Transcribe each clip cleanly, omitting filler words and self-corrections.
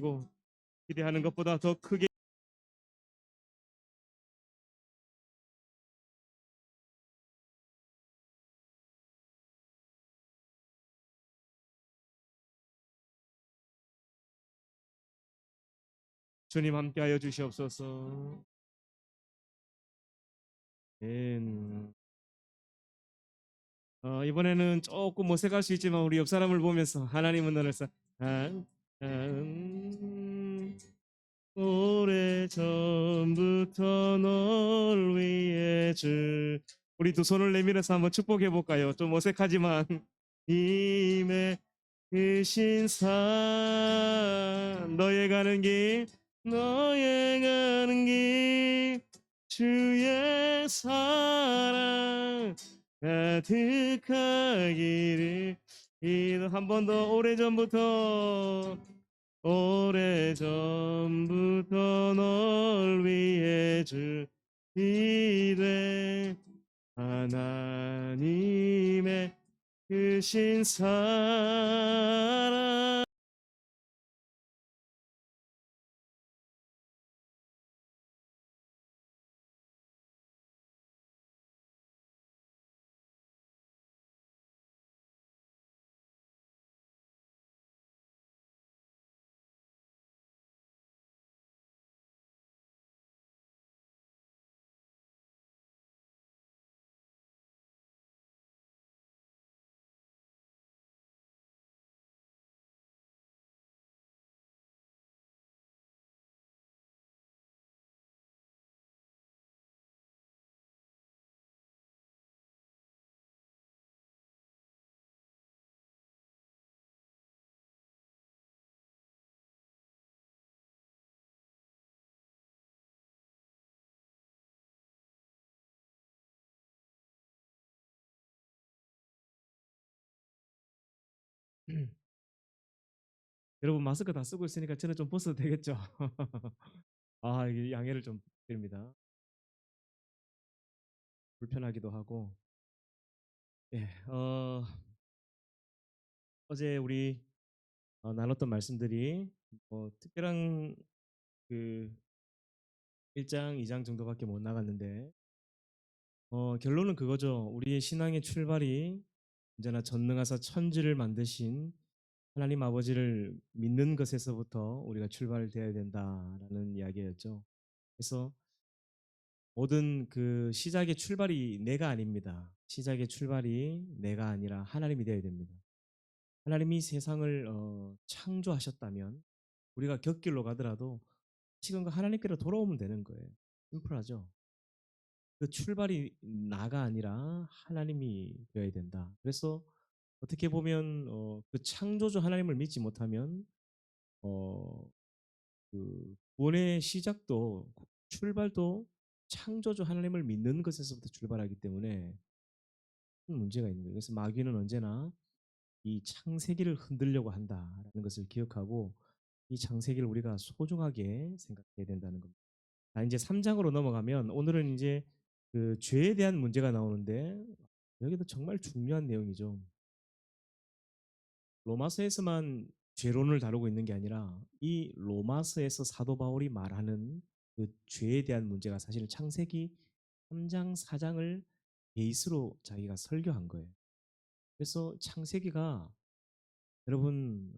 가지고 기대하는 것보다 더 크게 주님 함께하여 주시옵소서. 아멘. 이번에는 조금 어색할 수 있지만 우리 옆 사람을 보면서 하나님은 너를 오래전부터 널 위해 우리 두 손을 내밀어서 한번 축복해 볼까요? 좀 어색하지만 임의 크신 너의 가는 길 너의 가는 길 주의 사랑 가득하기를 이도 한 번 더 오래전부터 널 위해 주기되 하나님의 크신 사랑. 여러분 마스크 다 쓰고 있으니까 저는 좀 벗어도 되겠죠? 이게 양해를 좀 드립니다. 불편하기도 하고. 예, 어제 우리 나눴던 말씀들이 특별한 그 1장, 2장 정도밖에 못 나갔는데 결론은 그거죠. 우리의 신앙의 출발이 언제나 전능하사 천지를 만드신 하나님 아버지를 믿는 것에서부터 우리가 출발되어야 된다라는 이야기였죠. 그래서 모든 그 시작의 출발이 내가 아닙니다. 시작의 출발이 내가 아니라 하나님이 되어야 됩니다. 하나님이 세상을 창조하셨다면 우리가 곁길로 가더라도 지금 그 하나님께로 돌아오면 되는 거예요. 심플하죠. 그 출발이 나가 아니라 하나님이 되어야 된다. 그래서 어떻게 보면 그 창조주 하나님을 믿지 못하면 어, 그 구원의 시작도 출발도 창조주 하나님을 믿는 것에서부터 출발하기 때문에 큰 문제가 있는 거예요. 그래서 마귀는 언제나 이 창세기를 흔들려고 한다라는 것을 기억하고 이 창세기를 우리가 소중하게 생각해야 된다는 겁니다. 이제 3장으로 넘어가면 오늘은 이제 그 죄에 대한 문제가 나오는데 여기도 정말 중요한 내용이죠. 로마서에서만 죄론을 다루고 있는 게 아니라 이 로마서에서 사도 바울이 말하는 그 죄에 대한 문제가 사실 창세기 3장, 4장을 베이스로 자기가 설교한 거예요. 그래서 창세기가 여러분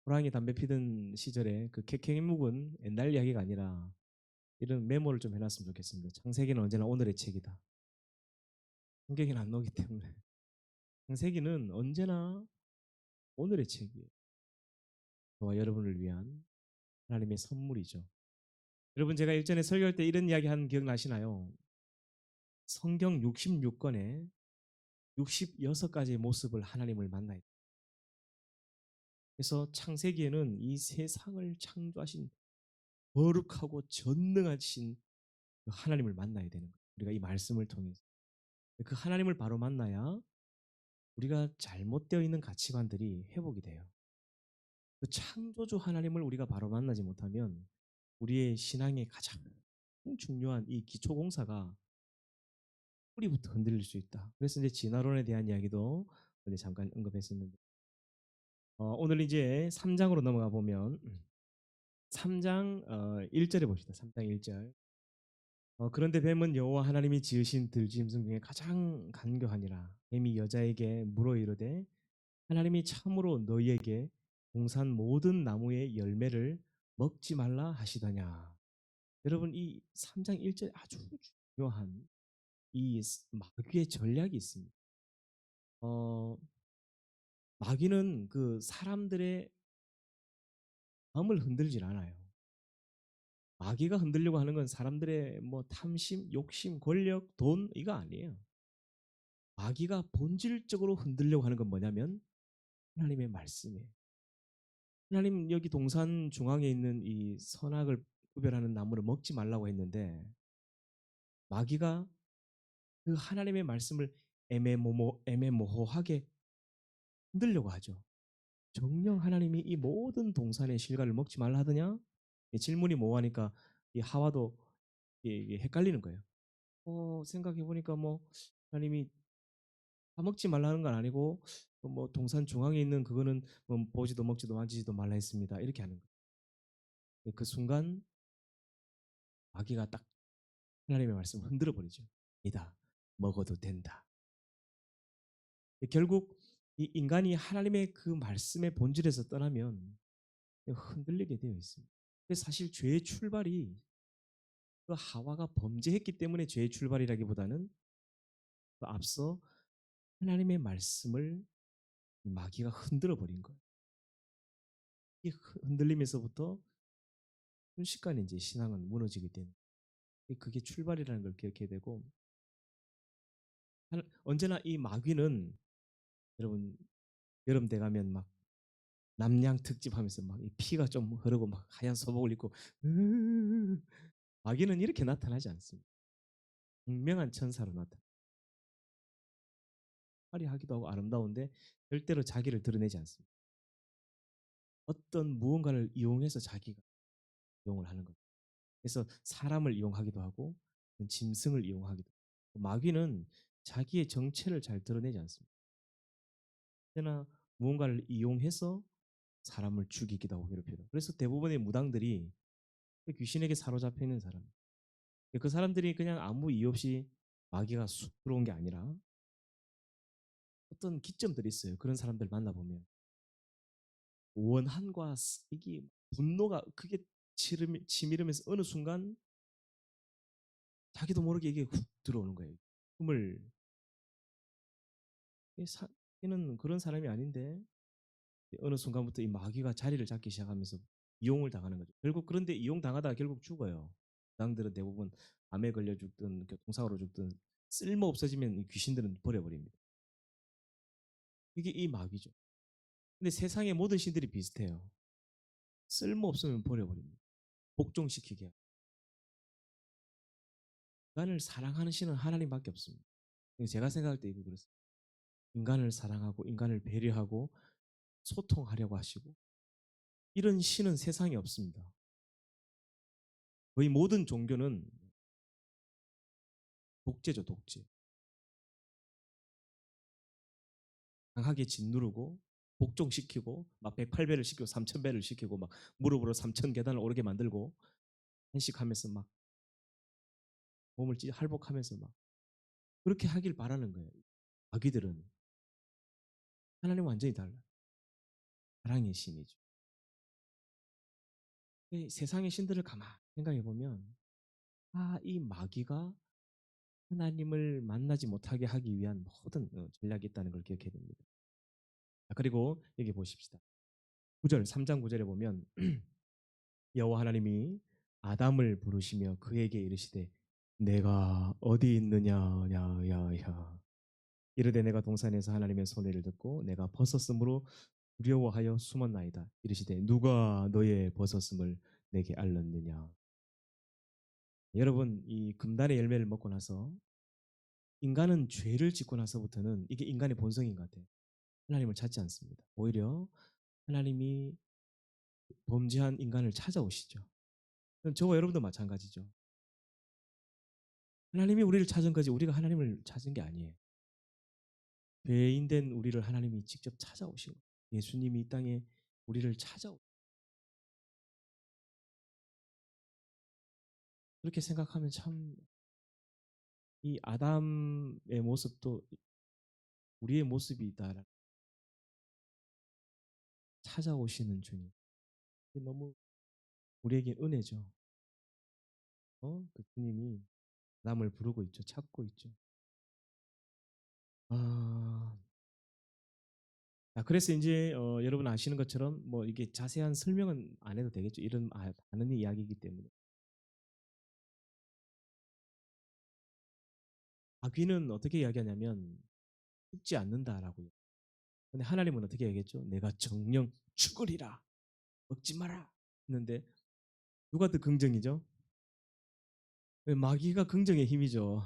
호랑이 담배 피던 시절에 그 쾌쾌히 묵은 옛날 이야기가 아니라 이런 메모를 좀 해놨으면 좋겠습니다. 창세기는 언제나 오늘의 책이다. 성경에는 안 나오기 때문에 창세기는 언제나 오늘의 책이에요. 저와 여러분을 위한 하나님의 선물이죠. 여러분 제가 일전에 설교할 때 이런 이야기 한 기억 나시나요? 성경 66권에 66가지의 모습을 하나님을 만나야 돼요. 그래서 창세기에는 이 세상을 창조하신 거룩하고 전능하신 그 하나님을 만나야 되는 거예요. 우리가 이 말씀을 통해서. 그 하나님을 바로 만나야 우리가 잘못되어 있는 가치관들이 회복이 돼요. 그 창조주 하나님을 우리가 바로 만나지 못하면 우리의 신앙의 가장 중요한 이 기초 공사가 뿌리부터 흔들릴 수 있다. 그래서 이제 진화론에 대한 이야기도 잠깐 언급했었는데 오늘 이제 3장으로 넘어가 보면 3장 1 절에 봅시다. 3장 1 절. 그런데 뱀은 여호와 하나님이 지으신 들짐승 중에 가장 간교하니라. 뱀이 여자에게 물어 이르되 하나님이 참으로 너희에게 동산 모든 나무의 열매를 먹지 말라 하시더냐. 여러분 이 3장 1 절에 아주 중요한 이 마귀의 전략이 있습니다. 어 마귀는 그 사람들의 마음을 흔들질 않아요. 마귀가 흔들려고 하는 건 사람들의 뭐 탐심, 욕심, 권력, 돈 이거 아니에요. 마귀가 본질적으로 흔들려고 하는 건 뭐냐면 하나님의 말씀이에요. 하나님 여기 동산 중앙에 있는 이 선악을 구별하는 나무를 먹지 말라고 했는데 마귀가 그 하나님의 말씀을 애매모호하게 흔들려고 하죠. 정녕 하나님이 이 모든 동산의 실과를 먹지 말라 하더냐? 이 질문이 모호하니까 이 하와도 이게 헷갈리는 거예요. 생각해 보니까 뭐 하나님이 다 먹지 말라는 건 아니고 뭐 동산 중앙에 있는 그거는 뭐 보지도 먹지도 만지지도 말라 했습니다. 이렇게 하는 거예요. 그 순간 마귀가 딱 하나님의 말씀을 흔들어 버리죠. 이다. 먹어도 된다. 결국 이 인간이 하나님의 그 말씀의 본질에서 떠나면 흔들리게 되어 있습니다. 그래서 사실 죄의 출발이 그 하와가 범죄했기 때문에 죄의 출발이라기보다는 그 앞서 하나님의 말씀을 마귀가 흔들어 버린 거예요. 이 흔들림에서부터 순식간에 이제 신앙은 무너지게 되는 그게 출발이라는 걸 기억해야 되고 언제나 이 마귀는 여러분 여름 돼 가면 막 남양 특집하면서 막 피가 좀 흐르고 막 하얀 소복을 입고 마귀는 이렇게 나타나지 않습니다. 분명한 천사로 나타나. 화려하기도 하고 아름다운데 절대로 자기를 드러내지 않습니다. 어떤 무언가를 이용해서 자기가 이용을 하는 거죠. 그래서 사람을 이용하기도 하고 짐승을 이용하기도 하고 마귀는 자기의 정체를 잘 드러내지 않습니다. 언제나 무언가를 이용해서 사람을 죽이기도 하고 괴롭히기도 하고 그래서 대부분의 무당들이 귀신에게 사로잡혀 있는 사람 그 사람들이 그냥 아무 이유 없이 마귀가 쑥 들어온 게 아니라 어떤 기점들이 있어요. 그런 사람들 만나보면 원한과 이게 분노가 크게 치밀으면서 어느 순간 자기도 모르게 이게 훅 들어오는 거예요. 꿈을 얘는 그런 사람이 아닌데 어느 순간부터 이 마귀가 자리를 잡기 시작하면서 이용을 당하는 거죠. 결국 그런데 이용 당하다가 결국 죽어요. 무당들은 대부분 암에 걸려 죽든 교통사고로 죽든 쓸모 없어지면 이 귀신들은 버려버립니다. 이게 이 마귀죠. 근데 세상의 모든 신들이 비슷해요. 쓸모 없으면 버려버립니다. 복종시키게 해요. 인간을 사랑하는 신은 하나님밖에 없습니다. 제가 생각할 때 이거 그렇습니다. 인간을 사랑하고 인간을 배려하고 소통하려고 하시고 이런 신은 세상에 없습니다. 거의 모든 종교는 독재죠, 독재. 강하게 짓누르고 복종시키고 막 108배를 시키고 3000배를 시키고 막 무릎으로 3000 계단을 오르게 만들고 한식하면서 막 몸을 할복하면서 막 그렇게 하길 바라는 거예요. 아기들은 하나님 완전히 달라요. 사랑의 신이죠. 세상의 신들을 가만히 생각해 보면 이 마귀가 하나님을 만나지 못하게 하기 위한 모든 전략이 있다는 걸 기억해야 됩니다. 그리고 여기 보십시다. 9절 3장 9절에 보면 여호와 하나님이 아담을 부르시며 그에게 이르시되 내가 어디 있느냐 야야야 이르되 내가 동산에서 하나님의 소리를 듣고 내가 벗었으므로 두려워하여 숨었나이다. 이르시되 누가 너의 벗었음을 내게 알렸느냐. 여러분 이 금단의 열매를 먹고 나서 인간은 죄를 짓고 나서부터는 이게 인간의 본성인 것 같아요. 하나님을 찾지 않습니다. 오히려 하나님이 범죄한 인간을 찾아오시죠. 저와 여러분도 마찬가지죠. 하나님이 우리를 찾은 거지 우리가 하나님을 찾은 게 아니에요. 죄인된 우리를 하나님이 직접 찾아오신 거예요. 예수님이 이 땅에 우리를 찾아오 그렇게 생각하면 참 이 아담의 모습도 우리의 모습이다라는 찾아오시는 주님. 이게 너무 우리에게 은혜죠. 그 주님이 아담을 부르고 있죠. 찾고 있죠. 아, 그래서 이제 여러분 아시는 것처럼 뭐 이게 자세한 설명은 안 해도 되겠죠. 이런 아는 이야기이기 때문에. 아귀는 어떻게 이야기하냐면 죽지 않는다라고요. 근데 하나님은 어떻게 얘기했죠? 내가 정령 죽으리라. 먹지 마라. 했는데 누가 더 긍정이죠? 마귀가 긍정의 힘이죠.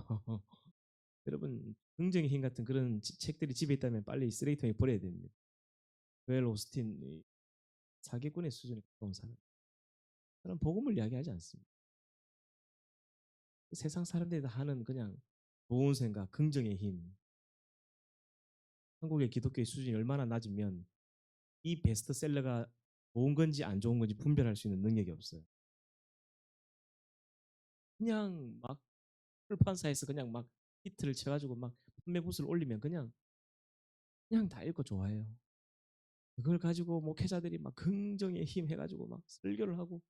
여러분 긍정의 힘 같은 그런 책들이 집에 있다면 빨리 쓰레기통에 버려야 됩니다. 웰 오스틴 사기꾼의 수준에 가까운 사람. 그런 복음을 이야기하지 않습니다. 세상 사람들이 다 하는 그냥 좋은 생각, 긍정의 힘. 한국의 기독교의 수준이 얼마나 낮으면 이 베스트셀러가 좋은 건지 안 좋은 건지 분별할 수 있는 능력이 없어요. 그냥 막 출판사에서 그냥 막 히트를 쳐가지고 막 판매 부수를 올리면 그냥 다 읽고 좋아해요. 그걸 가지고 목회자들이 막 긍정의 힘 해가지고 막 설교를 하고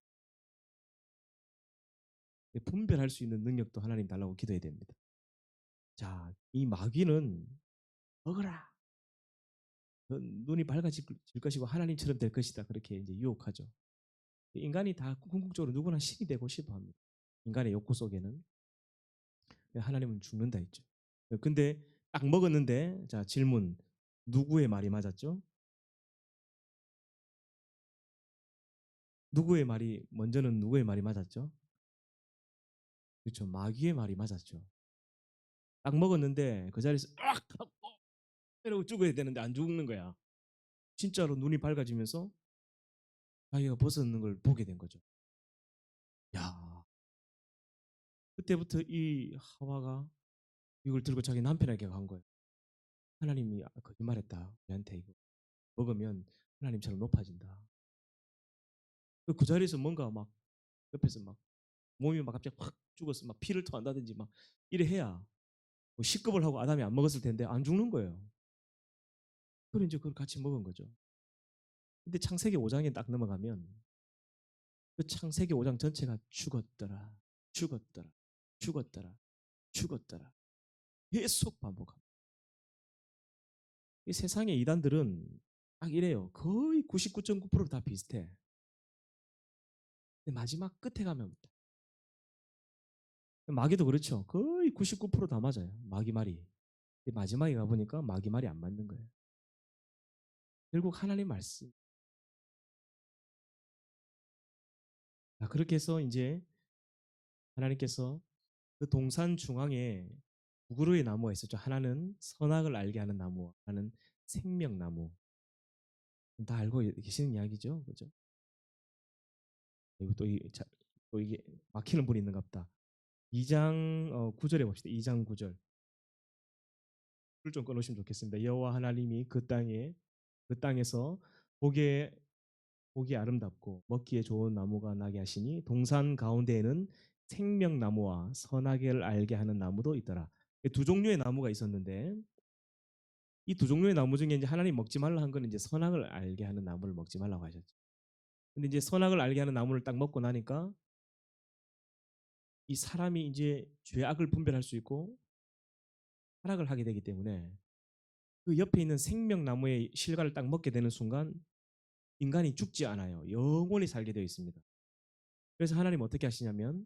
분별할 수 있는 능력도 하나님 달라고 기도해야 됩니다. 자, 이 마귀는 먹어라. 눈이 밝아질 것이고 하나님처럼 될 것이다. 그렇게 이제 유혹하죠. 인간이 다 궁극적으로 누구나 신이 되고 싶어 합니다. 인간의 욕구 속에는 하나님은 죽는다 했죠. 근데 딱 먹었는데 자, 질문. 누구의 말이 맞았죠? 누구의 말이 먼저는 누구의 말이 맞았죠? 그렇죠. 마귀의 말이 맞았죠. 딱 먹었는데 그 자리에서 으악 하고 이러고 죽어야 되는데 안 죽는 거야. 진짜로 눈이 밝아지면서 자기가 벗어는 걸 보게 된 거죠. 야, 그때부터 이 하와가 이걸 들고 자기 남편에게 간 거예요. 하나님이 거짓말했다. 우리한테 이거 먹으면 하나님처럼 높아진다. 그 자리에서 뭔가 막 옆에서 막 몸이 막 갑자기 확 죽었어. 막 피를 토한다든지 막 이래 해야 뭐 식겁을 하고 아담이 안 먹었을 텐데 안 죽는 거예요. 그래 이제 그걸 같이 먹은 거죠. 근데 창세기 5장에 딱 넘어가면 그 창세기 5장 전체가 죽었더라, 죽었더라, 죽었더라, 죽었더라. 계속 반복합니다. 이 세상의 이단들은 딱 이래요. 거의 99.9%다 비슷해. 근데 마지막 끝에 가면 마귀도 그렇죠. 거의 99%다 맞아요. 마귀 말이. 마지막에 가보니까 마귀 말이 안 맞는 거예요. 결국 하나님 말씀. 그렇게 해서 이제 하나님께서 그 동산 중앙에 두 그루의 나무가 있었죠. 하나는 선악을 알게 하는 나무, 하나는 생명나무. 다 알고 계시는 이야기죠, 그죠? 그리고 또 이게 막히는 분이 있는가 보다. 2장 9절에 봅시다. 2장 9절. 불좀 꺼놓으시면 좋겠습니다. 여호와 하나님이 그 땅에서 보기에 아름답고 먹기에 좋은 나무가 나게 하시니 동산 가운데에는 생명나무와 선악을 알게 하는 나무도 있더라. 두 종류의 나무가 있었는데 이 두 종류의 나무 중에 이제 하나님 먹지 말라 한 거는 이제 선악을 알게 하는 나무를 먹지 말라고 하셨죠. 근데 이제 선악을 알게 하는 나무를 딱 먹고 나니까 이 사람이 이제 죄악을 분별할 수 있고 타락을 하게 되기 때문에 그 옆에 있는 생명나무의 실과를 딱 먹게 되는 순간 인간이 죽지 않아요. 영원히 살게 되어 있습니다. 그래서 하나님 어떻게 하시냐면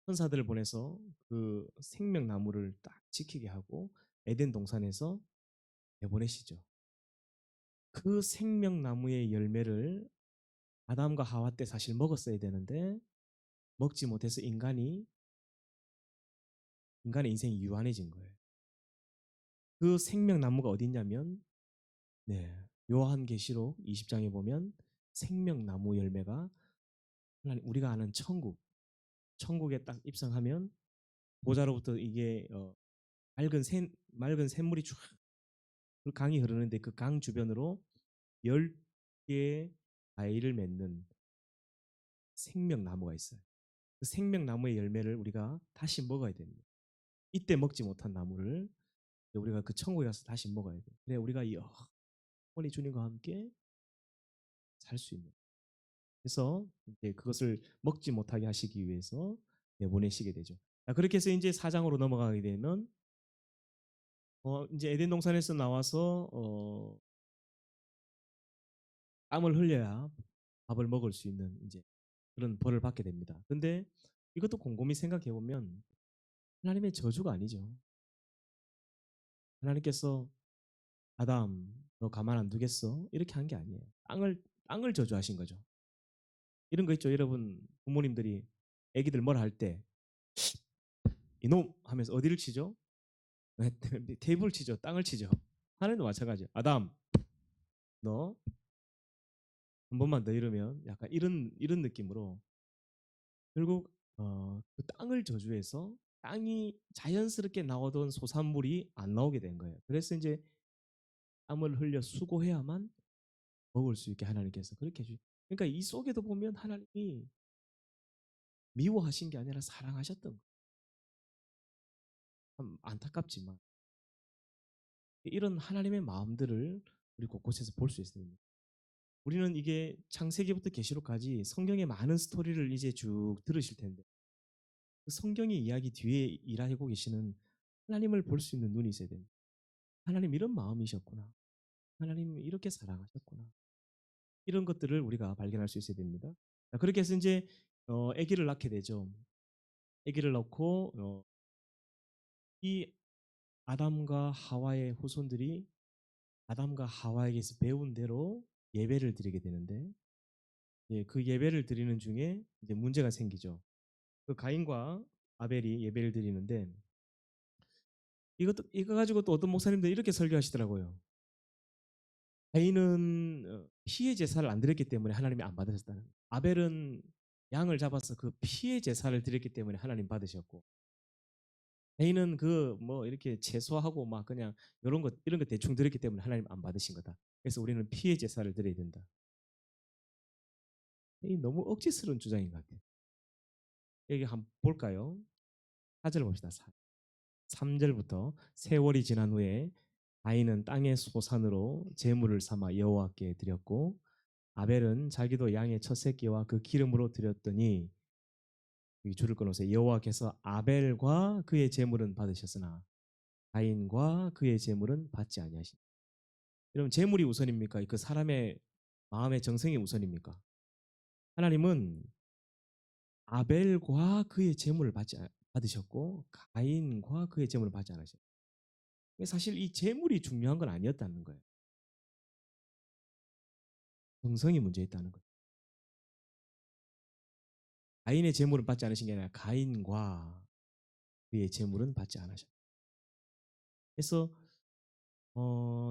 천사들을 보내서 그 생명나무를 딱 지키게 하고 에덴 동산에서 내보내시죠. 그 생명나무의 열매를 아담과 하와 때 사실 먹었어야 되는데 먹지 못해서 인간의 인생이 유한해진 거예요. 그 생명나무가 어디 있냐면 요한계시록 20장에 보면 생명나무 열매가 우리가 아는 천국에 딱 입성하면 보좌로부터 이게 맑은 샘물이 쫙 그 강이 흐르는데 그 강 주변으로 10개의 바위를 맺는 생명나무가 있어요. 그 생명나무의 열매를 우리가 다시 먹어야 됩니다. 이때 먹지 못한 나무를 우리가 그 천국에 가서 다시 먹어야 돼요. 그래 우리가 영원히 주님과 함께 살 수 있는. 그래서 이제 그것을 먹지 못하게 하시기 위해서 내보내시게 되죠. 자, 그렇게 해서 이제 4장으로 넘어가게 되면 이제 에덴 동산에서 나와서 땀을 흘려야 밥을 먹을 수 있는 이제 그런 벌을 받게 됩니다. 근데 이것도 곰곰이 생각해 보면 하나님의 저주가 아니죠. 하나님께서 아담 너 가만 안 두겠어? 이렇게 한 게 아니에요. 땅을 저주하신 거죠. 이런 거 있죠. 여러분 부모님들이 애기들 뭘 할 때 이놈 하면서 어디를 치죠? 테이블 치죠. 땅을 치죠. 하나님도 마찬가지예요. 아담 너 한 번만 더 이러면 약간 이런 느낌으로 결국 그 땅을 저주해서 땅이 자연스럽게 나오던 소산물이 안 나오게 된 거예요. 그래서 이제 땀을 흘려 수고해야만 먹을 수 있게 하나님께서 그렇게 해주. 그러니까 이 속에도 보면 하나님이 미워하신 게 아니라 사랑하셨던 거예요. 참 안타깝지만 이런 하나님의 마음들을 우리 곳곳에서 볼 수 있습니다. 우리는 이게 창세기부터 계시록까지 성경의 많은 스토리를 이제 쭉 들으실 텐데 그 성경의 이야기 뒤에 일하고 계시는 하나님을 볼 수 있는 눈이 있어야 됩니다. 하나님 이런 마음이셨구나. 하나님 이렇게 사랑하셨구나. 이런 것들을 우리가 발견할 수 있어야 됩니다. 자, 그렇게 해서 이제 아기를 낳게 되죠. 아기를 낳고 이 아담과 하와의 후손들이 아담과 하와에게서 배운 대로 예배를 드리게 되는데 예, 그 예배를 드리는 중에 이제 문제가 생기죠. 그 가인과 아벨이 예배를 드리는데 이거 가지고 또 어떤 목사님들 이렇게 설교하시더라고요. 가인은 피의 제사를 안 드렸기 때문에 하나님이 안 받으셨다는 거예요. 아벨은 양을 잡아서 그 피의 제사를 드렸기 때문에 하나님 받으셨고 가인은 그 뭐 이렇게 채소하고 막 그냥 이런 거 대충 드렸기 때문에 하나님 안 받으신 거다. 그래서 우리는 피의 제사를 드려야 된다. 이 너무 억지스러운 주장인 것 같아요. 여기 한번 볼까요? 4절 봅시다. 3절부터 세월이 지난 후에 가인은 땅의 소산으로 제물을 삼아 여호와께 드렸고 아벨은 자기도 양의 첫 새끼와 그 기름으로 드렸더니 이 줄을 끊으세요. 여호와께서 아벨과 그의 제물은 받으셨으나 가인과 그의 제물은 받지 아니하시니. 여러분 제물이 우선입니까? 그 사람의 마음의 정성이 우선입니까? 하나님은 아벨과 그의 제물을 받으셨고 가인과 그의 제물을 받지 않으셨어요. 사실 이 제물이 중요한 건 아니었다는 거예요. 정성이 문제 있다는 거예요. 가인의 제물은 받지 않으신 게 아니라 가인과 그의 제물은 받지 않으셨어요. 그래서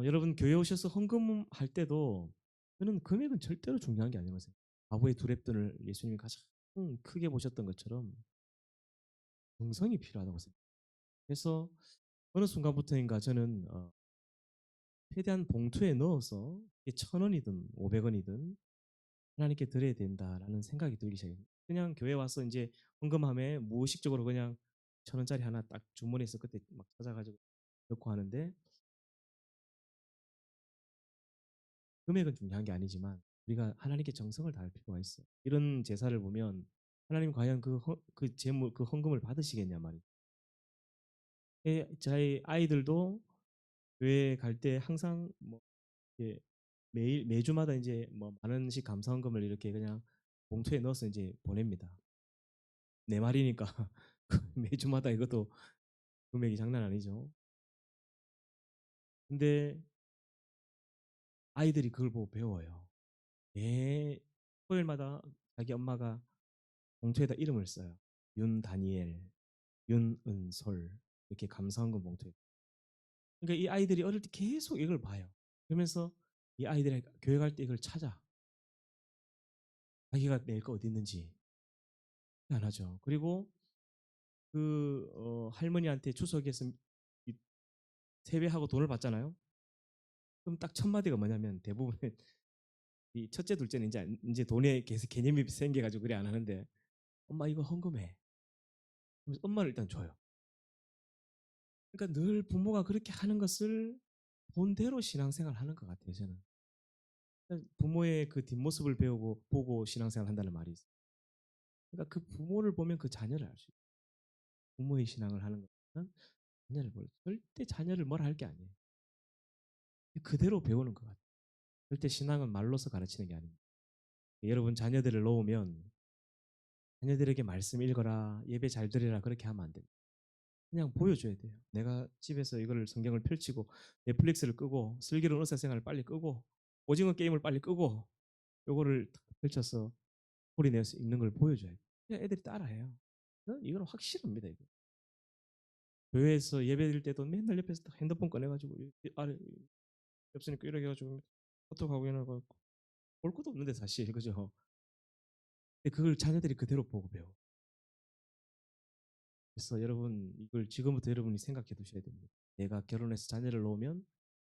여러분 교회 오셔서 헌금할 때도 저는 금액은 절대로 중요한 게 아니라고 생각해요. 과부의 두 랩돈을 예수님이 가장 크게 보셨던 것처럼 정성이 필요하다고 생각해요. 그래서 어느 순간부터인가 저는 최대한 봉투에 넣어서 1,000원이든 500원이든 하나님께 드려야 된다라는 생각이 들기 시작해요. 그냥 교회 와서 이제 헌금함에 무의식적으로 그냥 1,000원짜리 하나 딱 주머니에서 그때 막 찾아가지고 넣고 하는데 금액은 중요한 게 아니지만 우리가 하나님께 정성을 다할 필요가 있어요. 이런 제사를 보면 하나님 과연 그 재물 그 헌금을 받으시겠냐 말이에요. 저희 아이들도 교회 갈 때 항상 뭐 이렇게 매주마다 이제 뭐 만 원씩 감사 헌금을 이렇게 그냥 봉투에 넣어서 이제 보냅니다. 내 말이니까 매주마다 이것도 금액이 장난 아니죠. 근데 아이들이 그걸 보고 배워요. 매 토요일마다 자기 엄마가 봉투에다 이름을 써요. 윤다니엘, 윤은솔 이렇게 감사헌금 봉투에. 그러니까 이 아이들이 어릴 때 계속 이걸 봐요. 그러면서 이 아이들이 교회 갈 때 이걸 찾아. 자기가 낼 거 어디 있는지 안 하죠. 그리고 그 할머니한테 추석에서 세배하고 돈을 받잖아요. 그럼 딱 첫 마디가 뭐냐면 대부분 이 첫째 둘째는 이제 돈의 개념이 생겨가지고 그래 안 하는데 엄마 이거 헌금해. 그래서 엄마를 일단 줘요. 그러니까 늘 부모가 그렇게 하는 것을 본대로 신앙생활 하는 것 같아요, 저는. 그러니까 부모의 그 뒷모습을 배우고 보고 신앙생활 한다는 말이 있어요. 그러니까 그 부모를 보면 그 자녀를 알 수 있어요. 부모의 신앙을 하는 것은 자녀를 보여. 절대 자녀를 뭐라 할 게 아니에요. 그대로 배우는 것 같아요. 절대 신앙은 말로서 가르치는 게 아닙니다. 여러분 자녀들을 놓으면 자녀들에게 말씀 읽어라, 예배 잘 드리라 그렇게 하면 안 돼요. 그냥 보여줘야 돼요. 내가 집에서 이거를 성경을 펼치고 넷플릭스를 끄고 슬기로운 의사생활을 빨리 끄고 오징어 게임을 빨리 끄고 요거를 탁 펼쳐서 소리 내서 읽는 걸 보여줘야 돼요. 그냥 애들이 따라해요. 이건 확실합니다. 이거. 교회에서 예배 드릴 때도 맨날 옆에서 딱 핸드폰 꺼내가지고 아래 없으니까 이렇게 해가지고 카톡하고 이러고 볼 것도 없는데 사실 그죠? 근데 그걸 자녀들이 그대로 보고 배워. 그래서 여러분 이걸 지금부터 여러분이 생각해 두셔야 됩니다. 내가 결혼해서 자녀를 놓으면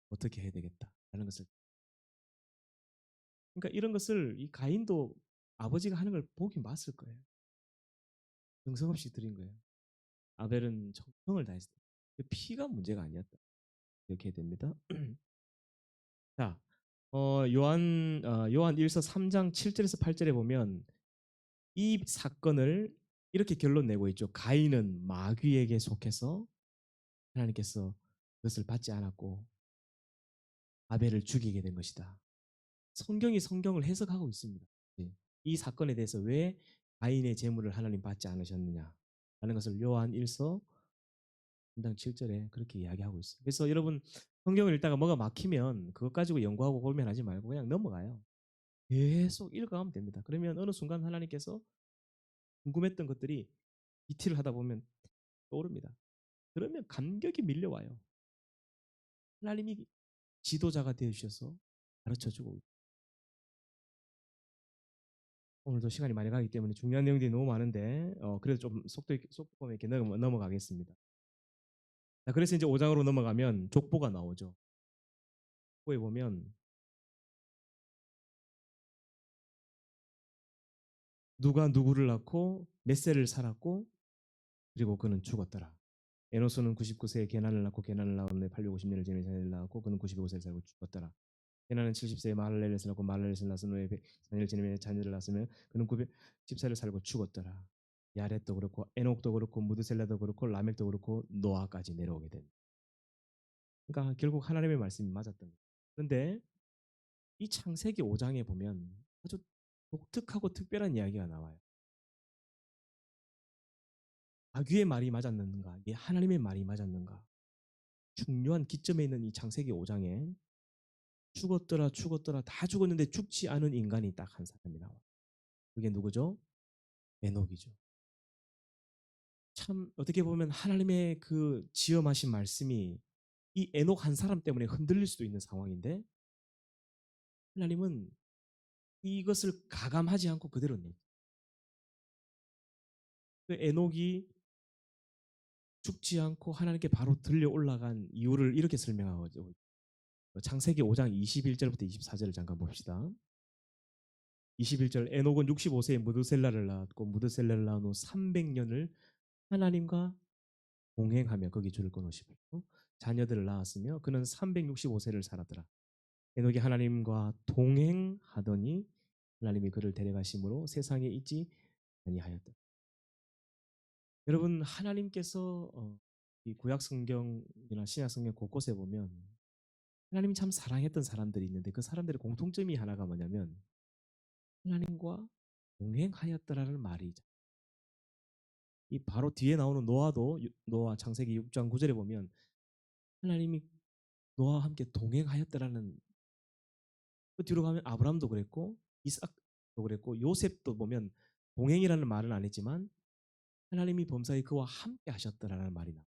어떻게 해야 되겠다 하는 것을. 그러니까 이런 것을 이 가인도 아버지가 하는 걸 보긴 봤을 거예요. 정성 없이 드린 거예요. 아벨은 정성을 다했어요. 피가 문제가 아니었다. 이렇게 됩니다. 자, 요한 1서 3장 7절에서 8절에 보면 이 사건을 이렇게 결론 내고 있죠. 가인은 마귀에게 속해서 하나님께서 그것을 받지 않았고 아벨을 죽이게 된 것이다. 성경이 성경을 해석하고 있습니다. 네. 이 사건에 대해서 왜 가인의 재물을 하나님 받지 않으셨느냐 하는 것을 요한 1서 3장 7절에 그렇게 이야기하고 있어요. 그래서 여러분 성경을 읽다가 뭐가 막히면 그것 가지고 연구하고 고민하지 말고 그냥 넘어가요. 계속 읽어가면 됩니다. 그러면 어느 순간 하나님께서 궁금했던 것들이 이티를 하다 보면 떠오릅니다. 그러면 감격이 밀려와요. 하나님이 지도자가 되어 주셔서 가르쳐주고. 오늘도 시간이 많이 가기 때문에 중요한 내용들이 너무 많은데 그래도 좀 속도 있게 넘어가겠습니다. 자, 그래서 이제 5장으로 넘어가면 족보가 나오죠. 족보에 보면 누가 누구를 낳고 몇 세를 살았고 그리고 그는 죽었더라. 에노스는 99세에 게난을 낳고 게난을 낳았는데 850년을 지내 자녀를 낳았고 그는 95세를 살고 죽었더라. 게난은 70세에 마할렐렛을 낳고 마할렐렛을 낳은 후에 4년을 지내며 자녀를 낳았으며 그는 910세를 살고 죽었더라. 야렛도 그렇고 에녹도 그렇고 무드셀라도 그렇고 라멕도 그렇고 노아까지 내려오게 됩니다. 그러니까 결국 하나님의 말씀이 맞았던 거예요. 그런데 이 창세기 5장에 보면 아주 독특하고 특별한 이야기가 나와요. 마귀의 말이 맞았는가? 이게 하나님의 말이 맞았는가? 중요한 기점에 있는 이 창세기 5장에 죽었더라 죽었더라 다 죽었는데 죽지 않은 인간이 딱 한 사람이 나와요. 그게 누구죠? 에녹이죠. 참 어떻게 보면 하나님의 그 지엄하신 말씀이 이 에녹 한 사람 때문에 흔들릴 수도 있는 상황인데 하나님은 이것을 가감하지 않고 그대로 내. 그 에녹이 죽지 않고 하나님께 바로 들려 올라간 이유를 이렇게 설명하죠. 창세기 5장 21절부터 24절을 잠깐 봅시다. 21절 에녹은 65세에 무드셀라를 낳았고 무드셀라를 낳은 후 300년을 하나님과 동행하며 거기 줄을 끊으시고 자녀들을 낳았으며 그는 365세를 살았더라. 에녹이 하나님과 동행하더니 하나님이 그를 데려가심으로 세상에 있지 아니하였다. 여러분 하나님께서 이 구약 성경이나 신약 성경 곳곳에 보면 하나님이 참 사랑했던 사람들이 있는데 그 사람들의 공통점이 하나가 뭐냐면 하나님과 동행하였더라는 말이 이 바로 뒤에 나오는 노아도 노아 창세기 6장 9절에 보면 하나님이 노아와 함께 동행하였더라는 그 뒤로 가면 아브라함도 그랬고 이삭도 그랬고 요셉도 보면 동행이라는 말은 안 했지만 하나님이 범사에 그와 함께 하셨더라는 말이 나와요.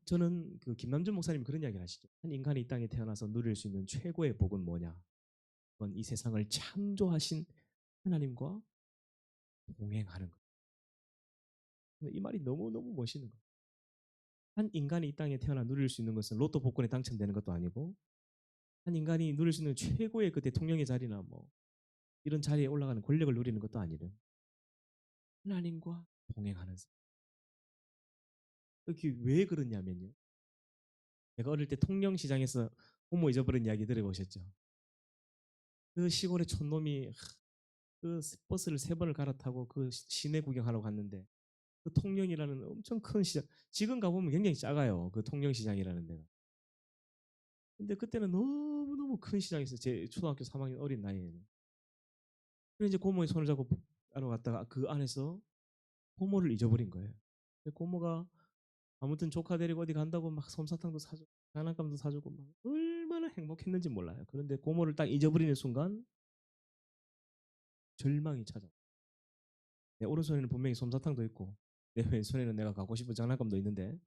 저는 그 김남준 목사님 그런 이야기를 하시죠. 한 인간이 이 땅에 태어나서 누릴 수 있는 최고의 복은 뭐냐? 그건 이 세상을 창조하신 하나님과 동행하는 것. 이 말이 너무너무 멋있는 거예요. 한 인간이 이 땅에 태어나 누릴 수 있는 것은 로또 복권에 당첨되는 것도 아니고 한 인간이 누릴 수 있는 최고의 그 대통령의 자리나 뭐 이런 자리에 올라가는 권력을 누리는 것도 아니고 하나님과 동행하는 삶. 그게 왜 그러냐면요. 제가 어릴 때 통영시장에서 호모 잊어버린 이야기 들어보셨죠? 그 시골의 촌놈이 그 버스를 3번을 갈아타고 그 시내 구경하러 갔는데 그 통영이라는 엄청 큰 시장, 지금 가보면 굉장히 작아요. 그 통영시장이라는 데가. 근데 그때는 너무너무 큰 시장이었어요. 제 초등학교 3학년 어린 나이에는. 그래서 이제 고모의 손을 잡고 따러 갔다가 그 안에서 고모를 잊어버린 거예요. 고모가 아무튼 조카 데리고 어디 간다고 막 솜사탕도 사주고 장난감도 사주고 막 얼마나 행복했는지 몰라요. 그런데 고모를 딱 잊어버리는 순간 절망이 찾아. 내 오른손에는 분명히 솜사탕도 있고 내 왼손에는 내가 갖고 싶은 장난감도 있는데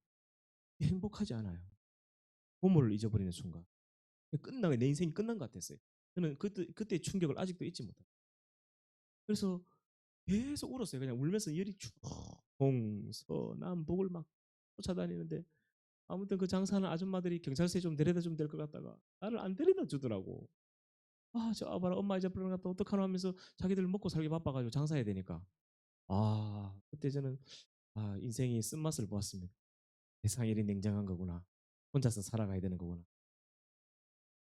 행복하지 않아요. 고모를 잊어버리는 순간. 끝나게 내 인생이 끝난 것 같았어요. 저는 그때 충격을 아직도 잊지 못해요. 그래서 계속 울었어요. 그냥 울면서 열이 쭉 동서남북을 막 쫓아다니는데 아무튼 그 장사하는 아줌마들이 경찰서에 좀 데려다 주면 될 것 같다가 나를 안 데려다 주더라고. 아, 저 아봐라 엄마 잊어버리는 것 같다 어떡하나 하면서 자기들 먹고 살기 바빠가지고 장사해야 되니까. 아, 그때 저는 인생의 쓴맛을 보았습니다. 세상이 이리 냉정한 거구나. 혼자서 살아가야 되는 거구나.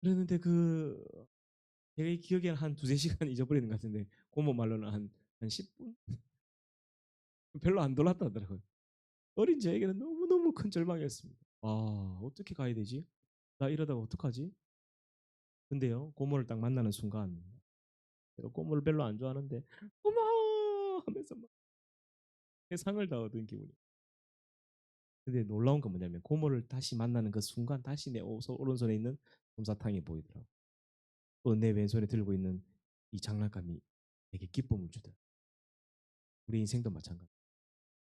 그랬는데 제 기억에는 한 두세 시간 잊어버리는 것 같은데 고모 말로는 한 10분? 별로 안 돌았다더라고요. 어린 저에게는 너무너무 큰 절망이었습니다. 어떻게 가야 되지? 나 이러다가 어떡하지? 근데요, 고모를 딱 만나는 순간 제가 고모를 별로 안 좋아하는데 고마워 하면서 막 세상을 다 얻은 기분이. 근데 놀라운 건 뭐냐면 고모를 다시 만나는 그 순간 다시 내 오른손에 있는 솜사탕이 보이더라고. 또 내 왼손에 들고 있는 이 장난감이 되게 기쁨을 주더라고. 우리 인생도 마찬가지.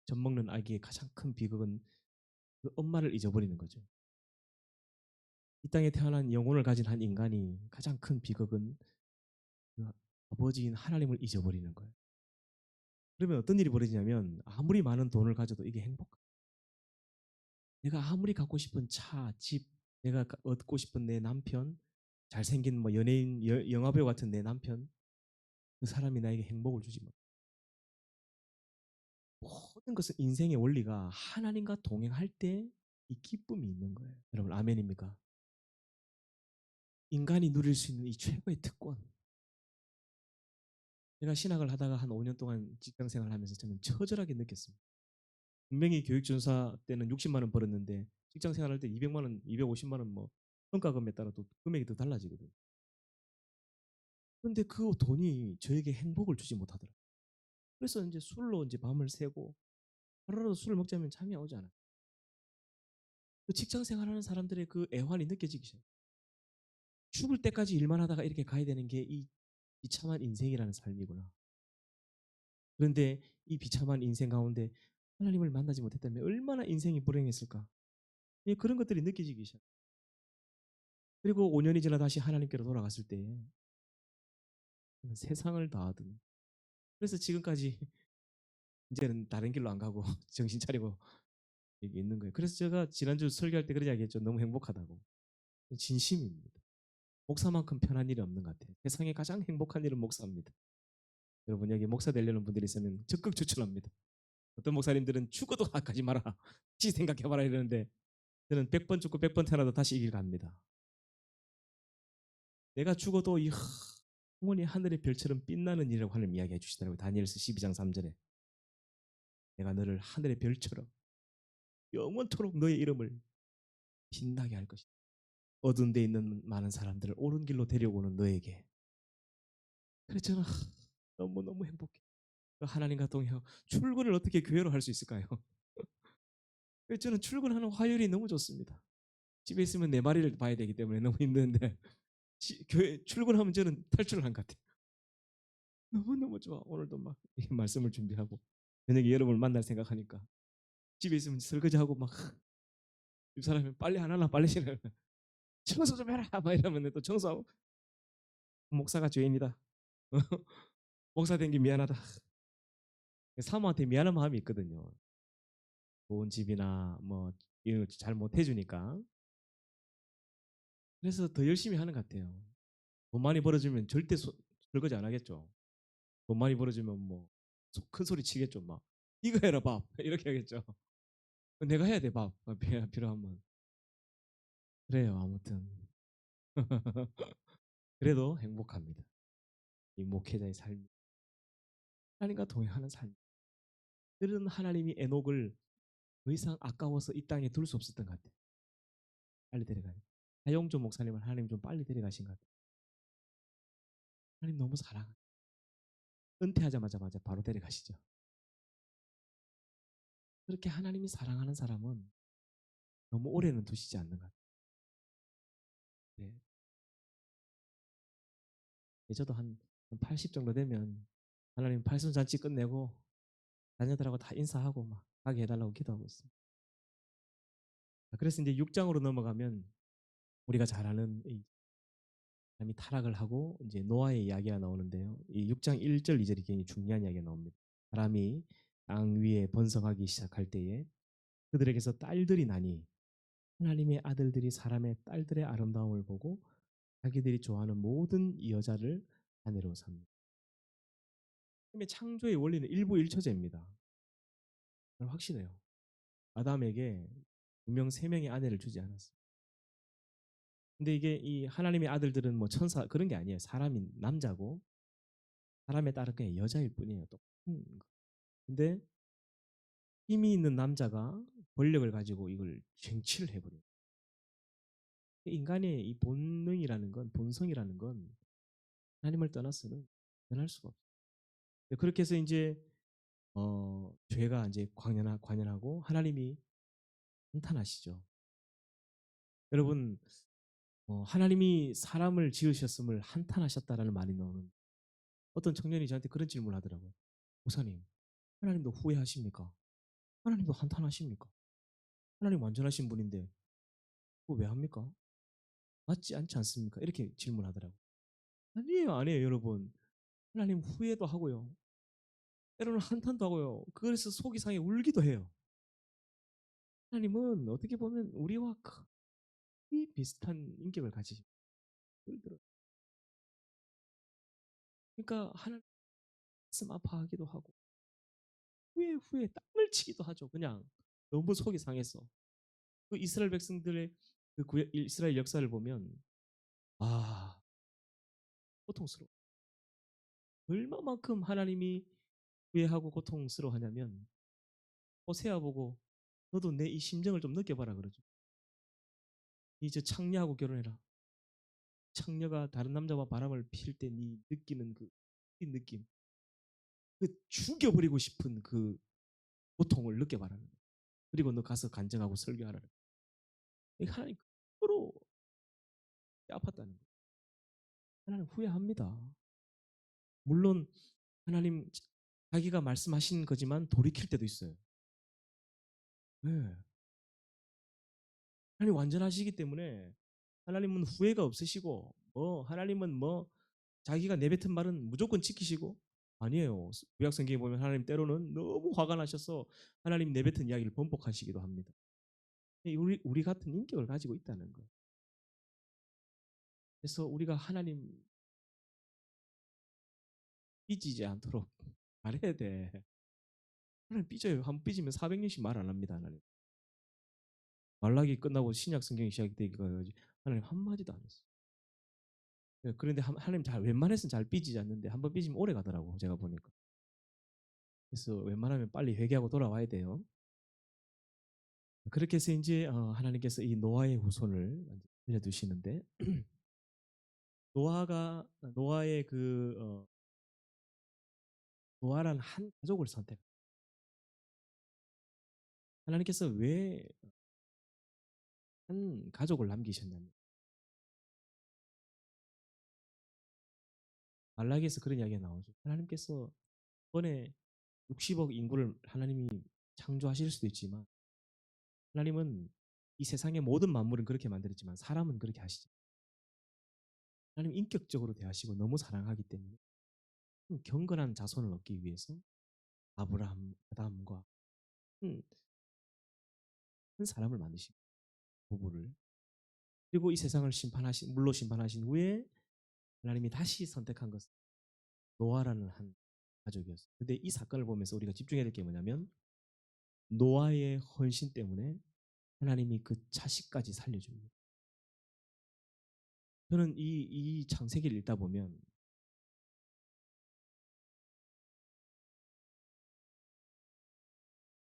젖 먹는 아기의 가장 큰 비극은 그 엄마를 잊어버리는 거죠. 이 땅에 태어난 영혼을 가진 한 인간이 가장 큰 비극은 그 아버지인 하나님을 잊어버리는 거예요. 그러면 어떤 일이 벌어지냐면 아무리 많은 돈을 가져도 이게 내가 아무리 갖고 싶은 차, 집, 내가 얻고 싶은 내 남편, 잘생긴 뭐 연예인, 영화배우 같은 내 남편, 그 사람이 나에게 행복을 주지 못. 모든 것은 인생의 원리가 하나님과 동행할 때 이 기쁨이 있는 거예요. 여러분 아멘입니까? 인간이 누릴 수 있는 이 최고의 특권. 제가 신학을 하다가 한 5년 동안 직장 생활을 하면서 저는 처절하게 느꼈습니다. 분명히 교육준사 때는 60만 원 벌었는데 직장 생활할 때 200만 원, 250만 원 뭐 평가금에 따라 또 금액이 더 달라지거든요. 그런데 그 돈이 저에게 행복을 주지 못하더라고요. 그래서 이제 술로 이제 밤을 새고 하루라도 술을 먹자면 잠이 오지 않아요. 그 직장 생활하는 사람들의 그 애환이 느껴지기 시작해요. 죽을 때까지 일만 하다가 이렇게 가야 되는 게 이 비참한 인생이라는 삶이구나. 그런데 이 비참한 인생 가운데 하나님을 만나지 못했다면 얼마나 인생이 불행했을까. 예, 그런 것들이 느껴지기 시작해요. 그리고 5년이 지나 다시 하나님께로 돌아갔을 때 세상을 다하더니 그래서 지금까지 이제는 다른 길로 안 가고 정신 차리고 여기 있는 거예요. 그래서 제가 지난주 설교할 때 그런 이야기 했죠. 너무 행복하다고. 진심입니다. 목사만큼 편한 일이 없는 것 같아요. 세상에 가장 행복한 일은 목사입니다. 여러분 여기 목사 되려는 분들이 있으면 적극 추천합니다. 어떤 목사님들은 죽어도 가지 마라. 다시 생각해봐라 이러는데 저는 100번 죽고 100번 태어나도 다시 이 길 갑니다. 내가 죽어도 이 영원히 하늘의 별처럼 빛나는 일이라고 하나님 이야기해 주시더라고요. 다니엘서 12장 3절에 내가 너를 하늘의 별처럼 영원토록 너의 이름을 빛나게 할 것이다. 어두운 데 있는 많은 사람들을 옳은 길로 데려오는 너에게. 그래서 저는 너무너무 행복해. 하나님과 동행하고 출근을 어떻게 교회로 할 수 있을까요? 그래서 저는 출근하는 화요일이 너무 좋습니다. 집에 있으면 내 마리를 봐야 되기 때문에 너무 힘드는데 교회 출근하면 저는 탈출을 한 것 같아요. 너무너무 좋아. 오늘도 막 말씀을 준비하고 저녁에 여러분을 만날 생각하니까 집에 있으면 설거지하고 막 집사람이 빨리 안 하나 빨리 시나 청소 좀 해라 막 이러면 또 청소하고 목사가 죄인이다. 목사 된 게 미안하다. 사모한테 미안한 마음이 있거든요. 좋은 집이나 뭐 이런 잘 못해주니까. 그래서 더 열심히 하는 것 같아요. 돈 많이 벌어주면 절대 설거지 안 하겠죠. 돈 많이 벌어지면 뭐 큰 소리 치겠죠. 막 이거 해라 밥 이렇게 하겠죠. 내가 해야 돼 밥 필요하면. 그래요 아무튼. 그래도 행복합니다. 이 목회자의 삶, 하나님과 동행하는 삶. 그런 하나님이 에녹을 더 이상 아까워서 이 땅에 둘 수 없었던 것 같아요. 빨리 데려가요. 하용조 목사님을 하나님 좀 빨리 데려가신 것 같아요. 하나님 너무 사랑하. 은퇴하자마자 바로 데려가시죠. 그렇게 하나님이 사랑하는 사람은 너무 오래는 두시지 않는 것 같아요. 네. 저도 한 80 정도 되면 하나님 팔순잔치 끝내고 자녀들하고 다 인사하고 막 가게 해달라고 기도하고 있습니다. 그래서 이제 6장으로 넘어가면 우리가 잘 아는 이 사람이 타락을 하고 이제 노아의 이야기가 나오는데요. 이 6장 1절 2절이 굉장히 중요한 이야기가 나옵니다. 사람이 땅 위에 번성하기 시작할 때에 그들에게서 딸들이 나니 하나님의 아들들이 사람의 딸들의 아름다움을 보고 자기들이 좋아하는 모든 여자를 아내로 삼니다. 하나님의 창조의 원리는 일부일처제입니다. 확실해요. 아담에게 분명 세 명의 아내를 주지 않았어요. 근데 이게 이 하나님의 아들들은 뭐 천사 그런 게 아니에요. 사람인 남자고 사람에 따른 그냥 여자일 뿐이에요. 또. 근데 힘이 있는 남자가 권력을 가지고 이걸 쟁취를 해버려요. 인간의 이 본능이라는 건 본성이라는 건 하나님을 떠나서는 변할 수가 없어요. 그렇게 해서 이제 죄가 이제 관연하고 하나님이 한탄하시죠. 여러분 하나님이 사람을 지으셨음을 한탄하셨다라는 말이 나오는 어떤 청년이 저한테 그런 질문을 하더라고요. 목사님, 하나님도 후회하십니까? 하나님도 한탄하십니까? 하나님 완전하신 분인데 그거 왜 합니까? 맞지 않지 않습니까? 이렇게 질문하더라고요. 아니에요, 아니에요, 여러분. 하나님 후회도 하고요. 때로는 한탄도 하고요. 그래서 속이 상해 울기도 해요. 하나님은 어떻게 보면 우리와 거의 비슷한 인격을 가지십니다. 그러니까 하나님 가슴 아파하기도 하고 후회 땀을 치기도 하죠. 그냥 너무 속이 상해서. 그 이스라엘 백성들의 그 이스라엘 역사를 보면 아 고통스러워. 얼마만큼 하나님이 후회하고 고통스러워하냐면 호세아 보고 너도 내 이 심정을 좀 느껴봐라 그러죠. 이제 창녀하고 결혼해라. 창녀가 다른 남자와 바람을 필 때 네 느끼는 그 느낌, 그 죽여버리고 싶은 그 고통을 느껴봐라. 그리고 너 가서 간증하고 설교하라. 하나님 그로 아팠다는 거예요. 하나님 후회합니다. 물론 하나님 자기가 말씀하신 거지만 돌이킬 때도 있어요. 네. 하나님 완전하시기 때문에 하나님은 후회가 없으시고 하나님은 자기가 내뱉은 말은 무조건 지키시고 아니에요. 구약 성경에 보면 하나님 때로는 너무 화가 나셔서 하나님 내뱉은 이야기를 번복하시기도 합니다. 우리 같은 인격을 가지고 있다는 거예요. 그래서 우리가 하나님 삐지지 않도록 말해야 돼. 하나님 삐져요. 한 번 삐지면 400년씩 말 안 합니다. 하나님. 말라기 끝나고 신약 성경이 시작되기까지 하나님 한마디도 안 했어요. 그런데 하나님 잘 웬만해서는 잘 삐지지 않는데 한 번 삐지면 오래 가더라고 제가 보니까. 그래서 웬만하면 빨리 회개하고 돌아와야 돼요. 그렇게 해서 이제 하나님께서 이 노아의 후손을 알려두시는데 노아의 노아라는 한 가족을 선택. 하나님께서 왜 한 가족을 남기셨냐면 말라기에서 그런 이야기가 나오죠. 하나님께서 이번에 60억 인구를 하나님이 창조하실 수도 있지만 하나님은 이 세상의 모든 만물은 그렇게 만들었지만 사람은 그렇게 하시죠. 하나님 인격적으로 대하시고 너무 사랑하기 때문에 경건한 자손을 얻기 위해서 아브라함, 아담과 한 사람을 만드신 부부를 그리고 이 세상을 물로 심판하신 후에 하나님이 다시 선택한 것은 노아라는 한 가족이었어요. 근데 이 사건을 보면서 우리가 집중해야 될 게 뭐냐면 노아의 헌신 때문에 하나님이 그 자식까지 살려줍니다. 저는 이 창세기를 읽다 보면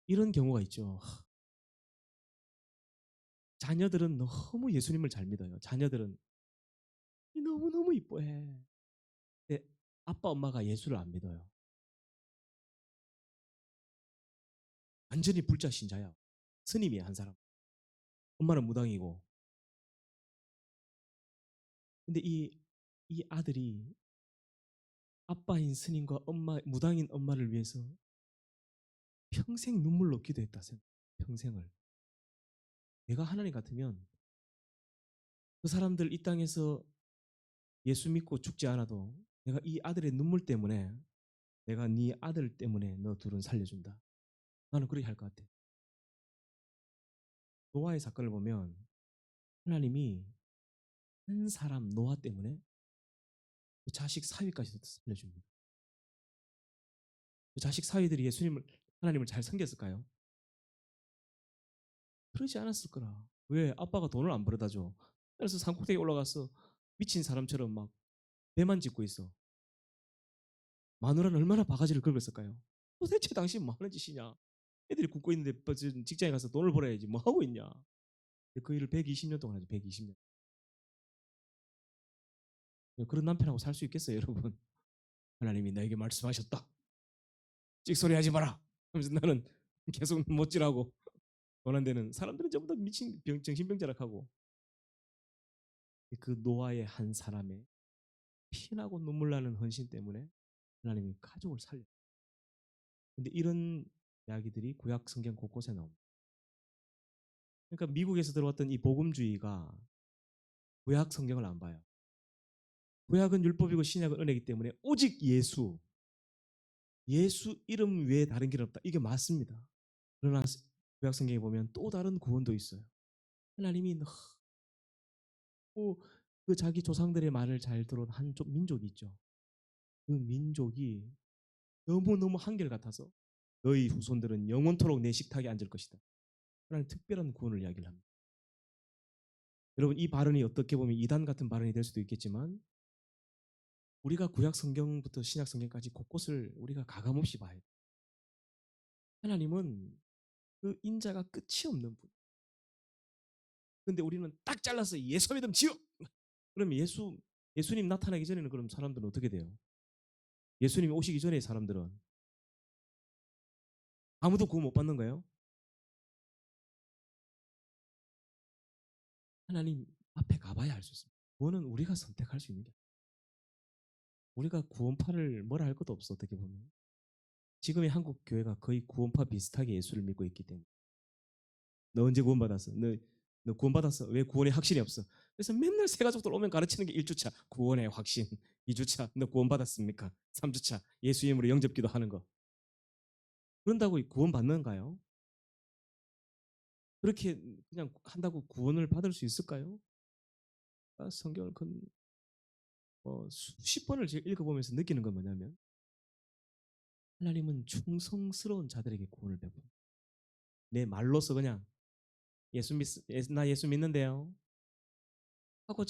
이런 경우가 있죠. 자녀들은 너무 예수님을 잘 믿어요. 자녀들은 너무너무 이뻐해. 근데 아빠 엄마가 예수를 안 믿어요. 완전히 불자신자야. 스님이야 한 사람. 엄마는 무당이고. 근데 이 아들이 아빠인 스님과 엄마 무당인 엄마를 위해서 평생 눈물로 기도했다. 평생을. 내가 하나님 같으면 그 사람들 이 땅에서 예수 믿고 죽지 않아도 내가 이 아들의 눈물 때문에 내가 네 아들 때문에 너 둘은 살려준다. 나는 그렇게 할 것 같아. 노아의 사건을 보면 하나님이 한 사람 노아 때문에 그 자식 사위까지도 살려줍니다. 그 자식 사위들이 예수님을 하나님을 잘 섬겼을까요? 그러지 않았을 거라. 왜? 아빠가 돈을 안 벌어다 줘. 그래서 산꼭대기 올라가서 미친 사람처럼 막 배만 짚고 있어. 마누라는 얼마나 바가지를 긁었을까요? 도대체 당신 뭐 하는 짓이냐? 애들이 굶고 있는데 직장에 가서 돈을 벌어야지 뭐 하고 있냐? 그 일을 120년 동안 하죠. 120년. 그런 남편하고 살 수 있겠어요, 여러분? 하나님이 나에게 말씀하셨다. 찍소리 하지 마라. 하면서 나는 계속 못질하고 원한 데는 사람들은 전부 다 미친 정신병자락하고 그 노아의 한 사람의 피나고 눈물 나는 헌신 때문에 하나님이 가족을 살려. 근데 이런 이야기들이 구약 성경 곳곳에 나옵니다. 그러니까 미국에서 들어왔던 이 복음주의가 구약 성경을 안 봐요. 구약은 율법이고 신약은 은혜이기 때문에 오직 예수 이름 외에 다른 길은 없다. 이게 맞습니다. 그러나 구약 성경에 보면 또 다른 구원도 있어요. 하나님이 그 자기 조상들의 말을 잘 들은 한쪽 민족이 있죠. 그 민족이 너무너무 한결같아서 너희 후손들은 영원토록 내 식탁에 앉을 것이다. 하나님 특별한 구원을 이야기를 합니다. 여러분 이 발언이 어떻게 보면 이단 같은 발언이 될 수도 있겠지만 우리가 구약 성경부터 신약 성경까지 곳곳을 우리가 가감없이 봐야 돼요. 하나님은 그 인자가 끝이 없는 분. 근데 우리는 딱 잘라서 예수 믿음 지어. 그러면 예수님 나타나기 전에는 그럼 사람들은 어떻게 돼요? 예수님이 오시기 전에 사람들은 아무도 구원 못 받는 거예요? 하나님 앞에 가봐야 할 수 있습니다. 구원은 우리가 선택할 수 있는 게 아니에요. 우리가 구원파를 뭐라 할 것도 없어 어떻게 보면. 지금의 한국 교회가 거의 구원파 비슷하게 예수를 믿고 있기 때문에 너 언제 구원받았어? 너 구원받았어? 왜 구원의 확신이 없어? 그래서 맨날 새 가족들 오면 가르치는 게 1주차 구원의 확신, 2주차 너 구원받았습니까? 3주차 예수 이름으로 영접기도 하는 거. 그런다고 구원받는가요? 그렇게 그냥 한다고 구원을 받을 수 있을까요? 성경을 수십 번을 읽어보면서 느끼는 건 뭐냐면 하나님은 충성스러운 자들에게 구원을 베푼. 내 말로서 그냥 나 예수 믿는데요 하고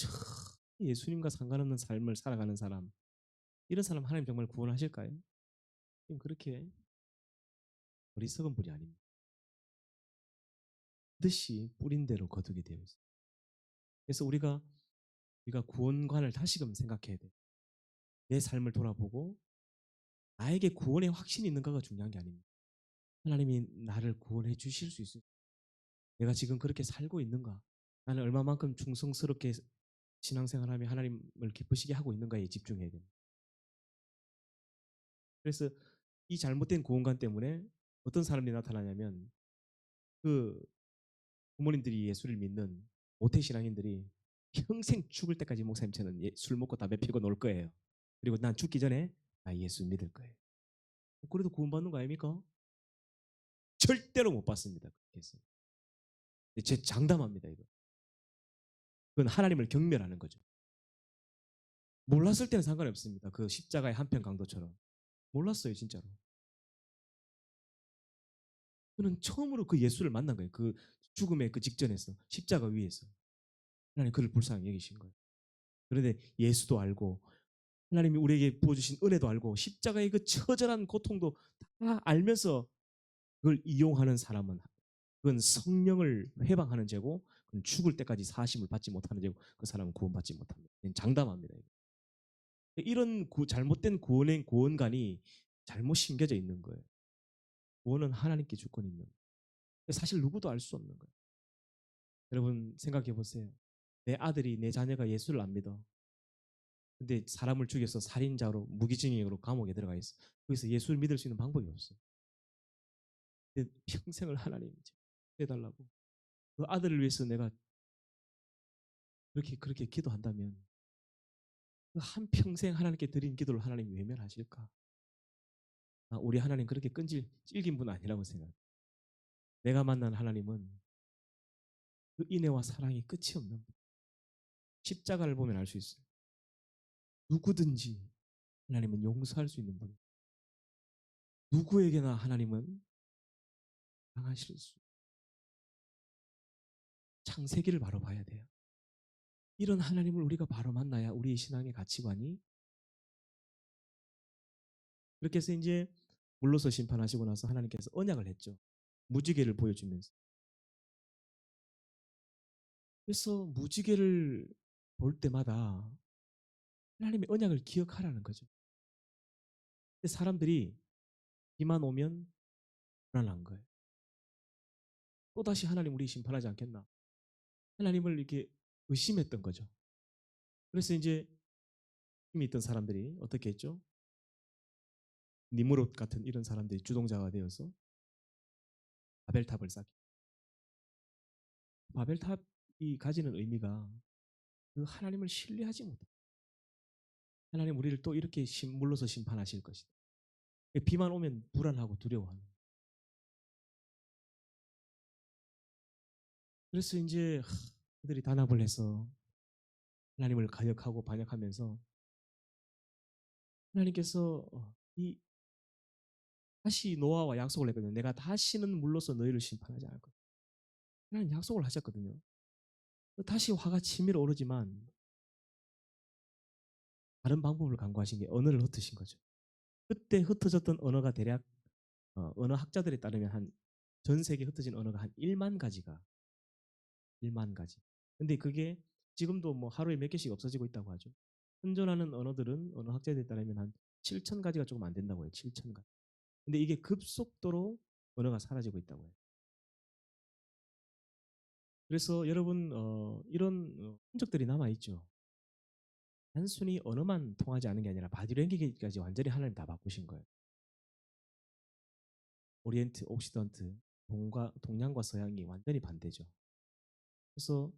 예수님과 상관없는 삶을 살아가는 사람, 이런 사람 하나님 정말 구원하실까요? 그렇게 어리석은 분이 아닙니다. 뜻이 뿌린 대로 거두게 되어 있어요. 그래서 우리가 구원관을 다시금 생각해야 돼요. 내 삶을 돌아보고 나에게 구원의 확신이 있는가가 중요한 게 아닙니다. 하나님이 나를 구원해 주실 수 있을까? 내가 지금 그렇게 살고 있는가? 나는 얼마만큼 충성스럽게 신앙생활하며 하나님을 기쁘시게 하고 있는가에 집중해야 됩니다. 그래서 이 잘못된 구원관 때문에 어떤 사람들이 나타나냐면 그 부모님들이 예수를 믿는 모태 신앙인들이 평생 죽을 때까지 목사님처럼 술 먹고 담배 피고 놀 거예요. 그리고 난 죽기 전에 나 예수 믿을 거예요. 그래도 구원받는 거 아닙니까? 절대로 못 받습니다. 그렇게 해서. 제 장담합니다. 이거. 그건 하나님을 경멸하는 거죠. 몰랐을 때는 상관이 없습니다. 그 십자가의 한편 강도처럼. 몰랐어요, 진짜로. 저는 처음으로 그 예수를 만난 거예요. 그 죽음의 그 직전에서 십자가 위에서 하나님 그를 불쌍히 여기신 거예요. 그런데 예수도 알고 하나님이 우리에게 부어주신 은혜도 알고 십자가의 그 처절한 고통도 다 알면서 그걸 이용하는 사람은 그건 성령을 해방하는 죄고 그건 죽을 때까지 사심을 받지 못하는 죄고 그 사람은 구원받지 못합니다. 장담합니다. 이런 잘못된 구원관이 잘못 심겨져 있는 거예요. 구원은 하나님께 주권 있는 거예요. 사실 누구도 알 수 없는 거예요. 여러분 생각해 보세요. 내 아들이 내 자녀가 예수를 안 믿어. 근데 사람을 죽여서 살인자로 무기징역으로 감옥에 들어가 있어. 거기서 예수를 믿을 수 있는 방법이 없어요. 근데 평생을 하나님 해달라고. 그 아들을 위해서 내가 그렇게 기도한다면 그 한 평생 하나님께 드린 기도를 하나님이 외면하실까? 아, 우리 하나님 그렇게 찔긴 분 아니라고 생각해. 내가 만난 하나님은 그 인애와 사랑이 끝이 없는 분. 십자가를 보면 알 수 있어요. 누구든지 하나님은 용서할 수 있는 분. 누구에게나 하나님은 당하실 수. 창세기를 바로 봐야 돼요. 이런 하나님을 우리가 바로 만나야 우리의 신앙의 가치관이 그렇게 해서 이제 물로서 심판하시고 나서 하나님께서 언약을 했죠. 무지개를 보여주면서. 그래서 무지개를 볼 때마다 하나님의 언약을 기억하라는 거죠. 근데 사람들이 비만 오면 불안한 거예요. 또다시 하나님 우리 심판하지 않겠나? 하나님을 이렇게 의심했던 거죠. 그래서 이제 힘이 있던 사람들이 어떻게 했죠? 니무롯 같은 이런 사람들이 주동자가 되어서 바벨탑을 쌓기. 바벨탑이 가지는 의미가 그 하나님을 신뢰하지 못해. 하나님 우리를 또 이렇게 물러서 심판하실 것이다. 비만 오면 불안하고 두려워하는. 그래서 이제 그들이 단합을 해서 하나님을 가역하고 반역하면서 하나님께서 이 다시 노아와 약속을 했거든요. 내가 다시는 물러서 너희를 심판하지 않을 거다. 하나님 약속을 하셨거든요. 다시 화가 치밀어 오르지만 다른 방법을 강구하신 게 언어를 흩으신 거죠. 그때 흩어졌던 언어가 대략 언어 학자들에 따르면 한 전 세계에 흩어진 언어가 한 1만 가지가 1만 가지. 근데 그게 지금도 뭐 하루에 몇 개씩 없어지고 있다고 하죠. 현존하는 언어들은 언어 학자들에 따르면 한 7천 가지가 조금 안 된다고 해요. 7천 가지. 근데 이게 급속도로 언어가 사라지고 있다고 해요. 그래서 여러분 이런 흔적들이 남아 있죠. 단순히 언어만 통하지 않은 게 아니라 바디랭귀지까지 완전히 하나님 다 바꾸신 거예요. 오리엔트, 옥시던트, 동양과 서양이 완전히 반대죠. 그래서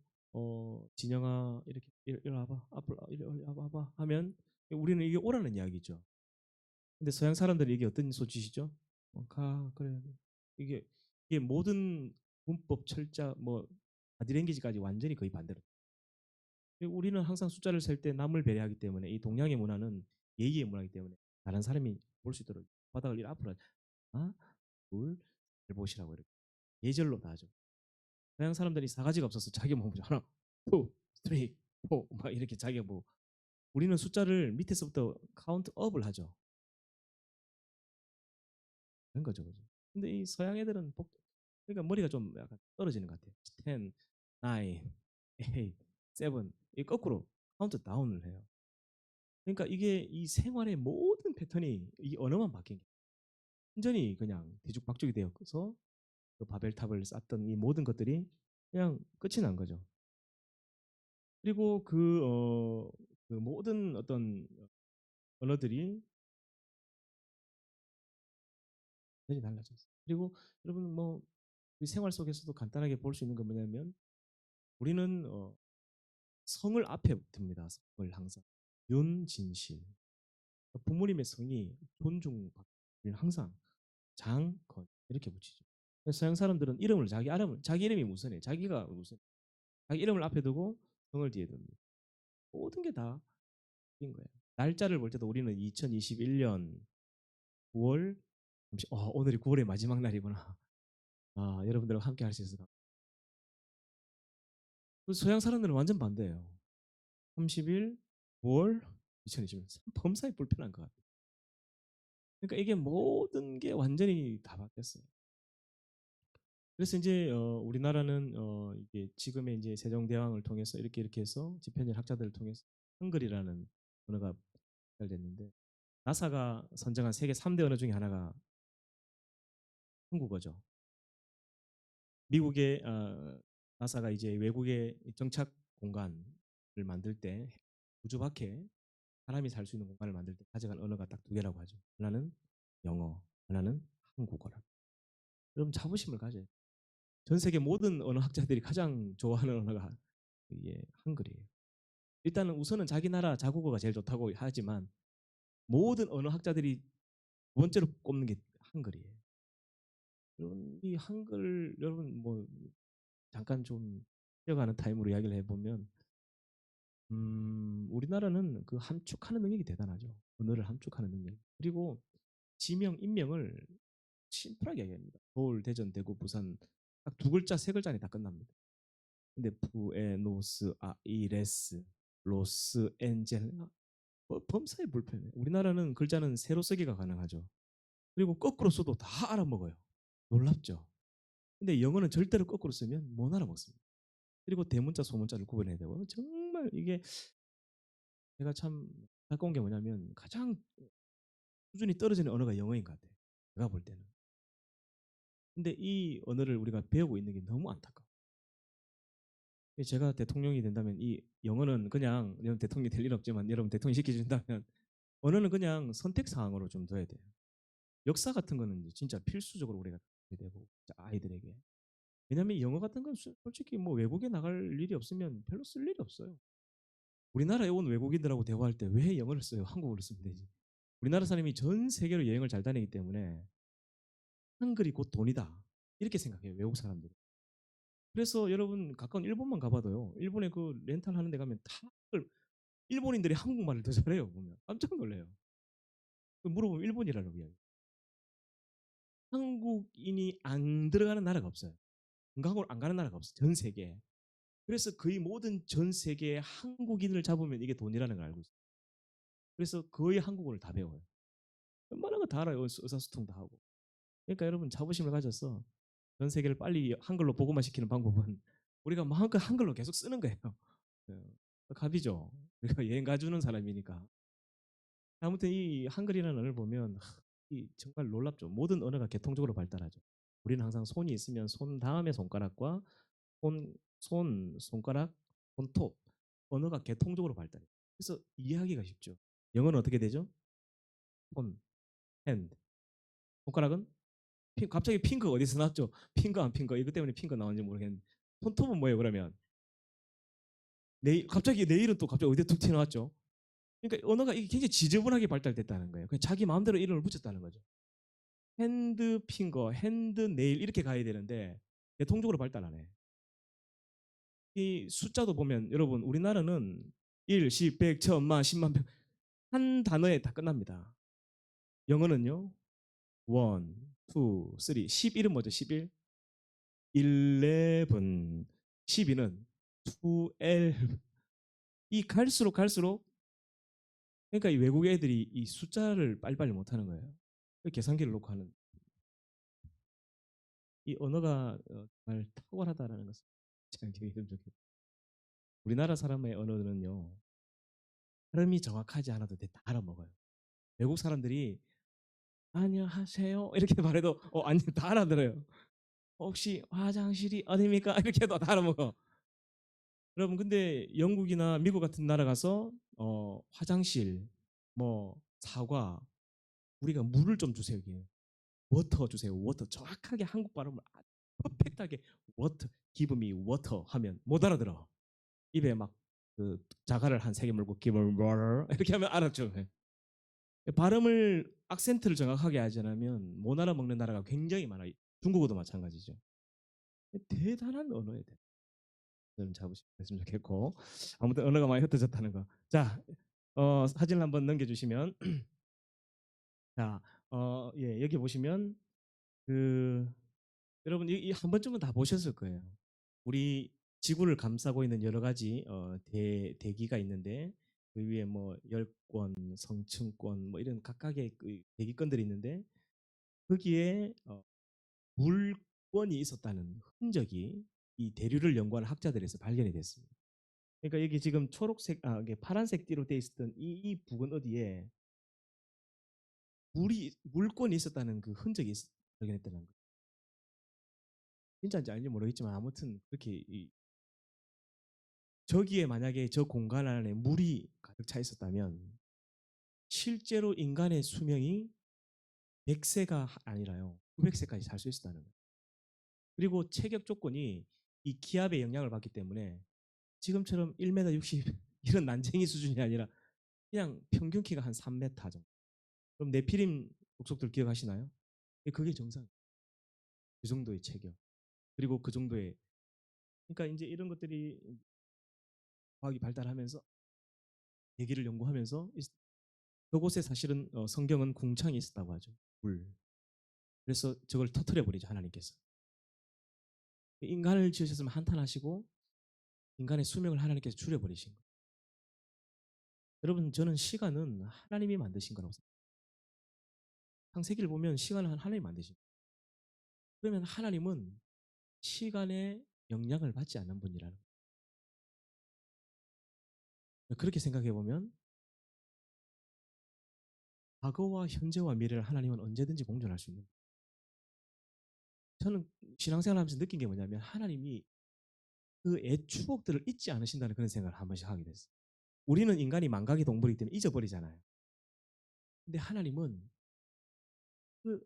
진영아 이리 와봐, 앞으로 이리 와봐 하면 우리는 이게 오라는 이야기죠. 근데 서양 사람들이 이게 어떤 소치시죠? 가 그래 이게 이게 모든 문법 철자 뭐 바디랭귀지까지 완전히 거의 반대로. 우리는 항상 숫자를 셀 때 남을 배려하기 때문에 이 동양의 문화는 예의의 문화이기 때문에 다른 사람이 볼 수 있도록 바닥을 이렇게 앞으로 하나, 둘, 잘 보시라고 이렇게 예절로 다 하죠. 서양 사람들이 사가지가 없어서 자기 몸 보죠. 하나, 투, 쓰리, 포 막 이렇게 자기가 뭐 우리는 숫자를 밑에서부터 카운트 업을 하죠. 그런 거죠, 그죠? 근데 이 서양 애들은 그러니까 머리가 좀 약간 떨어지는 것 같아요. 10, 9, 8, 7 이 거꾸로 카운트 다운을 해요. 그러니까 이게 이 생활의 모든 패턴이 이 언어만 바뀐 게 완전히 그냥 뒤죽박죽이 되어서 그 바벨탑을 쌓던 이 모든 것들이 그냥 끝이 난 거죠. 그리고 그 모든 어떤 언어들이 완전히 달라졌어요. 그리고 여러분 뭐 우리 생활 속에서도 간단하게 볼 수 있는 건 뭐냐면 우리는 성을 앞에 둡니다. 성을 항상 윤진실 부모님의 성이 존중받는 항상 장건 이렇게 붙이죠. 서양 사람들은 이름을 자기 이름이 우선해. 자기가 우선. 자기 이름을 앞에 두고 성을 뒤에 둡니다. 모든 게 다 인 거예요. 날짜를 볼 때도 우리는 2021년 9월 오늘이 9월의 마지막 날이구나. 아, 여러분들과 함께 할 수 있어서. 그 서양 사람들은 완전 반대예요. 30일 9월 2020년 범사에 불편한 것 같아요. 그러니까 이게 모든 게 완전히 다 바뀌었어요. 그래서 이제 우리나라는 이게 지금의 이제 세종대왕을 통해서 이렇게 해서 집현전 학자들을 통해서 한글이라는 언어가 발달됐는데 나사가 선정한 세계 3대 언어 중에 하나가 한국어죠. 미국의 나사가 이제 외국의 정착 공간을 만들 때 우주 밖에 사람이 살 수 있는 공간을 만들 때 가져간 언어가 딱 두 개라고 하죠. 하나는 영어, 하나는 한국어라. 그럼 자부심을 가져요. 전 세계 모든 언어 학자들이 가장 좋아하는 언어가 이게 한글이에요. 일단은 우선은 자기 나라 자국어가 제일 좋다고 하지만 모든 언어 학자들이 두 번째로 꼽는 게 한글이에요. 여러분 이 한글 여러분 뭐 잠깐 좀 쉬어가는 타임으로 이야기를 해보면 우리나라는 그 함축하는 능력이 대단하죠. 언어를 함축하는 능력. 그리고 지명, 인명을 심플하게 얘기합니다. 서울, 대전, 대구, 부산 딱 두 글자, 세 글자 안에 다 끝납니다. 근데 부에노스 아이레스, 로스앤젤 범사에 불편해요. 우리나라는 글자는 세로 쓰기가 가능하죠. 그리고 거꾸로 써도 다 알아먹어요. 놀랍죠. 근데 영어는 절대로 거꾸로 쓰면 못 알아먹습니다. 그리고 대문자, 소문자를 구분해야 되고 정말 이게 제가 참 안타까운 게 뭐냐면 가장 수준이 떨어지는 언어가 영어인 것 같아요. 제가 볼 때는. 근데 이 언어를 우리가 배우고 있는 게 너무 안타까워. 제가 대통령이 된다면 이 영어는 그냥 여러분 대통령이 될 일 없지만 여러분 대통령 시켜준다면 언어는 그냥 선택 사항으로 좀 둬야 돼요. 역사 같은 거는 진짜 필수적으로 우리가 해야 되고 아이들에게. 왜냐하면 영어 같은 건 솔직히 뭐 외국에 나갈 일이 없으면 별로 쓸 일이 없어요. 우리나라에 온 외국인들하고 대화할 때 왜 영어를 써요? 한국어를 쓰면 되지. 우리나라 사람이 전 세계로 여행을 잘 다니기 때문에 한글이 곧 돈이다. 이렇게 생각해요. 외국 사람들이. 그래서 여러분 가까운 일본만 가봐도요. 일본에 그 렌탈 하는 데 가면 다 일본인들이 한국말을 더 잘해요. 보면 깜짝 놀래요. 물어보면 일본이라고 이야기. 한국인이 안 들어가는 나라가 없어요. 한국을 안 가는 나라가 없어요. 전 세계에. 그래서 거의 모든 전 세계의 한국인을 잡으면 이게 돈이라는 걸 알고 있어요. 그래서 거의 한국어를 다 배워요. 웬만한 거 다 알아요. 의사소통 다 하고. 그러니까 여러분 자부심을 가져서 전 세계를 빨리 한글로 보고만 시키는 방법은 우리가 마음껏 한글로 계속 쓰는 거예요. 갑이죠. 우리가 여행 가주는 사람이니까. 아무튼 이 한글이라는 언어를 보면 이 정말 놀랍죠. 모든 언어가 계통적으로 발달하죠. 우리는 항상 손이 있으면 손 다음에 손가락과 손가락, 손톱 언어가 계통적으로 발달해요. 그래서 이해하기가 쉽죠. 영어는 어떻게 되죠? 손, hand. 손가락은 갑자기 핑크 어디서 나왔죠? 핑거 안 핑거 이것 때문에 핑거 나왔는지 모르겠는데 손톱은 뭐예요 그러면? 갑자기 내일은 또 갑자기 어디에 툭 튀어나왔죠? 그러니까 언어가 이게 굉장히 지저분하게 발달됐다는 거예요. 그냥 자기 마음대로 이름을 붙였다는 거죠. 핸드 핑거, 핸드 네일 이렇게 가야 되는데 대통적으로 발달 안 해. 이 숫자도 보면 여러분 우리나라는 1, 10, 100, 1000만, 10만, 100, 한 단어에 다 끝납니다. 영어는요. 1, 2, 3, 11은 뭐죠? 11? 11, 12는 12, 이 갈수록 그러니까 이 외국 애들이 이 숫자를 빨리빨리 못하는 거예요. 계산기를 놓고 하는 이 언어가 정말 탁월하다라는 것을 제가 기억했으면 좋겠어요. 우리나라 사람의 언어는요. 발음이 정확하지 않아도 다 알아먹어요. 외국 사람들이 안녕하세요 이렇게 말해도 아니 다 알아들어요. 혹시 화장실이 어디입니까? 이렇게 해도 다 알아먹어. 여러분 근데 영국이나 미국 같은 나라 가서 화장실 뭐 사과 우리가 물을 좀 주세요. 워터 주세요. 워터 정확하게 한국 발음을 퍼펙트하게 워터 give me water 하면 못 알아들어. 입에 막 그 자갈을 한 세 개 물고 give me water 이렇게 하면 알았죠. 발음을 악센트를 정확하게 하지 않으면 못 알아먹는 나라가 굉장히 많아요. 중국어도 마찬가지죠. 대단한 언어에 대해 잡으시면 좋겠고 아무튼 언어가 많이 흩어졌다는 거. 자 사진을 한번 넘겨주시면 자, 예, 여기 보시면 그 여러분 한 번쯤은 다 보셨을 거예요. 우리 지구를 감싸고 있는 여러 가지 대기가 있는데 그 위에 뭐 열권, 성층권 뭐 이런 각각의 그 대기권들이 있는데 거기에 물권이 있었다는 흔적이 이 대류를 연구하는 학자들에서 발견이 됐습니다. 그러니까 여기 지금 초록색, 이게 파란색 띠로 돼 있었던 이 부근 어디에 물권이 있었다는 그 흔적이 발견했다는 거예요. 진짜인지 아닌지 모르겠지만 아무튼 그렇게 저기에 만약에 저 공간 안에 물이 가득 차 있었다면 실제로 인간의 수명이 100세가 아니라요 900세까지 살 수 있었다는 거예요. 그리고 체격 조건이 이 기압의 영향을 받기 때문에 지금처럼 1m 60 이런 난쟁이 수준이 아니라 그냥 평균 키가 한 3m 정도. 그럼 네피림 족속들 기억하시나요? 그게 정상. 그 정도의 체격. 그리고 그 정도의 그러니까 이제 이런 것들이 과학이 발달하면서 대기를 연구하면서 그곳에 사실은 성경은 궁창이 있었다고 하죠. 물. 그래서 저걸 터트려 버리죠 하나님께서. 인간을 지으셨으면 한탄하시고 인간의 수명을 하나님께서 줄여버리신 거예요. 여러분 저는 시간은 하나님이 만드신 거라고 생각해요. 창세기를 보면 시간은 하나님이 만드신 거예요. 그러면 하나님은 시간에 영향을 받지 않는 분이라는 거예요. 그렇게 생각해 보면 과거와 현재와 미래를 하나님은 언제든지 공존할 수 있는 거예요. 저는 신앙생활 하면서 느낀 게 뭐냐면 하나님이 그 옛 추억들을 잊지 않으신다는 그런 생각을 한 번씩 하게 됐어요. 우리는 인간이 망각의 동물이기 때문에 잊어버리잖아요. 근데 하나님은 그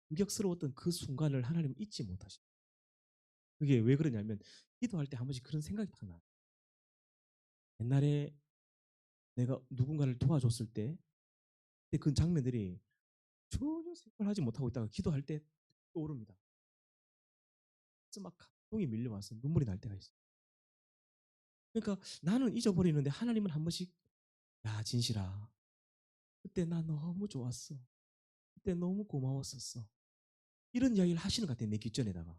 감격스러웠던 그 순간을 하나님은 잊지 못하시죠. 그게 왜 그러냐면 기도할 때 한 번씩 그런 생각이 딱 나요. 옛날에 내가 누군가를 도와줬을 때 그 장면들이 전혀 생각하지 못하고 있다가 기도할 때 떠오릅니다. 그래서 막 감동이 밀려와서 눈물이 날 때가 있어요. 그러니까 나는 잊어버리는데 하나님은 한 번씩 야 진실아 그때 나 너무 좋았어. 그때 너무 고마웠었어. 이런 이야기를 하시는 것 같아요. 내 귓전에다가.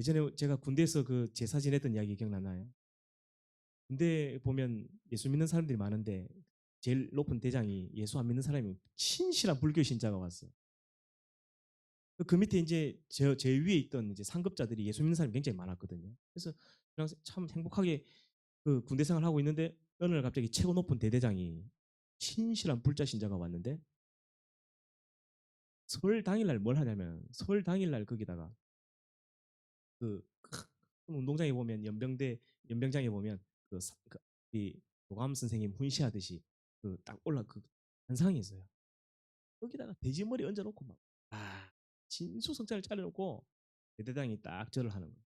예전에 제가 군대에서 그 제사 지냈던 이야기 기억나나요? 군대 보면 예수 믿는 사람들이 많은데 제일 높은 대장이 예수 안 믿는 사람이 신실한 불교 신자가 왔어. 그 밑에 이제 제 위에 있던 이제 상급자들이 예수 믿는 사람이 굉장히 많았거든요. 그래서 그냥 참 행복하게 그 군대 생활을 하고 있는데 어느 날 갑자기 최고 높은 대대장이 신실한 불자 신자가 왔는데 설 당일날 뭘 하냐면 설 당일날 거기다가 그 운동장에 보면 연병장에 보면 이 도감 선생님 훈시하듯이 그 딱 올라 그 한상이 있어요. 거기다가 돼지머리 얹어놓고 막 진수성찬을 차려놓고 대대장이 딱 절을 하는 거예요.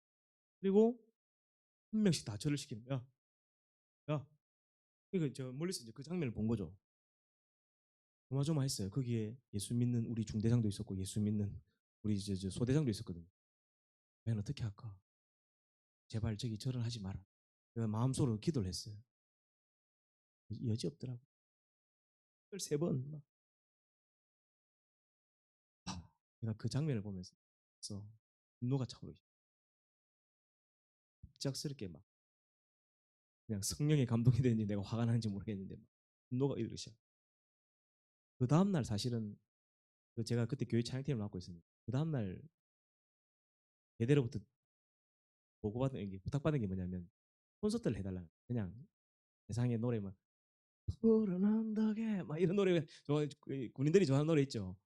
그리고 한 명씩 다 절을 시키는 거야. 야, 이거 저 멀리서 이제 그 장면을 본 거죠. 조마조마했어요. 거기에 예수 믿는 우리 중대장도 있었고 예수 믿는 우리 저 소대장도 있었거든요. 과연 어떻게 할까? 제발 저기 절을 하지 마라. 내가 마음속으로 기도를 했어요. 여지 없더라고. 3번 막. 내가 그 장면을 보면서 분노가 차오르기 갑작스럽게 막 그냥 성령의 감동이 되는지 내가 화가 나는지 모르겠는데 막 분노가 이르기 시작. 그 다음 날 사실은 제가 그때 교회 찬양팀을 맡고 있었는데 그 다음 날 대대로부터 보고받은 게 부탁받은 게 뭐냐면 콘서트를 해달라. 그냥 세상의 노래만 푸른 언덕에 막 이런 노래 군인들이 좋아하는 노래 있죠.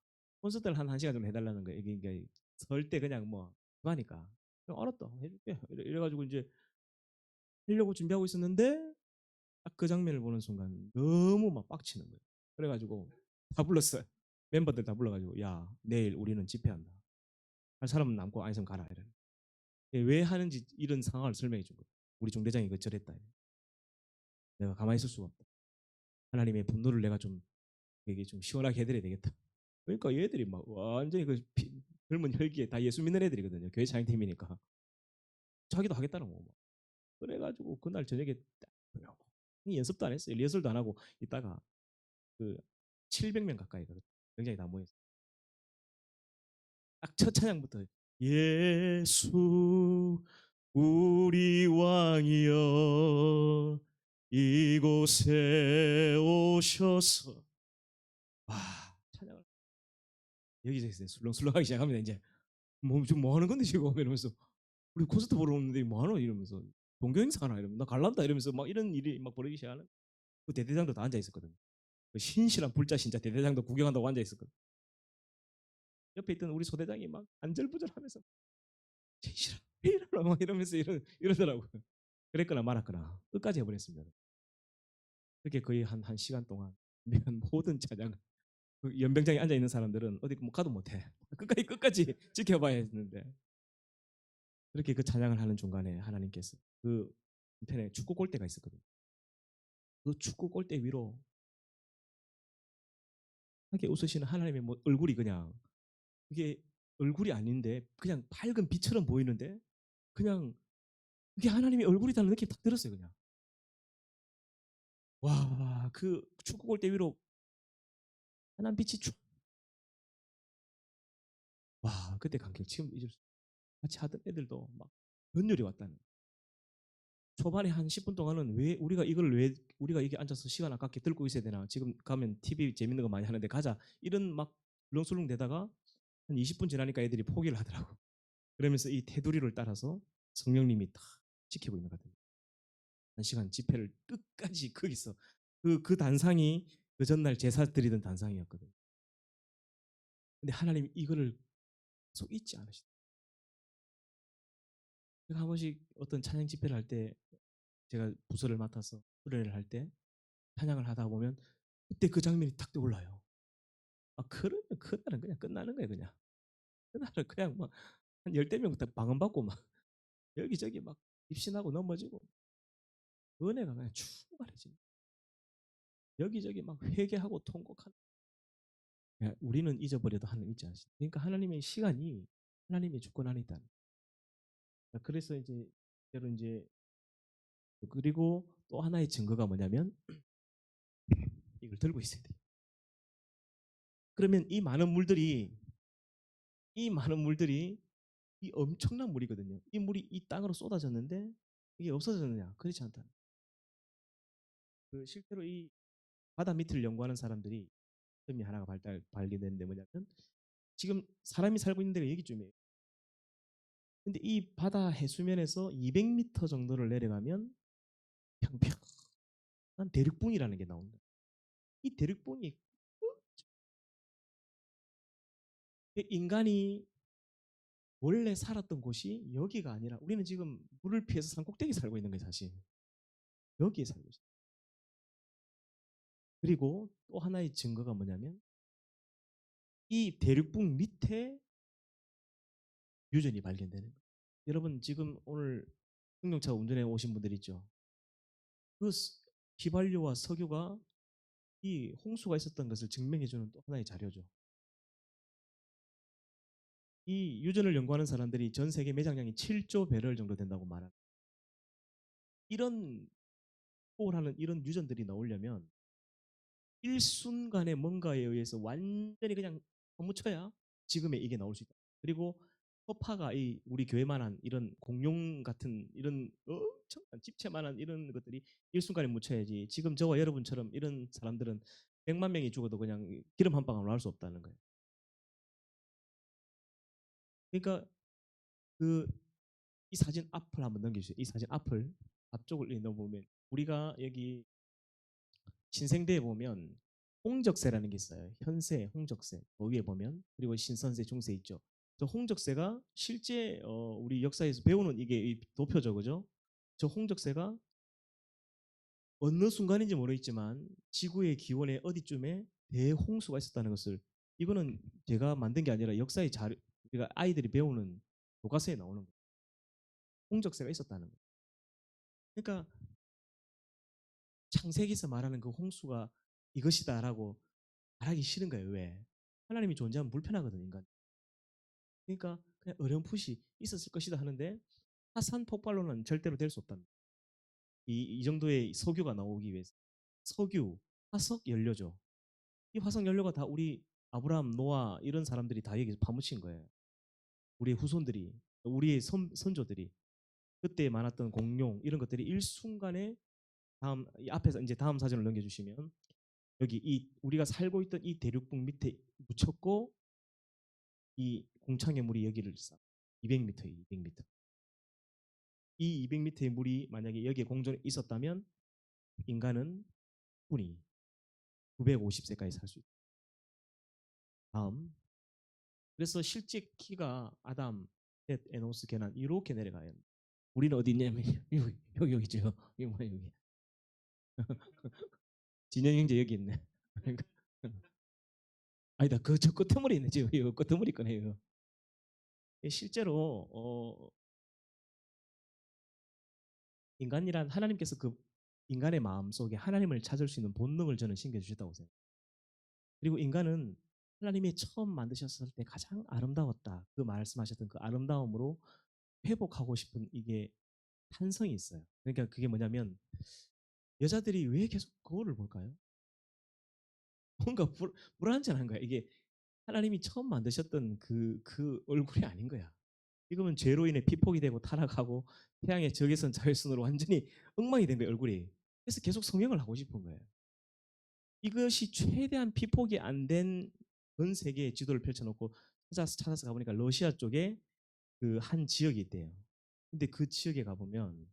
콘서트를 한 1시간 정도 해달라는 거예요. 이게 설 때 그냥 뭐 하니까 알았다 해줄게 이래가지고 이제 하려고 준비하고 있었는데 딱 그 장면을 보는 순간 너무 막 빡치는 거예요. 그래가지고 다 불렀어요. 멤버들 다 불러가지고 야 내일 우리는 집회한다. 할 사람은 남고 아니면 가라 이래. 왜 하는지 이런 상황을 설명해 준 거예요. 우리 중대장이 그 절했다. 내가 가만히 있을 수가 없다. 하나님의 분노를 내가 좀 이게 좀 시원하게 해드려야 되겠다. 그러니까 얘들이 막 완전히 젊은 혈기에 다 예수 믿는 애들이거든요. 교회 찬양팀이니까 자기도 하겠다는 거. 막. 그래가지고 그날 저녁에 딱 연습도 안 했어요. 리허설도 안 하고 있다가 그 700명 가까이 굉장히 다 모였어요. 딱 첫 찬양부터 예수 우리 왕이여 이곳에 오셔서 와 찬양을 여기서 이제 술렁술렁하기 시작합니다. 이제 지금 뭐 하는 건데 지금 이러면서 우리 콘서트 보러 오는데 뭐 하노 이러면서 동교 행사 하나 이러면 나 갈란다 이러면서 막 이런 일이 막 벌어지기 시작하는 그 대대장도 다 앉아 있었거든요. 그 신실한 불자 신자 대대장도 구경한다고 앉아 있었거든. 옆에 있던 우리 소대장이 막 안절부절하면서 신실한 왜 이러나 막 이러면서 이러더라고요. 그랬거나 말았거나 끝까지 해버렸습니다. 그렇게 거의 한 시간 동안 모든 찬양 그 연병장에 앉아 있는 사람들은 어디 뭐 가도 못해. 끝까지 지켜봐야 했는데 그렇게 그 찬양을 하는 중간에 하나님께서 그 편에 축구 골대가 있었거든요. 그 축구 골대 위로 함께 웃으시는 하나님의 뭐 얼굴이 그냥 그게 얼굴이 아닌데 그냥 밝은 빛처럼 보이는데 그냥 그게 하나님의 얼굴이라는 느낌이 딱 들었어요. 그냥 와 그 축구 골대 위로 하나님 빛이 쭉 와 그때 감격 지금 잊을 수 같이 하던 애들도 막 전율이 왔다는 초반에 한 10분 동안은 왜 우리가 이게 앉아서 시간 아깝게 들고 있어야 되나 지금 가면 TV 재밌는 거 많이 하는데 가자 이런 막 울렁술렁 대다가 한 20분 지나니까 애들이 포기를 하더라고. 그러면서 이 테두리를 따라서 성령님이 딱 지키고 있는 것 같아요. 한 시간 집회를 끝까지 거기서 그 단상이 그 전날 제사 드리던 단상이었거든요. 근데 하나님이 이거를 계속 잊지 않으시다. 제가 한 번씩 어떤 찬양 집회를 할 때 제가 부서를 맡아서 수련회를 할 때 찬양을 하다 보면 그때 그 장면이 딱 떠올라요. 아 그러면 그날은 그냥 끝나는 거예요. 그냥 그날은 그냥 막한 열대 명부터 방언받고 막 여기저기 막 입신하고 넘어지고 은혜가 그냥 충만해지는 여기저기 막 회개하고 통곡하는 우리는 잊어버려도 하나님 잊지 않으시다. 그러니까 하나님의 시간이 하나님의 주권 안에 있다는 그래서 이제 여러분 이제 그리고 또 하나의 증거가 뭐냐면 이걸 들고 있어야 돼요. 그러면 이 많은 물들이 이 엄청난 물이거든요. 이 물이 이 땅으로 쏟아졌는데 이게 없어졌느냐? 그렇지 않다. 그 실제로 이 바다 밑을 연구하는 사람들이 점이 하나가 발견됐는데 뭐냐면 지금 사람이 살고 있는 데가 여기쯤이에요. 근데 이 바다 해수면에서 200m 정도를 내려가면 평평한 대륙붕이라는 게 나온다. 이 대륙붕이 인간이 원래 살았던 곳이 여기가 아니라 우리는 지금 물을 피해서 산 꼭대기 살고 있는 거예요, 사실. 여기에 살고 있어요. 그리고 또 하나의 증거가 뭐냐면 이 대륙붕 밑에 유전이 발견되는 거예요. 여러분 지금 오늘 승용차 운전해 오신 분들 있죠. 그 휘발유와 석유가 이 홍수가 있었던 것을 증명해주는 또 하나의 자료죠. 이 유전을 연구하는 사람들이 전 세계 매장량이 7조 배럴 정도 된다고 말합니다. 이런 포홀하는 이런 유전들이 나오려면 일순간에 뭔가에 의해서 완전히 그냥 묻혀야 지금의 이게 나올 수 있다. 그리고 허파가 이 우리 교회만한 이런 공룡 같은 이런 엄청난 집채만한 이런 것들이 일순간에 묻혀야지. 지금 저와 여러분처럼 이런 사람들은 100만 명이 죽어도 그냥 기름 한 방울 나올 수 없다는 거예요. 그러니까 그 이 사진 앞을 한번 넘겨주세요. 이 사진 앞쪽을 넣어보면 우리가 여기 신생대에 보면 홍적세라는 게 있어요. 현세, 홍적세. 거기에 보면 그리고 신선세, 중세 있죠. 저 홍적세가 실제 우리 역사에서 배우는 이게 도표죠, 그죠? 저 홍적세가 어느 순간인지 모르겠지만 지구의 기원의 어디쯤에 대홍수가 있었다는 것을 이거는 제가 만든 게 아니라 역사의 자료 우리가 아이들이 배우는 교과서에 나오는 거예요. 홍적세가 있었다는 거예요. 그러니까 창세기에서 말하는 그 홍수가 이것이다라고 말하기 싫은 거예요. 왜? 하나님이 존재하면 불편하거든 인간. 그러니까 그냥 어렴풋이 있었을 것이다 하는데 화산 폭발로는 절대로 될 수 없다. 이 정도의 석유가 나오기 위해서 석유, 화석 연료죠. 이 화석 연료가 다 우리 아브라함, 노아 이런 사람들이 다 여기서 파묻힌 거예요. 우리의 후손들이, 우리의 선조들이 그때 많았던 공룡 이런 것들이 일순간에 다음 이 앞에서 이제 다음 사진을 넘겨주시면 여기 이 우리가 살고 있던 이 대륙붕 밑에 묻혔고 이 공창의 물이 여기를 싹 200m에 200m. 이 200m의 물이 만약에 여기에 공존에 있었다면 인간은 분이 950세까지 살 수 있다. 다음. 그래서 실제 키가 아담, 셋, 에노스, 게난 이렇게 내려가요. 우리는 어디 있냐면 여기 있죠. 여기 뭐야 여기. 진영 형제 여기 있네. 그러니까 아니다 그저 끄트머리 있네 지금 이거 끄트머리 꺼내요. 실제로 인간이란 하나님께서 그 인간의 마음 속에 하나님을 찾을 수 있는 본능을 저는 심겨주셨다고 생각해요. 그리고 인간은 하나님이 처음 만드셨을 때 가장 아름다웠다. 그 말씀하셨던 그 아름다움으로 회복하고 싶은 이게 탄성이 있어요. 그러니까 그게 뭐냐면 여자들이 왜 계속 거울을 볼까요? 뭔가 불안전한 거야. 이게 하나님이 처음 만드셨던 그 얼굴이 아닌 거야. 지금은 죄로 인해 피폭이 되고 타락하고 태양의 적외선 자외선으로 완전히 엉망이 된 거예요, 얼굴이. 그래서 계속 성형을 하고 싶은 거예요. 이것이 최대한 피폭이 안 된 전 세계의 지도를 펼쳐놓고 찾아서 가보니까 러시아 쪽에 그 한 지역이 있대요. 근데 그 지역에 가보면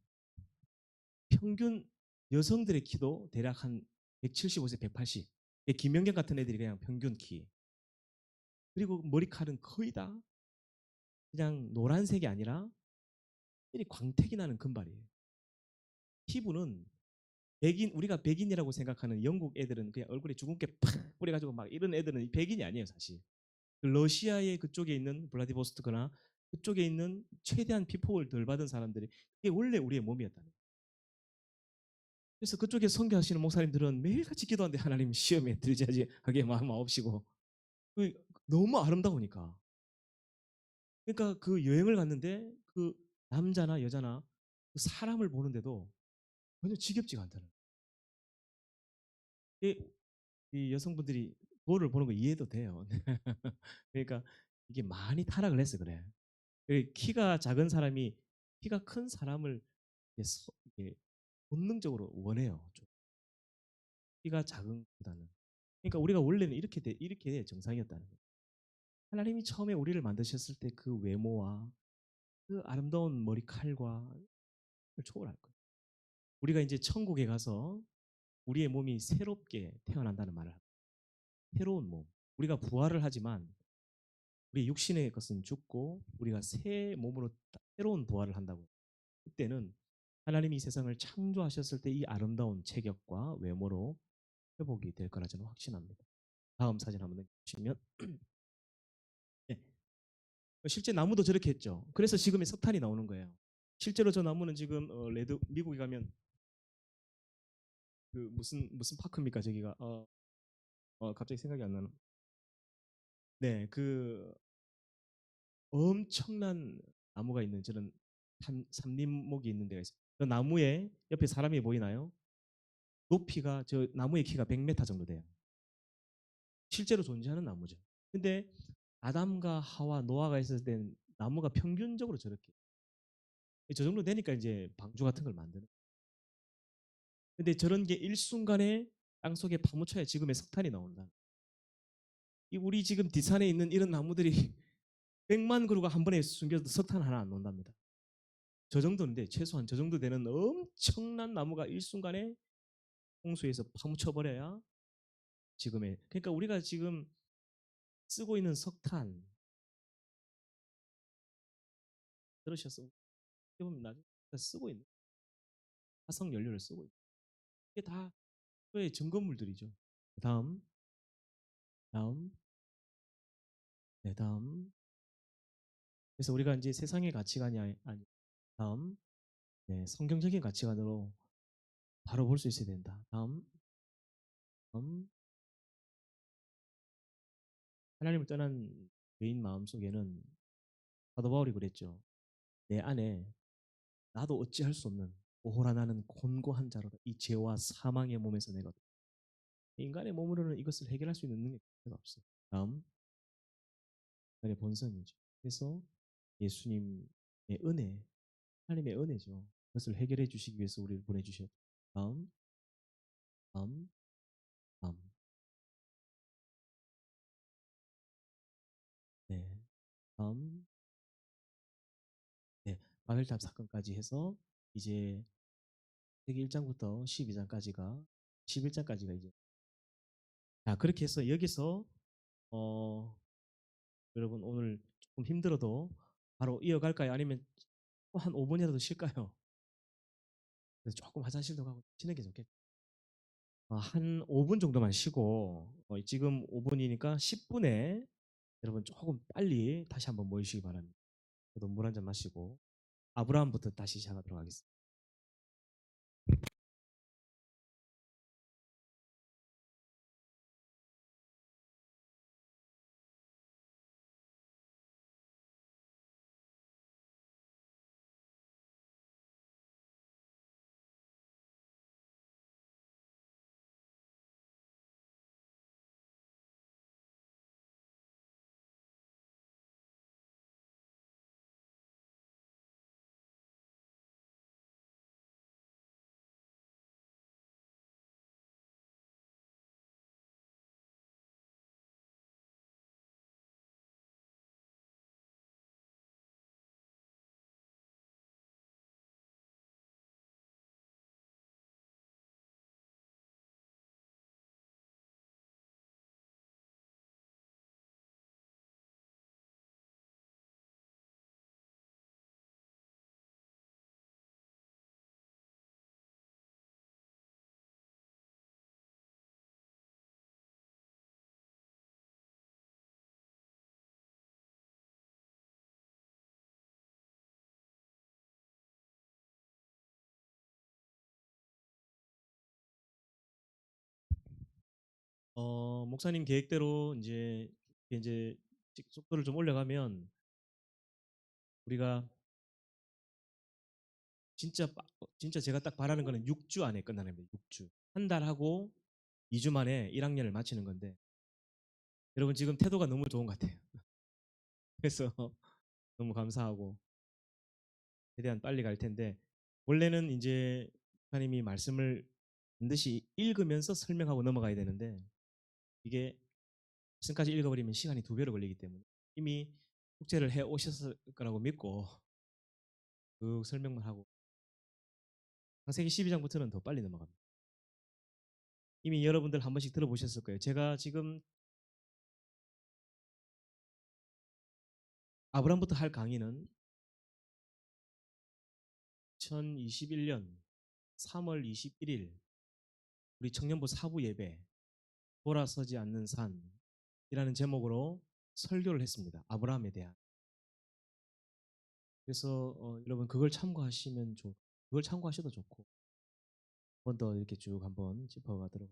평균 여성들의 키도 대략 한 175세, 180. 김연경 같은 애들이 그냥 평균 키. 그리고 머리칼은 거의 다 그냥 노란색이 아니라 이 광택이 나는 금발이에요. 피부는 백인 우리가 백인이라고 생각하는 영국 애들은 그냥 얼굴에 주근깨 팍 뿌려가지고 막 이런 애들은 백인이 아니에요 사실. 그 러시아의 그쪽에 있는 블라디보스토크나 그쪽에 있는 최대한 피폭을 덜 받은 사람들이 그게 원래 우리의 몸이었다는 거예요. 그래서 그쪽에 선교하시는 목사님들은 매일같이 기도하는데 하나님 시험에 들지 하게 마음 없이고 너무 아름다우니까. 그러니까 그 여행을 갔는데 그 남자나 여자나 그 사람을 보는데도 전혀 지겹지가 않다는 거예요. 이 여성분들이 거울을 보는 거 이해도 돼요. 그러니까 이게 많이 타락을 해서 그래. 키가 작은 사람이 키가 큰 사람을 이게 본능적으로 원해요. 좀. 키가 작은 것보다는. 그러니까 우리가 원래는 이렇게 정상이었다는 거예요. 하나님이 처음에 우리를 만드셨을 때 그 외모와 그 아름다운 머리칼과 초월할 거예요. 우리가 이제 천국에 가서 우리의 몸이 새롭게 태어난다는 말을 합니다. 새로운 몸. 우리가 부활을 하지만 우리 육신의 것은 죽고 우리가 새 몸으로 새로운 부활을 한다고. 그때는 하나님이 이 세상을 창조하셨을 때 이 아름다운 체격과 외모로 회복이 될 거라 저는 확신합니다. 다음 사진 한번 보시면 네. 실제 나무도 저렇게 했죠. 그래서 지금의 석탄이 나오는 거예요. 실제로 저 나무는 지금 레드 미국에 가면 그 무슨 파크입니까 저기가 갑자기 생각이 안 나는. 네, 그 엄청난 나무가 있는 저런 삼림목이 있는 데가 있어요. 그 나무에 옆에 사람이 보이나요? 높이가 저 나무의 키가 100m 정도 돼요. 실제로 존재하는 나무죠. 근데 아담과 하와 노아가 있을 땐 나무가 평균적으로 저렇게 저 정도 되니까 이제 방주 같은 걸 만드는. 근데 저런 게 일순간에 땅 속에 파묻혀야 지금의 석탄이 나온다. 이 우리 지금 뒷산에 있는 이런 나무들이 100만 그루가 한 번에 숨겨도 석탄 하나 안 나온답니다. 저 정도인데 최소한 저 정도 되는 엄청난 나무가 일순간에 홍수에서 파묻혀 버려야 지금의 그러니까 우리가 지금 쓰고 있는 석탄 들으셨어? 보면 나중에 쓰고 있는 화석 연료를 쓰고 있는 이게 다 그의 증거물들이죠. 다음, 다음, 네 다음. 그래서 우리가 이제 세상의 가치관이 아니 다음, 네 성경적인 가치관으로 바로 볼 수 있어야 된다. 다음, 다음. 하나님을 떠난 개인 마음 속에는 사도 바울이 그랬죠. 내 안에 나도 어찌할 수 없는 오호라 나는 곤고한 자로다. 이 죄와 사망의 몸에서 내가 인간의 몸으로는 이것을 해결할 수 있는 능력이 없어요. 다음 인간의 본성이죠. 그래서 예수님의 은혜, 하나님의 은혜죠. 그것을 해결해 주시기 위해서 우리를 보내주셨죠. 다음, 다음, 다음. 네, 다음. 네, 바벨탑 사건까지 해서 이제 세기 1장부터 12장까지가 11장까지가 이제 자 그렇게 해서 여기서 어 여러분 오늘 조금 힘들어도 바로 이어갈까요? 아니면 또 한 5분이라도 쉴까요? 그래서 조금 화장실도 가고 쉬는 게 좋겠죠. 한 5분 정도만 쉬고 지금 5분이니까 10분에 여러분 조금 빨리 다시 한번 모이시기 바랍니다. 저도 물 한 잔 마시고 아브라함부터 다시 시작하도록 하겠습니다. 목사님 계획대로 이제 속도를 좀 올려가면 우리가 진짜 진짜 제가 딱 바라는 거는 6주 안에 끝나는 거예요. 6주. 한 달 하고 2주 만에 1학년을 마치는 건데 여러분 지금 태도가 너무 좋은 것 같아요. 그래서 너무 감사하고 최대한 빨리 갈 텐데 원래는 이제 목사님이 말씀을 반드시 읽으면서 설명하고 넘어가야 되는데 이게 말씀까지 읽어버리면 시간이 2배로 걸리기 때문에 이미 숙제를 해 오셨을 거라고 믿고 그 설명만 하고 창세기 12장부터는 더 빨리 넘어갑니다. 이미 여러분들 한 번씩 들어보셨을 거예요. 제가 지금 아브람부터 할 강의는 2021년 3월 21일 우리 청년부 사부 예배 돌아서지 않는 산이라는 제목으로 설교를 했습니다. 아브라함에 대한. 그래서 여러분 그걸 참고하셔도 좋고 한 번 더 이렇게 쭉 한번 짚어가도록.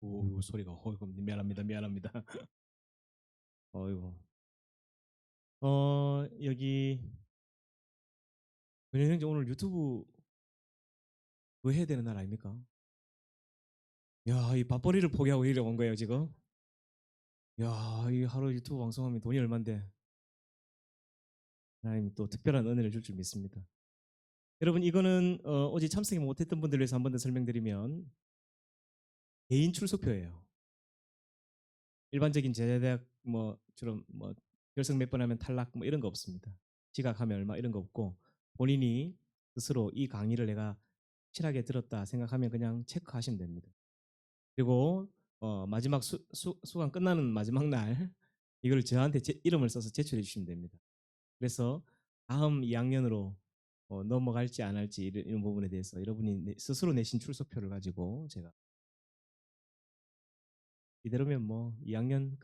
오 소리가 어이구 미안합니다. 어이구. 여기 은현 형제 오늘 유튜브 뭐 해야 되는 날 아닙니까? 야, 이 밥벌이를 포기하고 이래 온 거예요 지금? 야, 이 하루 유튜브 방송하면 돈이 얼만데 하나님 또 특별한 은혜를 줄 줄 믿습니다. 여러분 이거는 어제 참석이 못했던 분들 위해서 한 번 더 설명드리면 개인 출석표예요. 일반적인 제자대학 뭐처럼 뭐 결석 몇 번 하면 탈락 뭐 이런 거 없습니다. 지각하면 얼마 이런 거 없고 본인이 스스로 이 강의를 내가 확실하게 들었다 생각하면 그냥 체크하시면 됩니다. 그리고 마지막 수강 끝나는 마지막 날 이걸 저한테 제 이름을 써서 제출해 주시면 됩니다. 그래서 다음 2학년으로 넘어갈지 안 할지 이런 부분에 대해서 여러분이 스스로 내신 출석표를 가지고 제가 이대로면 뭐 2학년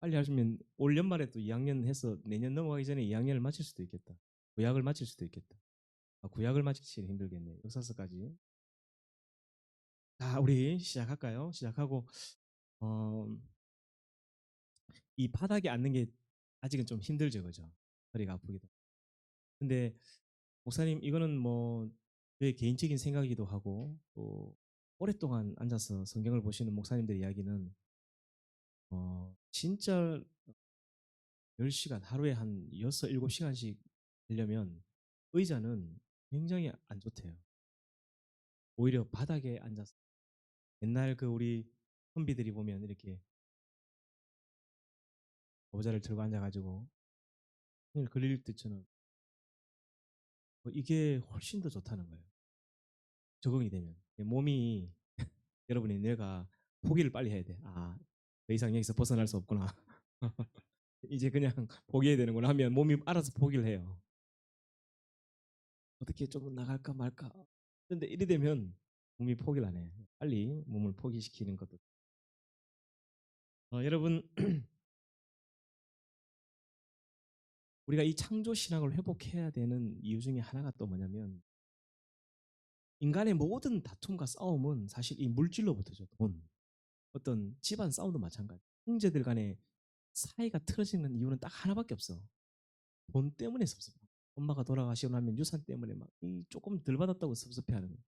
빨리 하시면 올 연말에 또 2학년 해서 내년 넘어가기 전에 2학년을 마칠 수도 있겠다. 구약을 마칠 수도 있겠다. 구약을 마치기 힘들겠네요. 역사서까지. 자, 우리 시작할까요? 시작하고 어, 이 바닥에 앉는 게 아직은 좀 힘들죠, 그죠? 허리가 아프기도. 근데 목사님 이거는 뭐 제 개인적인 생각이기도 하고 또 오랫동안 앉아서 성경을 보시는 목사님들 이야기는 진짜 10시간 하루에 한 6, 7시간씩 하려면 의자는 굉장히 안 좋대요. 오히려 바닥에 앉아서 옛날 그 우리 선비들이 보면 이렇게 모자를 들고 앉아가지고 손을 그릴 때처럼 이게 훨씬 더 좋다는 거예요. 적응이 되면 몸이 여러분의 뇌가 포기를 빨리 해야 돼. 더 이상 여기서 벗어날 수 없구나. 이제 그냥 포기해야 되는구나 하면 몸이 알아서 포기를 해요. 어떻게 좀 나갈까 말까. 근데 이래 되면 몸이 포기를 안 해. 빨리 몸을 포기시키는 것도. 여러분 우리가 이 창조 신앙을 회복해야 되는 이유 중에 하나가 또 뭐냐면 인간의 모든 다툼과 싸움은 사실 이 물질로부터죠. 돈. 어떤 집안 싸움도 마찬가지. 형제들 간에 사이가 틀어지는 이유는 딱 하나밖에 없어. 돈 때문에 섭섭해. 엄마가 돌아가시고 나면 유산 때문에 막 조금 덜 받았다고 섭섭해하는 거예요.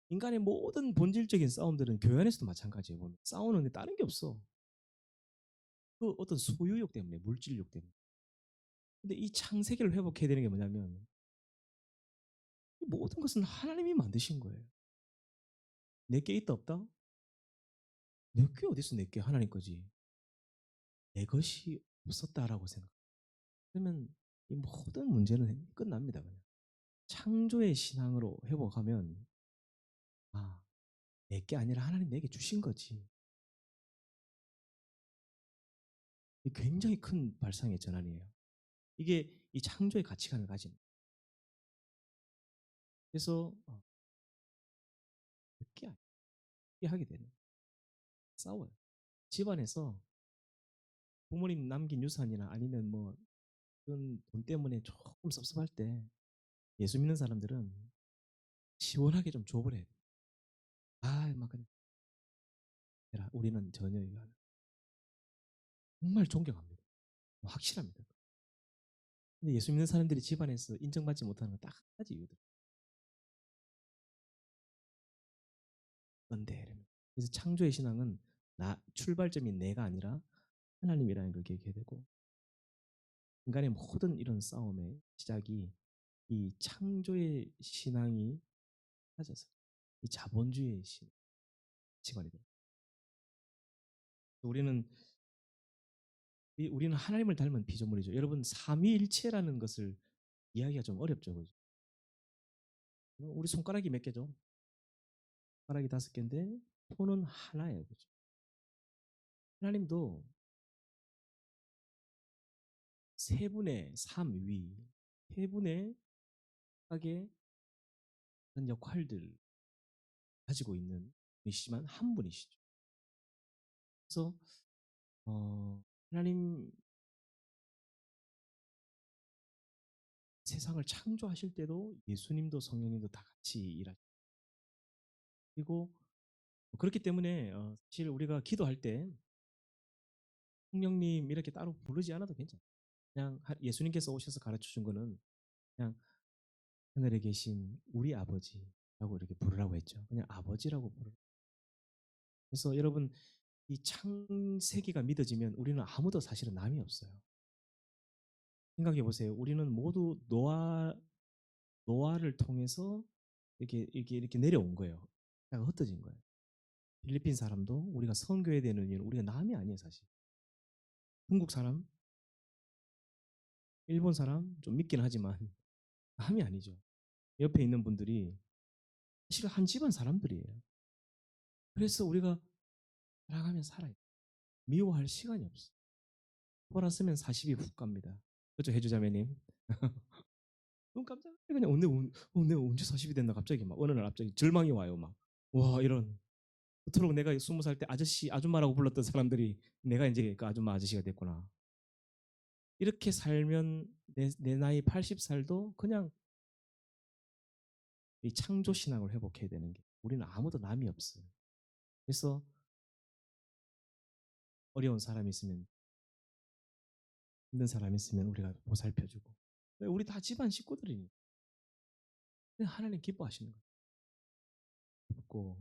인간의 모든 본질적인 싸움들은 교회 안에서도 마찬가지예요. 보면. 싸우는 게 다른 게 없어. 그 어떤 소유욕 때문에, 물질욕 때문에. 근데 이 창세기를 회복해야 되는 게 뭐냐면 이 모든 것은 하나님이 만드신 거예요. 내게 있다 없다? 내게 어디서 내게 하나님 거지. 내 것이 없었다라고 생각. 그러면 이 모든 문제는 끝납니다. 그냥. 창조의 신앙으로 회복하면 내게 아니라 하나님 내게 주신 거지. 이 굉장히 큰 발상의 전환이에요. 이게 이 창조의 가치관을 가진. 그래서 내게 하게 되는. 싸워요. 집안에서 부모님 남긴 유산이나 아니면 뭐 그런 돈 때문에 조금 섭섭할 때 예수 믿는 사람들은 시원하게 좀 줘버려야 돼. 막 그냥 해라. 우리는 전혀 이거 안 정말 존경합니다. 확실합니다. 근데 예수 믿는 사람들이 집안에서 인정받지 못하는 건 딱 한 가지 이유들. 뭔데? 그래서 창조의 신앙은 출발점이 내가 아니라 하나님이라는 걸 기억해야 되고 인간의 모든 이런 싸움의 시작이 이 창조의 신앙이 찾아서 이 자본주의의 가치관이 돼요. 우리는 하나님을 닮은 피조물이죠. 여러분 삼위일체라는 것을 이야기가 좀 어렵죠, 그죠? 우리 손가락이 몇 개죠? 손가락이 5개인데 손은 하나예요, 그죠? 하나님도 세 분의 삼위, 세 분의 각의 그런 역할들 가지고 있는 분이시지만 한 분이시죠. 그래서 하나님 세상을 창조하실 때도 예수님도 성령님도 다 같이 일하시고 그리고 그렇기 때문에 사실 우리가 기도할 때 성령님 이렇게 따로 부르지 않아도 괜찮아요. 그냥 예수님께서 오셔서 가르쳐 준 거는 그냥 하늘에 계신 우리 아버지라고 이렇게 부르라고 했죠. 그냥 아버지라고 부르. 그래서 여러분 이 창세기가 믿어지면 우리는 아무도 사실은 남이 없어요. 생각해 보세요. 우리는 모두 노아를 통해서 이렇게 내려온 거예요. 그냥 흩어진 거예요. 필리핀 사람도 우리가 선교해야 되는 이유는 우리가 남이 아니에요, 사실. 중국 사람, 일본 사람 좀 믿긴 하지만 남이 아니죠. 옆에 있는 분들이 사실 한 집안 사람들이에요. 그래서 우리가 살아가면 살아요. 미워할 시간이 없어. 돌았으면 40이 훅 갑니다. 그렇죠, 해주자매님? 너무 깜짝 그냥 내가 언제 40이 됐나 갑자기 막 어느 날 갑자기 절망이 와요. 막 와 이런 그토록 내가 20살 때 아저씨 아줌마라고 불렀던 사람들이 내가 이제 그 아줌마 아저씨가 됐구나. 이렇게 살면 내 나이 80살도 그냥 이 창조 신앙을 회복해야 되는 게 우리는 아무도 남이 없어요. 그래서 어려운 사람이 있으면 힘든 사람이 있으면 우리가 보살펴주고 우리 다 집안 식구들이니까 하나님 기뻐하시는 거예요. 고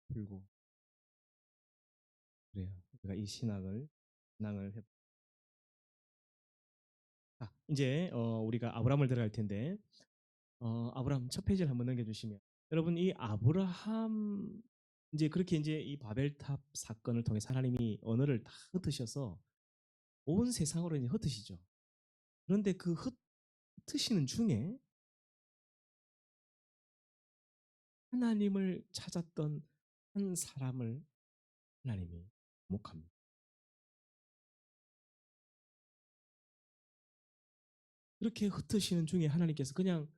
풀고 그래요. 우리가 이 신앙을 이제 우리가 아브라함을 들어갈 텐데 아브라함 첫 페이지를 한번 넘겨주시면 여러분 이 아브라함 이제 그렇게 이제 이 바벨탑 사건을 통해 하나님이 언어를 다 흩으셔서 온 세상으로 이제 흩으시죠. 그런데 그 흩으시는 중에 하나님을 찾았던 한 사람을 하나님이 목합니다. 그렇게 흩으시는 중에 하나님께서 그냥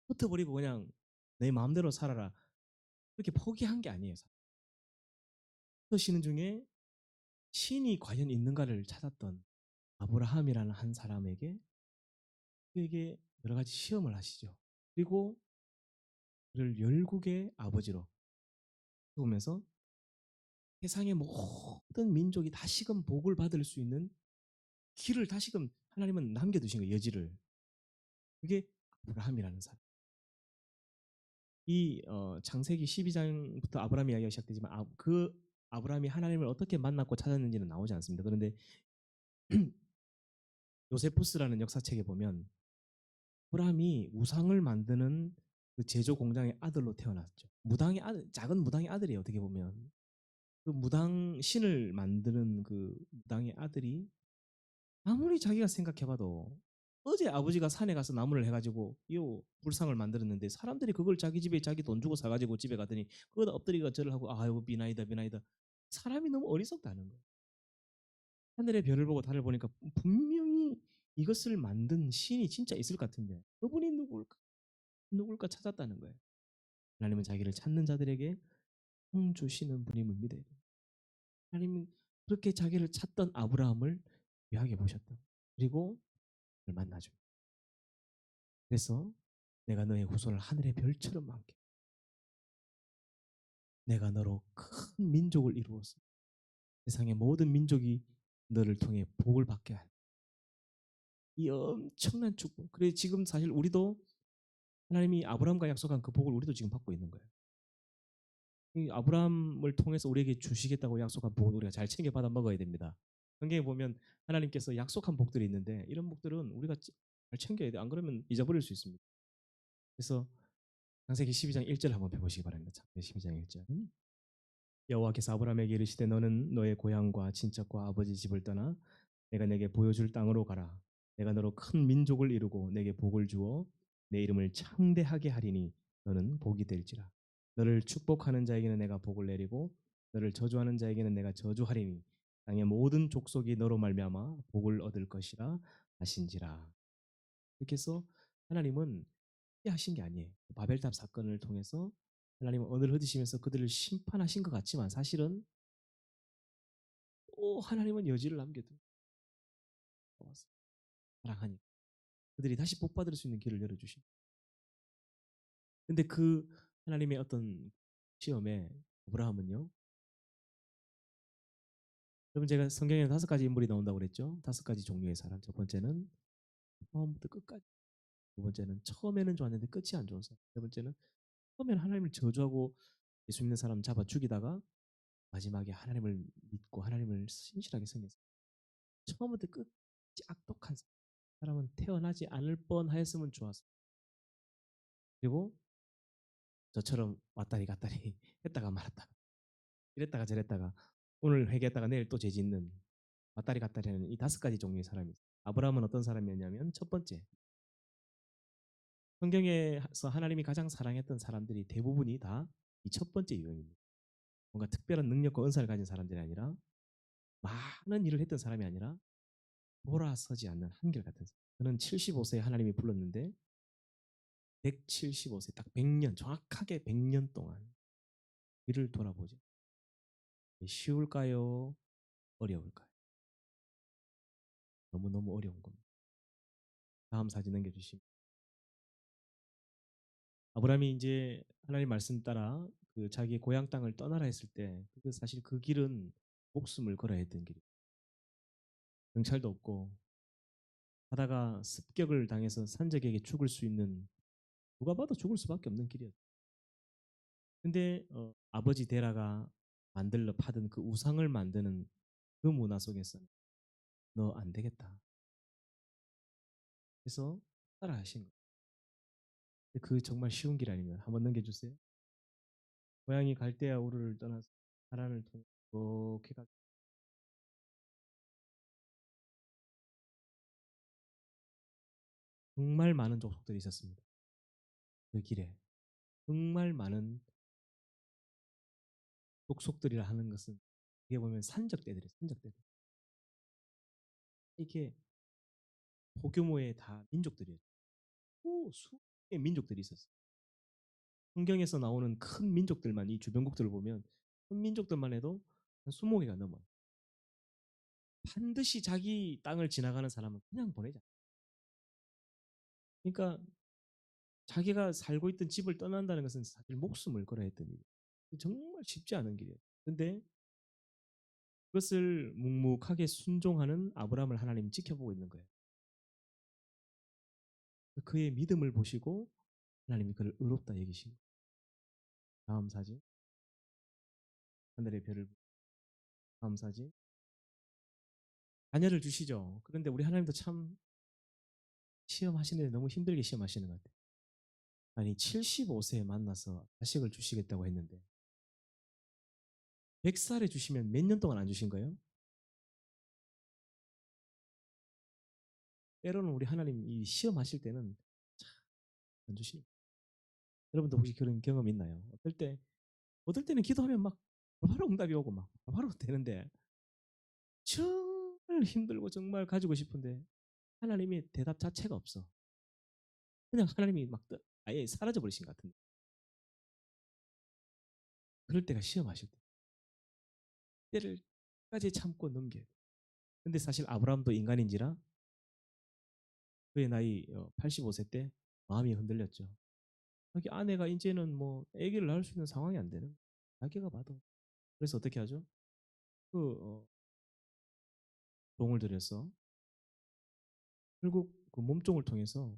흩어버리고 그냥 내 마음대로 살아라 그렇게 포기한 게 아니에요. 흩으시는 중에 신이 과연 있는가를 찾았던 아브라함이라는 한 사람에게 그에게 여러 가지 시험을 하시죠. 그리고 그를 열국의 아버지로 세우면서 세상의 모든 민족이 다시금 복을 받을 수 있는 길을 다시금 하나님은 남겨두신 거예요. 여지를. 그게 아브라함이라는 사람. 이 창세기 12장부터 아브라함 이야기가 시작되지만 그 아브라함이 하나님을 어떻게 만났고 찾았는지는 나오지 않습니다. 그런데 요세푸스라는 역사책에 보면 아브라함이 우상을 만드는 그 제조 공장의 아들로 태어났죠. 무당의 아들, 작은 무당의 아들이에요. 어떻게 보면 그 무당 신을 만드는 그 무당의 아들이 아무리 자기가 생각해봐도 어제 아버지가 산에 가서 나무를 해가지고 이 불상을 만들었는데 사람들이 그걸 자기 집에 자기 돈 주고 사가지고 집에 가더니 그거다 엎드리가 절을 하고 아유 비나이다 비나이다 사람이 너무 어리석다는 거예요. 하늘의 별을 보고 달을 보니까 분명히 이것을 만든 신이 진짜 있을 것 같은데 그분이 누굴까 찾았다는 거예요. 하나님은 자기를 찾는 자들에게 상 주시는 분임을 믿어야 돼요. 하나님은 그렇게 자기를 찾던 아브라함을 귀하게 보셨다. 그리고 그를 만나죠. 그래서 내가 너의 후손을 하늘의 별처럼 많게 내가 너로 큰 민족을 이루었어. 세상의 모든 민족이 너를 통해 복을 받게 할. 이 엄청난 축복. 그래 지금 사실 우리도 하나님이 아브라함과 약속한 그 복을 우리도 지금 받고 있는 거예요. 이 아브라함을 통해서 우리에게 주시겠다고 약속한 복을 우리가 잘 챙겨 받아 먹어야 됩니다. 성경에 보면 하나님께서 약속한 복들이 있는데 이런 복들은 우리가 잘 챙겨야 돼. 안 그러면 잊어버릴 수 있습니다. 그래서 창세기 12장 1절 한번 펴보시기 바랍니다. 창세기 12장 1절. 여호와께서 아브라함에게 이르시되 너는 너의 고향과 친척과 아버지 집을 떠나 내가 내게 보여줄 땅으로 가라. 내가 너로 큰 민족을 이루고 내게 복을 주어 내 이름을 창대하게 하리니 너는 복이 될지라. 너를 축복하는 자에게는 내가 복을 내리고 너를 저주하는 자에게는 내가 저주하리니 땅의 모든 족속이 너로 말미암아 복을 얻을 것이라 하신지라. 이렇게 해서 하나님은 하신 게 아니에요. 바벨탑 사건을 통해서 하나님은 언어를 흩으시면서 그들을 심판하신 것 같지만 사실은 또 하나님은 여지를 남겨두고 사랑하니 그들이 다시 복 받을 수 있는 길을 열어주신. 근데 그 하나님의 어떤 시험에 아브라함은요. 여러분 제가 성경에 5가지 인물이 나온다고 그랬죠. 5가지 종류의 사람. 첫 번째는 처음부터 끝까지. 두 번째는 처음에는 좋았는데 끝이 안 좋은 사람. 세 번째는 처음에는 하나님을 저주하고 예수 믿는 사람 잡아 죽이다가 마지막에 하나님을 믿고 하나님을 신실하게 섬겼어요. 처음부터 끝이 악독한 사람은 태어나지 않을 뻔하였으면 좋았어. 그리고 저처럼 왔다리 갔다리 했다가 말았다. 이랬다가 저랬다가 오늘 회개했다가 내일 또 죄 짓는 왔다리 갔다리 하는 이 5가지 종류의 사람이 있어요. 아브라함은 어떤 사람이었냐면 첫 번째 성경에서 하나님이 가장 사랑했던 사람들이 대부분이 다 이 첫 번째 유형입니다. 뭔가 특별한 능력과 은사를 가진 사람들이 아니라 많은 일을 했던 사람이 아니라 돌아서지 않는 한결같은 사람. 저는 75세에 하나님이 불렀는데 175세 딱 100년 정확하게 100년 동안 이를 돌아보죠. 쉬울까요? 어려울까요? 너무너무 어려운 겁니다. 다음 사진 넘겨주시면 아브라함이 이제 하나님 말씀 따라 그 자기 고향 땅을 떠나라 했을 때 사실 그 길은 목숨을 걸어야 했던 길이에요. 경찰도 없고 하다가 습격을 당해서 산적에게 죽을 수 있는 누가 봐도 죽을 수밖에 없는 길이었죠. 근데 아버지 데라가 만들러 파던 그 우상을 만드는 그 문화 속에서 너 안 되겠다. 그래서 따라하신 거예요. 그 정말 쉬운 길 아닙니다. 한번 넘겨주세요. 고향이 갈대아 우르를 떠나서 하란을 통해 이렇게 가 정말 많은 족속들이 있었습니다. 그 길에 정말 많은 족속들이라 하는 것은 이게 보면 산적대들이에요. 산적대들. 이게 소규모의 다 민족들이에요. 수많은 민족들이 있었어요. 성경에서 나오는 큰 민족들만 이 주변국들을 보면 큰 민족들만 해도 한 20개가 넘어요. 반드시 자기 땅을 지나가는 사람은 그냥 보내자. 그러니까 자기가 살고 있던 집을 떠난다는 것은 사실 목숨을 걸어야 했던 일이에요. 정말 쉽지 않은 길이에요. 근데 그것을 묵묵하게 순종하는 아브라함을 하나님 지켜보고 있는 거예요. 그의 믿음을 보시고 하나님이 그를 의롭다 여기신 거예요. 다음 사진. 하늘의 별을 다음 사진. 자녀를 주시죠. 그런데 우리 하나님도 참 시험하시는데 너무 힘들게 시험하시는 것 같아요. 아니 75세에 만나서 자식을 주시겠다고 했는데 100살에 주시면 몇 년 동안 안 주신 거예요? 때로는 우리 하나님 이 시험하실 때는 참 안 주시는 거예요. 여러분도 혹시 그런 경험 있나요? 어떨 때는 기도하면 막 바로 응답이 오고 막 바로 되는데 정말 힘들고 정말 가지고 싶은데 하나님이 대답 자체가 없어. 그냥 하나님이 막 아예 사라져 버리신 것 같은데. 그럴 때가 시험하실 때. 때를 까지 참고 넘겨야 돼. 근데 사실 아브라함도 인간인지라 그의 나이 85세 때 마음이 흔들렸죠. 자기 아내가 이제는 뭐 아기를 낳을 수 있는 상황이 안 되는 자기가 봐도. 그래서 어떻게 하죠? 그 종을 들여서 결국 그 몸종을 통해서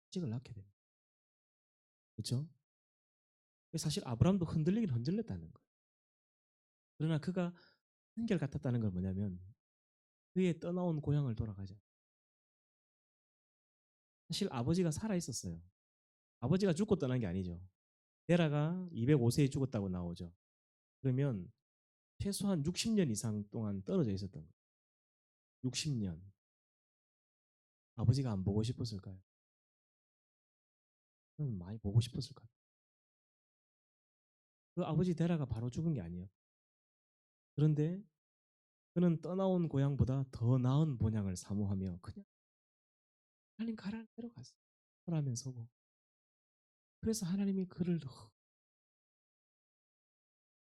자식을 낳게 됩니다. 그렇죠? 사실 아브라함도 흔들리긴 흔들렸다는 거예요. 그러나 그가 한결같았다는 건 뭐냐면 그의 떠나온 고향을 돌아가자. 사실 아버지가 살아 있었어요. 아버지가 죽고 떠난 게 아니죠. 데라가 205세에 죽었다고 나오죠. 그러면 최소한 60년 이상 동안 떨어져 있었던 거예요. 60년. 아버지가 안 보고 싶었을까요? 많이 보고 싶었을 것 같아요. 그 아버지 데라가 바로 죽은 게 아니에요. 그런데 그는 떠나온 고향보다 더 나은 본향을 사모하며 그냥 하나님 가라는 대로 갔어요. 하라면 서고. 그래서 하나님이 그를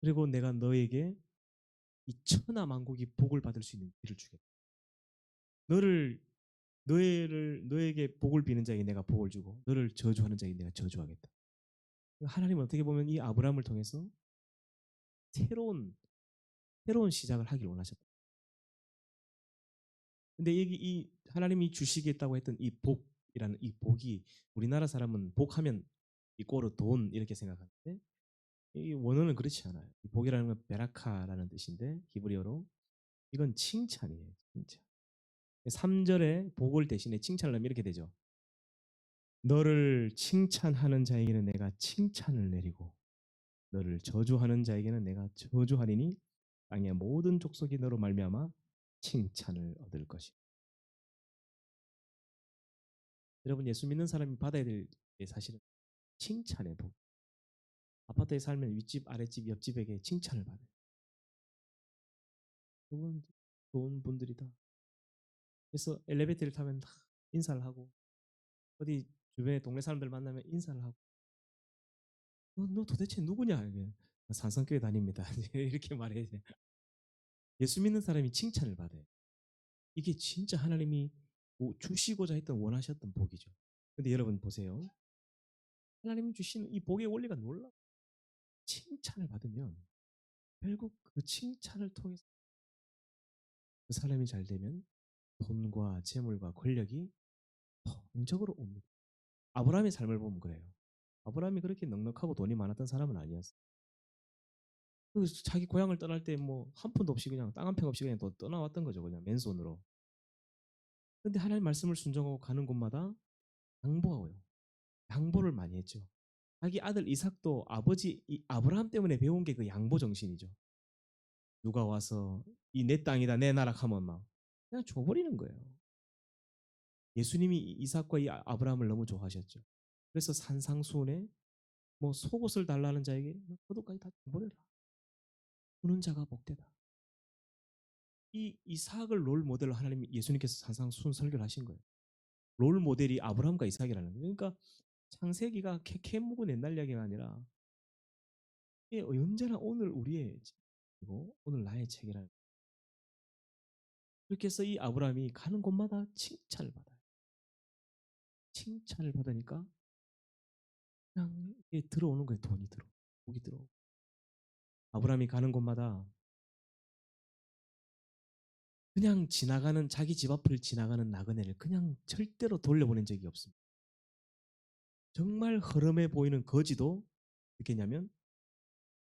그리고 내가 너에게 이 천하만국이 복을 받을 수 있는 길을 주겠다. 너를 너에게 복을 비는 자에게 내가 복을 주고 너를 저주하는 자에게 내가 저주하겠다. 하나님은 어떻게 보면 이 아브라함을 통해서 새로운 새로운 시작을 하길 원하셨다. 근데 이 하나님이 주시겠다고 했던 이 복이라는 이 복이 우리나라 사람은 복하면 이꼬르 돈 이렇게 생각하는데 이 원어는 그렇지 않아요. 이 복이라는 건 베라카라는 뜻인데 히브리어로 이건 칭찬이에요. 칭찬. 3절에 복을 대신에 칭찬을 하면 이렇게 되죠. 너를 칭찬하는 자에게는 내가 칭찬을 내리고 너를 저주하는 자에게는 내가 저주하리니 땅의 모든 족속이 너로 말미암아 칭찬을 얻을 것이다. 여러분, 예수 믿는 사람이 받아야 될 게 사실은 칭찬의 복. 아파트에 살면 윗집, 아랫집, 옆집에게 칭찬을 받아요. 그건 좋은 분들이다. 그래서 엘리베이터를 타면 다 인사를 하고, 어디 주변에 동네 사람들 만나면 인사를 하고, 너 도대체 누구냐? 이게 산성교회 다닙니다. 이렇게 말해야 돼. 예수 믿는 사람이 칭찬을 받아요. 이게 진짜 하나님이 주시고자 했던 원하셨던 복이죠. 근데 여러분 보세요. 하나님이 주시는 이 복의 원리가 놀라. 칭찬을 받으면 결국 그 칭찬을 통해서 그 사람이 잘 되면 돈과 재물과 권력이 본적으로 옵니다. 아브라함의 삶을 보면 그래요. 아브라함이 그렇게 넉넉하고 돈이 많았던 사람은 아니었어요. 자기 고향을 떠날 때 뭐 한 푼도 없이 그냥 땅 한 평 없이 그냥 떠나왔던 거죠. 그냥 맨손으로. 근데 하나님 말씀을 순종하고 가는 곳마다 양보하고요. 양보를 많이 했죠. 자기 아들 이삭도 아버지 아브라함 때문에 배운 게 그 양보 정신이죠. 누가 와서 이 내 땅이다 내 나라 하면 막 그냥 줘버리는 거예요. 예수님이 이삭과 이 아브라함을 너무 좋아하셨죠. 그래서 산상수훈에 뭐 속옷을 달라는 자에게 포도까지 다 줘버려라. 주는 자가 복되다. 이 이삭을 롤 모델로 하나님 예수님께서 산상수훈 설교를 하신 거예요. 롤 모델이 아브라함과 이삭이라는 거예요. 그러니까 창세기가 캐묵은 옛날 이야기가 아니라 이게 언제나 오늘 우리의 책이고 오늘 나의 책이라는. 그렇게 해서 이 아브라함이 가는 곳마다 칭찬을 받아요. 칭찬을 받으니까 그냥 이게 들어오는 거예요. 돈이 들어, 복이 들어. 아브라함이 가는 곳마다 그냥 지나가는 자기 집 앞을 지나가는 나그네를 그냥 절대로 돌려보낸 적이 없습니다. 정말 허름해 보이는 거지도 어떻게 했냐면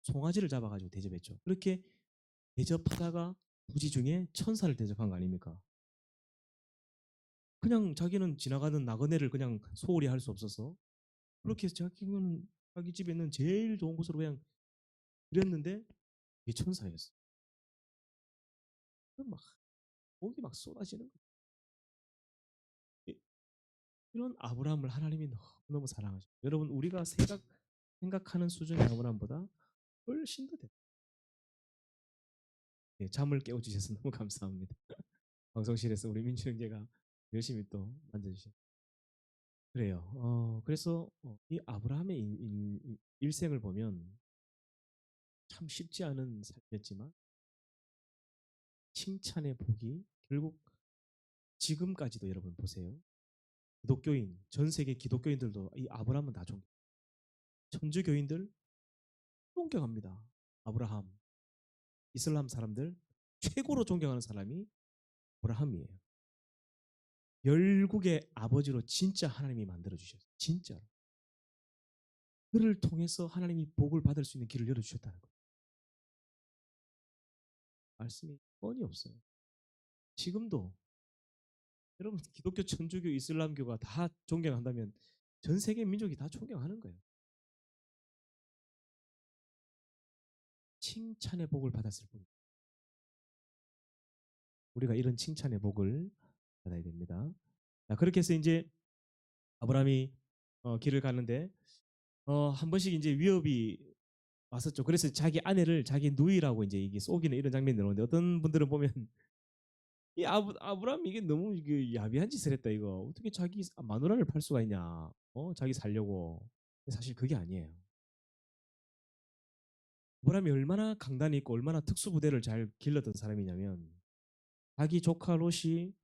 송아지를 잡아가지고 대접했죠. 그렇게 대접하다가 부지 중에 천사를 대접한 거 아닙니까? 그냥 자기는 지나가는 나그네를 그냥 소홀히 할 수 없어서 그렇게 해서 자기는 자기 집에 있는 제일 좋은 곳으로 그냥 드렸는데 이게 천사였어. 막 목이 막 쏟아지는 거예요. 이런 아브라함을 하나님이 너무너무 사랑하죠. 여러분 우리가 생각하는 수준의 아브라함보다 훨씬 더 됐다. 네, 잠을 깨워주셔서 너무 감사합니다. 방송실에서 우리 민주 형제가 열심히 또 만져주셨어요. 그래요. 그래서 이 아브라함의 일생을 보면 참 쉽지 않은 삶이었지만 칭찬의 복이 결국 지금까지도 여러분 보세요. 기독교인, 전 세계 기독교인들도 이 아브라함은 다 천주교인들 존경합니다. 아브라함. 이슬람 사람들 최고로 존경하는 사람이 아브라함이에요. 열국의 아버지로 진짜 하나님이 만들어 주셨어요. 진짜로. 그를 통해서 하나님이 복을 받을 수 있는 길을 열어 주셨다는 거예요. 말씀이 뻔히 없어요. 지금도 여러분 기독교, 천주교, 이슬람교가 다 존경한다면 전 세계 민족이 다 존경하는 거예요. 칭찬의 복을 받았을 뿐. 우리가 이런 칭찬의 복을 받아야 됩니다. 자, 그렇게 해서 이제 아브라함이 길을 가는데 한 번씩 이제 위협이 왔었죠. 그래서 자기 아내를 자기 누이라고 이제 이게 속이는 이런 장면이 나오는데 어떤 분들은 보면 이 아브라함 이게 너무 이게 야비한 짓을 했다 이거 어떻게 자기 마누라를 팔 수가 있냐? 자기 살려고. 사실 그게 아니에요. 아브라함이 얼마나 강단이 있고 얼마나 특수부대를 잘 길렀던 사람이냐면 자기 조카 롯이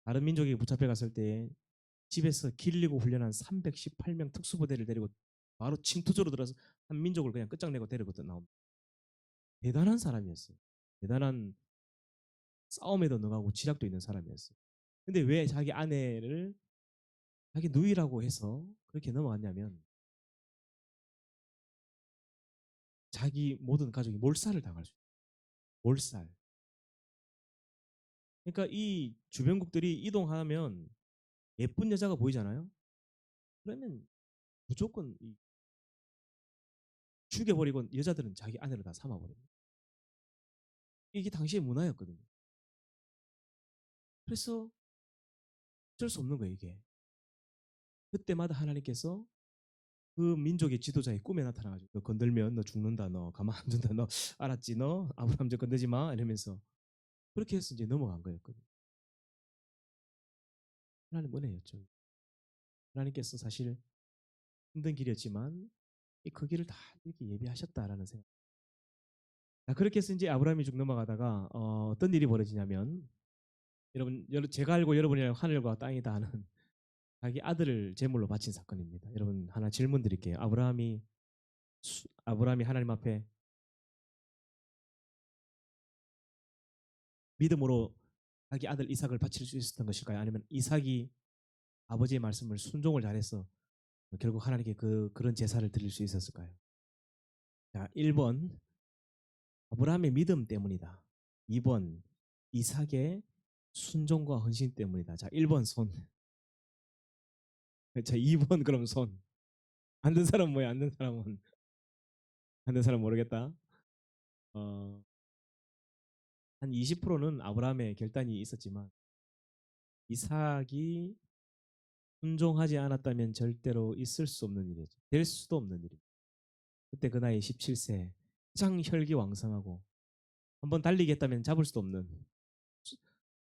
다른 민족에 붙잡혀 갔을 때 집에서 길리고 훈련한 318명 특수부대를 데리고 바로 침투조로 들어서 한 민족을 그냥 끝장내고 데리고 나옵니다. 대단한 사람이었어요. 대단한 싸움에도 능하고 지략도 있는 사람이었어요. 근데 왜 자기 아내를 자기 누이라고 해서 그렇게 넘어갔냐면 자기 모든 가족이 몰살을 당할 수 있어요. 몰살. 그러니까 이 주변국들이 이동하면 예쁜 여자가 보이잖아요. 그러면 무조건 죽여버리고 여자들은 자기 아내를 다 삼아버립니다. 이게 당시의 문화였거든요. 그래서 어쩔 수 없는 거예요, 이게. 그때마다 하나님께서 그 민족의 지도자의 꿈에 나타나가지고 너 건들면 너 죽는다, 너 가만 안 둔다, 너 알았지, 너 아브라함 저 건들지 마 이러면서 그렇게 해서 이제 넘어간 거였거든요. 하나님 은혜였죠. 하나님께서 사실 힘든 길이었지만 그 길을 다 이렇게 예비하셨다라는 생각. 자, 그렇게 해서 이제 아브라함이 쭉 넘어가다가 어떤 일이 벌어지냐면 여러분, 제가 알고 여러분이랑 하늘과 땅이다 하는 자기 아들을 제물로 바친 사건입니다. 여러분 하나 질문 드릴게요. 아브라함이 하나님 앞에 믿음으로 자기 아들 이삭을 바칠 수 있었던 것일까요? 아니면 이삭이 아버지의 말씀을 순종을 잘해서 결국 하나님께 그런 제사를 드릴 수 있었을까요? 자, 1번 아브라함의 믿음 때문이다. 2번 이삭의 순종과 헌신 때문이다. 자, 1번 손. 자, 2번 그럼 손. 안 된 사람 뭐야? 안 된 사람 모르겠다. 어, 한 20%는 아브라함의 결단이 있었지만 이삭이 순종하지 않았다면 절대로 있을 수 없는 일이죠. 될 수도 없는 일이죠. 그때 그 나이 17세 가장 혈기왕성하고 한번 달리겠다면 잡을 수도 없는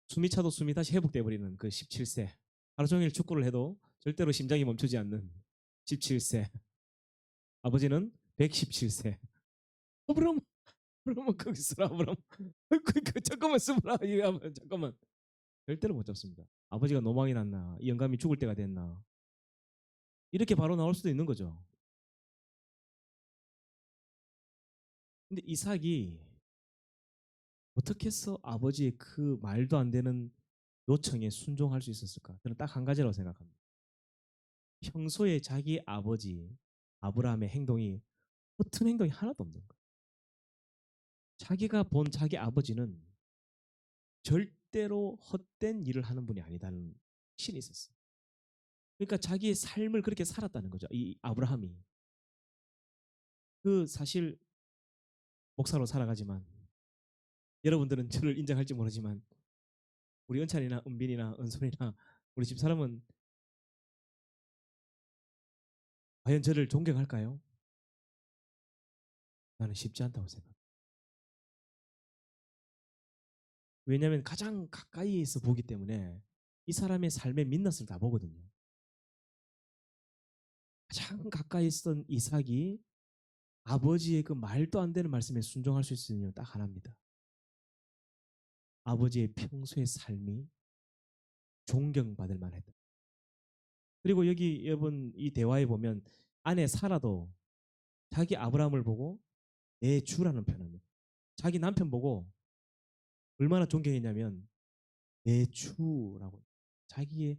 숨이 차도 숨이 다시 회복돼 버리는 그 17세 하루 종일 축구를 해도 절대로 심장이 멈추지 않는 17세 아버지는 117세 아브람 그러면 거기 있어라 아브람 잠깐만 쓰라 잠깐만 절대로 못 잡습니다. 아버지가 노망이 났나 이 영감이 죽을 때가 됐나 이렇게 바로 나올 수도 있는 거죠. 근데 이삭이 어떻게 해서 아버지의 그 말도 안 되는 요청에 순종할 수 있었을까? 저는 딱 한 가지라고 생각합니다. 평소에 자기 아버지 아브라함의 행동이 허튼 행동이 하나도 없는 거예요. 자기가 본 자기 아버지는 절대로 헛된 일을 하는 분이 아니다는 신이 있었어요. 그러니까 자기의 삶을 그렇게 살았다는 거죠. 이 아브라함이. 그 사실 목사로 살아가지만 여러분들은 저를 인정할지 모르지만 우리 은찬이나 은빈이나 은솔이나 우리 집 사람은 과연 저를 존경할까요? 나는 쉽지 않다고 생각합니다. 왜냐하면 가장 가까이에서 보기 때문에 이 사람의 삶의 민낯을 다 보거든요. 가장 가까이 있던 이삭이 아버지의 그 말도 안 되는 말씀에 순종할 수 있는 이유는 딱 하나입니다. 아버지의 평소의 삶이 존경받을 만했다. 그리고 여기 여러분 이 대화에 보면 아내 사라도 자기 아브라함을 보고 내 주라는 표현합니다. 자기 남편 보고 얼마나 존경했냐면 내 주라고 자기가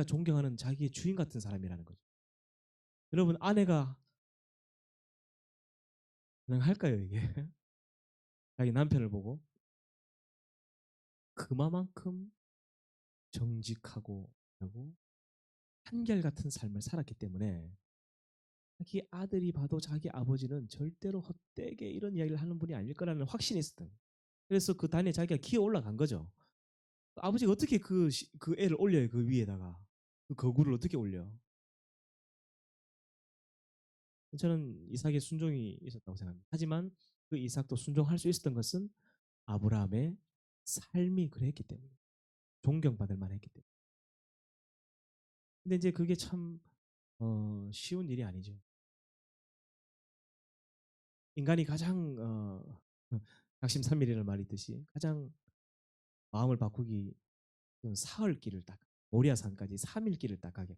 존경하는 자기의 주인 같은 사람이라는 거죠. 여러분 아내가 가능할까요 이게? 자기 남편을 보고 그만큼 정직하고 하고 한결같은 삶을 살았기 때문에 자기 아들이 봐도 자기 아버지는 절대로 헛되게 이런 이야기를 하는 분이 아닐 거라는 확신이 있었던 거예요. 그래서 그 단에 자기가 기어 올라간 거죠. 아버지가 어떻게 그 애를 올려요 그 위에다가 그 거구를 어떻게 올려? 저는 이삭의 순종이 있었다고 생각합니다. 하지만 그 이삭도 순종할 수 있었던 것은 아브라함의 삶이 그랬기 때문에 존경받을 만했기 때문에. 근데 이제 그게 참 쉬운 일이 아니죠. 인간이 가장 작심삼일이라는 말이 있듯이 가장 마음을 바꾸기 사흘 길을 딱 모리아산까지 3일 길을 딱 가게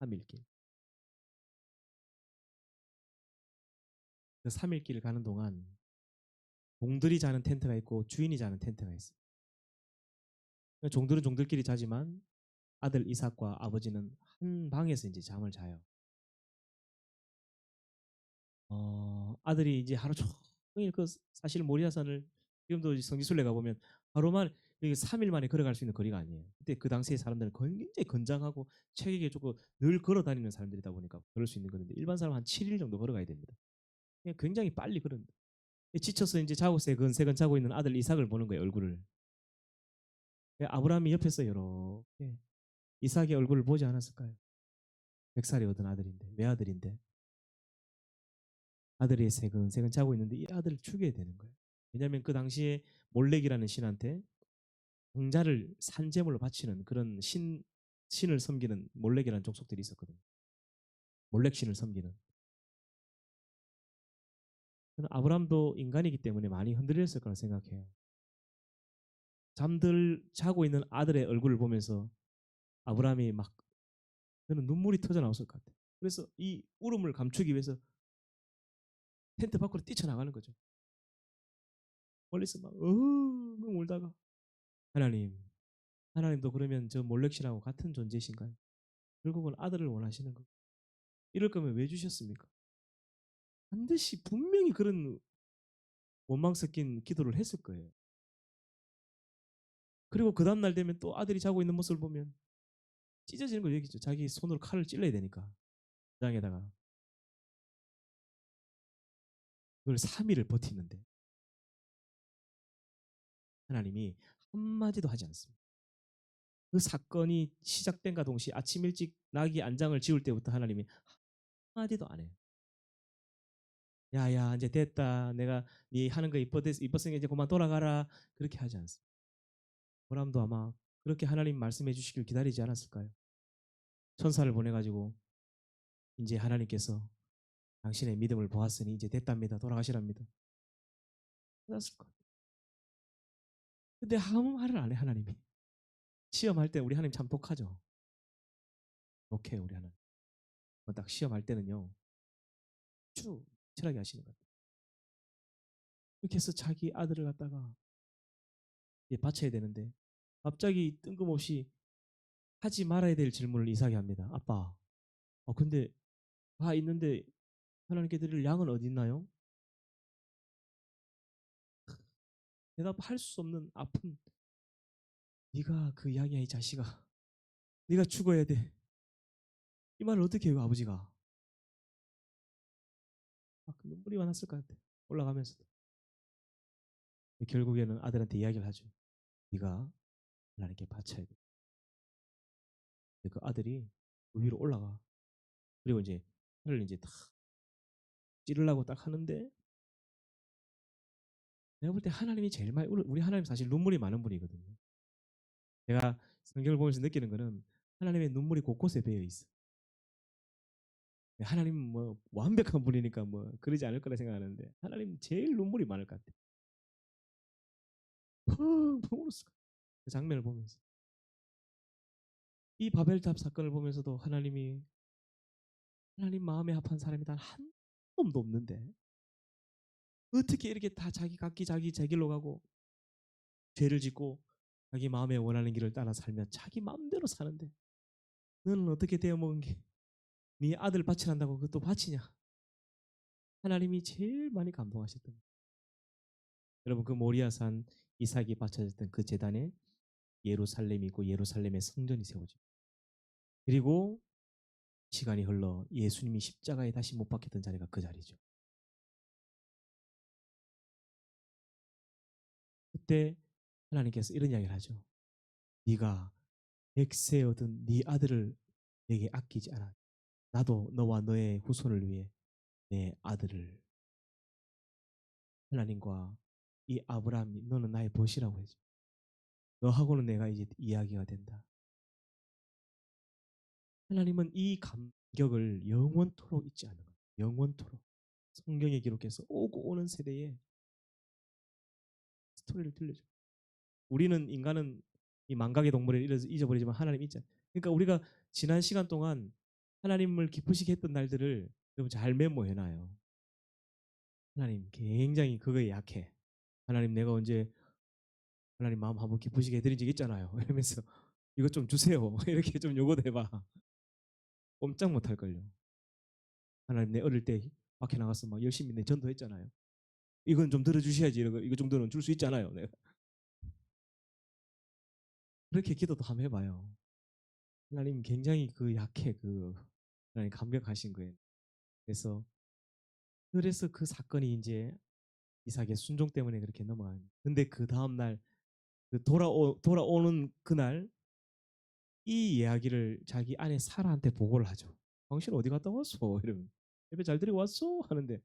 3일 길. 그 3일 길을 가는 동안 종들이 자는 텐트가 있고 주인이 자는 텐트가 있어요. 종들은 종들끼리 자지만 아들 이삭과 아버지는 한 방에서 이제 잠을 자요. 아들이 이제 하루 종일 그 사실 모리아산을 지금도 성지순례 가보면 하루만 이게 3일 만에 걸어갈 수 있는 거리가 아니에요. 그때 그 당시에 사람들은 굉장히 건장하고 체격에 좋고 늘 걸어 다니는 사람들이다 보니까 그럴 수 있는 건데 일반 사람 한 7일 정도 걸어가야 됩니다. 굉장히 빨리 걸은. 지쳐서 이제 자고 새근새근 자고 있는 아들 이삭을 보는 거예요, 얼굴을. 아브라함이 옆에서 이렇게 이삭의 얼굴을 보지 않았을까요? 100살이 얻은 아들인데, 외아들인데 아들이 새근새근 자고 있는데 이 아들을 죽여야 되는 거예요. 왜냐하면 그 당시에 몰렉이라는 신한테 왕자를 산제물로 바치는 그런 신을 섬기는 몰렉이라는 족속들이 있었거든요. 몰렉 신을 섬기는. 저는 아브라함도 인간이기 때문에 많이 흔들렸을 거라 생각해요. 자고 있는 아들의 얼굴을 보면서 아브라함이 막 저는 눈물이 터져 나왔을 것 같아요. 그래서 이 울음을 감추기 위해서 텐트 밖으로 뛰쳐나가는 거죠. 멀리서 막 울다가 하나님, 하나님도 그러면 저 몰렉신하고 같은 존재신가요? 결국은 아들을 원하시는 거. 이럴 거면 왜 주셨습니까? 반드시 분명히 그런 원망 섞인 기도를 했을 거예요. 그리고 그 다음날 되면 또 아들이 자고 있는 모습을 보면 찢어지는 걸 얘기죠. 자기 손으로 칼을 찔러야 되니까. 장에다가 그걸 3일을 버티는데 하나님이 한마디도 하지 않습니다. 그 사건이 시작된과 동시에 아침 일찍 나귀 안장을 지울 때부터 하나님이 한마디도 안 해요. 야야 이제 됐다. 내가 네 하는 거 이뻤으니까 이제 그만 돌아가라. 그렇게 하지 않습니다. 보람도 아마 그렇게 하나님 말씀해 주시길 기다리지 않았을까요? 천사를 보내가지고 이제 하나님께서 당신의 믿음을 보았으니 이제 됐답니다. 돌아가시랍니다. 그랬을 것. 근데 아무 말을 안 해 하나님이. 시험할 때 우리 하나님 참 독하죠. 독해요 우리 하나님. 딱 시험할 때는요. 쭉 철하게 하시는 것 같아요. 이렇게 해서 자기 아들을 갖다가 바쳐야 되는데 갑자기 뜬금없이 하지 말아야 될 질문을 이삭이 합니다. 아빠, 근데 다 있는데 하나님께 드릴 양은 어디 있나요? 대답할 수 없는 아픈 네가 그 양이야 이 자식아. 네가 죽어야 돼. 이 말을 어떻게 해요 아버지가. 막 눈물이 많았을 것 같아. 올라가면서도. 결국에는 아들한테 이야기를 하죠. 네가 하나님께 바쳐야 돼. 그 아들이 그 위로 올라가. 그리고 이제 팔을 이제 딱 찌르려고 딱 하는데 내가 볼 때 하나님이 제일 많이 우리 하나님 사실 눈물이 많은 분이거든요. 제가 성경을 보면서 느끼는 거는 하나님의 눈물이 곳곳에 배어 있어. 하나님은 뭐 완벽한 분이니까 뭐 그러지 않을 거라 생각하는데 하나님 제일 눈물이 많을 것 같아. 펑펑 울었을 거야. 그 장면을 보면서 이 바벨탑 사건을 보면서도 하나님 마음에 합한 사람이 단 한 놈도 없는데 어떻게 이렇게 다 자기 각기 자기 제 길로 가고 죄를 짓고 자기 마음에 원하는 길을 따라 살며 자기 마음대로 사는데 너는 어떻게 되어 먹은 게 네 아들 바치란다고 그것도 바치냐. 하나님이 제일 많이 감동하셨던 거예요. 여러분 그 모리아산 이삭이 바쳐졌던 그 제단에 예루살렘이 있고 예루살렘의 성전이 세워집니다. 그리고 시간이 흘러 예수님이 십자가에 다시 못 박혔던 자리가 그 자리죠. 그때 하나님께서 이런 이야기를 하죠. 네가 100세 얻은 네 아들을 내게 아끼지 않아. 나도 너와 너의 후손을 위해 내 아들을 하나님과 이 아브라함이 너는 나의 벗이라고 해줘. 너하고는 내가 이제 이야기가 된다. 하나님은 이 감격을 영원토록 잊지 않는 거예요. 영원토록. 성경에 기록해서 오고 오는 세대에 스토리를 들려줘. 우리는 인간은 이 망각의 동물을 잊어버리지만 하나님 있잖아요. 그러니까 우리가 지난 시간 동안 하나님을 기쁘시게 했던 날들을 여러분 잘 메모해놔요. 하나님 굉장히 그거에 약해. 하나님 내가 언제 하나님 마음 한번 기쁘시게 해드린 적 있잖아요. 이러면서 이것 좀 주세요. 이렇게 좀 요구도 해봐. 꼼짝 못할걸요. 하나님 내 어릴 때 밖에 나가서 막 열심히 내 전도했잖아요. 이건 좀 들어주셔야지. 이거 정도는 줄 수 있잖아요. 내가. 그렇게 기도도 한번 해봐요. 하나님 굉장히 그 약해 그 하나님 감격하신 거예요. 그래서 그 사건이 이제 이삭의 순종 때문에 그렇게 넘어가는. 근데 그 다음 날 그 돌아오는 그날 이 이야기를 자기 아내 사라한테 보고를 하죠. 당신 어디 갔다 왔어? 이러면 예배 잘 드리고 왔어? 하는데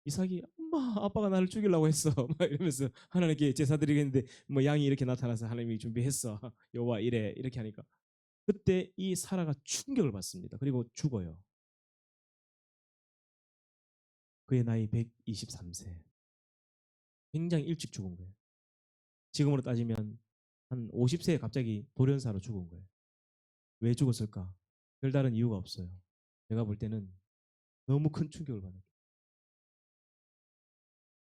이삭이 엄마 아빠가 나를 죽이려고 했어 막 이러면서 하나님께 제사 드리겠는데 뭐 양이 이렇게 나타나서 하나님이 준비했어 여호와 이래 이렇게 하니까 그때 이 사라가 충격을 받습니다. 그리고 죽어요. 그의 나이 123세. 굉장히 일찍 죽은 거예요. 지금으로 따지면 한 50세에 갑자기 돌연사로 죽은 거예요. 왜 죽었을까? 별다른 이유가 없어요. 제가 볼 때는 너무 큰 충격을 받았어요.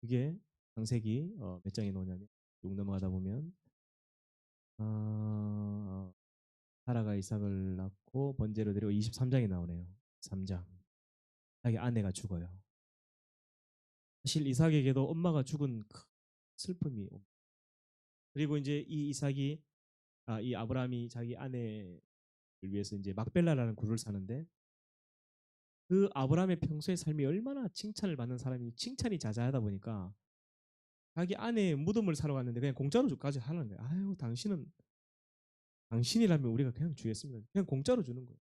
그게 창세기 몇 장에 나오냐면 쭉 넘어가다 보면 사라가 이삭을 낳고 번제로 드리고 23장에 나오네요. 3장. 자기 아내가 죽어요. 사실 이삭에게도 엄마가 죽은 큰 슬픔이 그리고 이제 이 이삭이 이 아브라함이 자기 아내를 위해서 이제 막벨라라는 굴을 사는데 그 아브라함의 평소의 삶이 얼마나 칭찬을 받는 사람이 칭찬이 자자하다 보니까 자기 아내의 무덤을 사러 갔는데 그냥 공짜로 주까지 하는 거예요. 아유 당신이라면 우리가 그냥 주겠습니다. 그냥 공짜로 주는 거예요.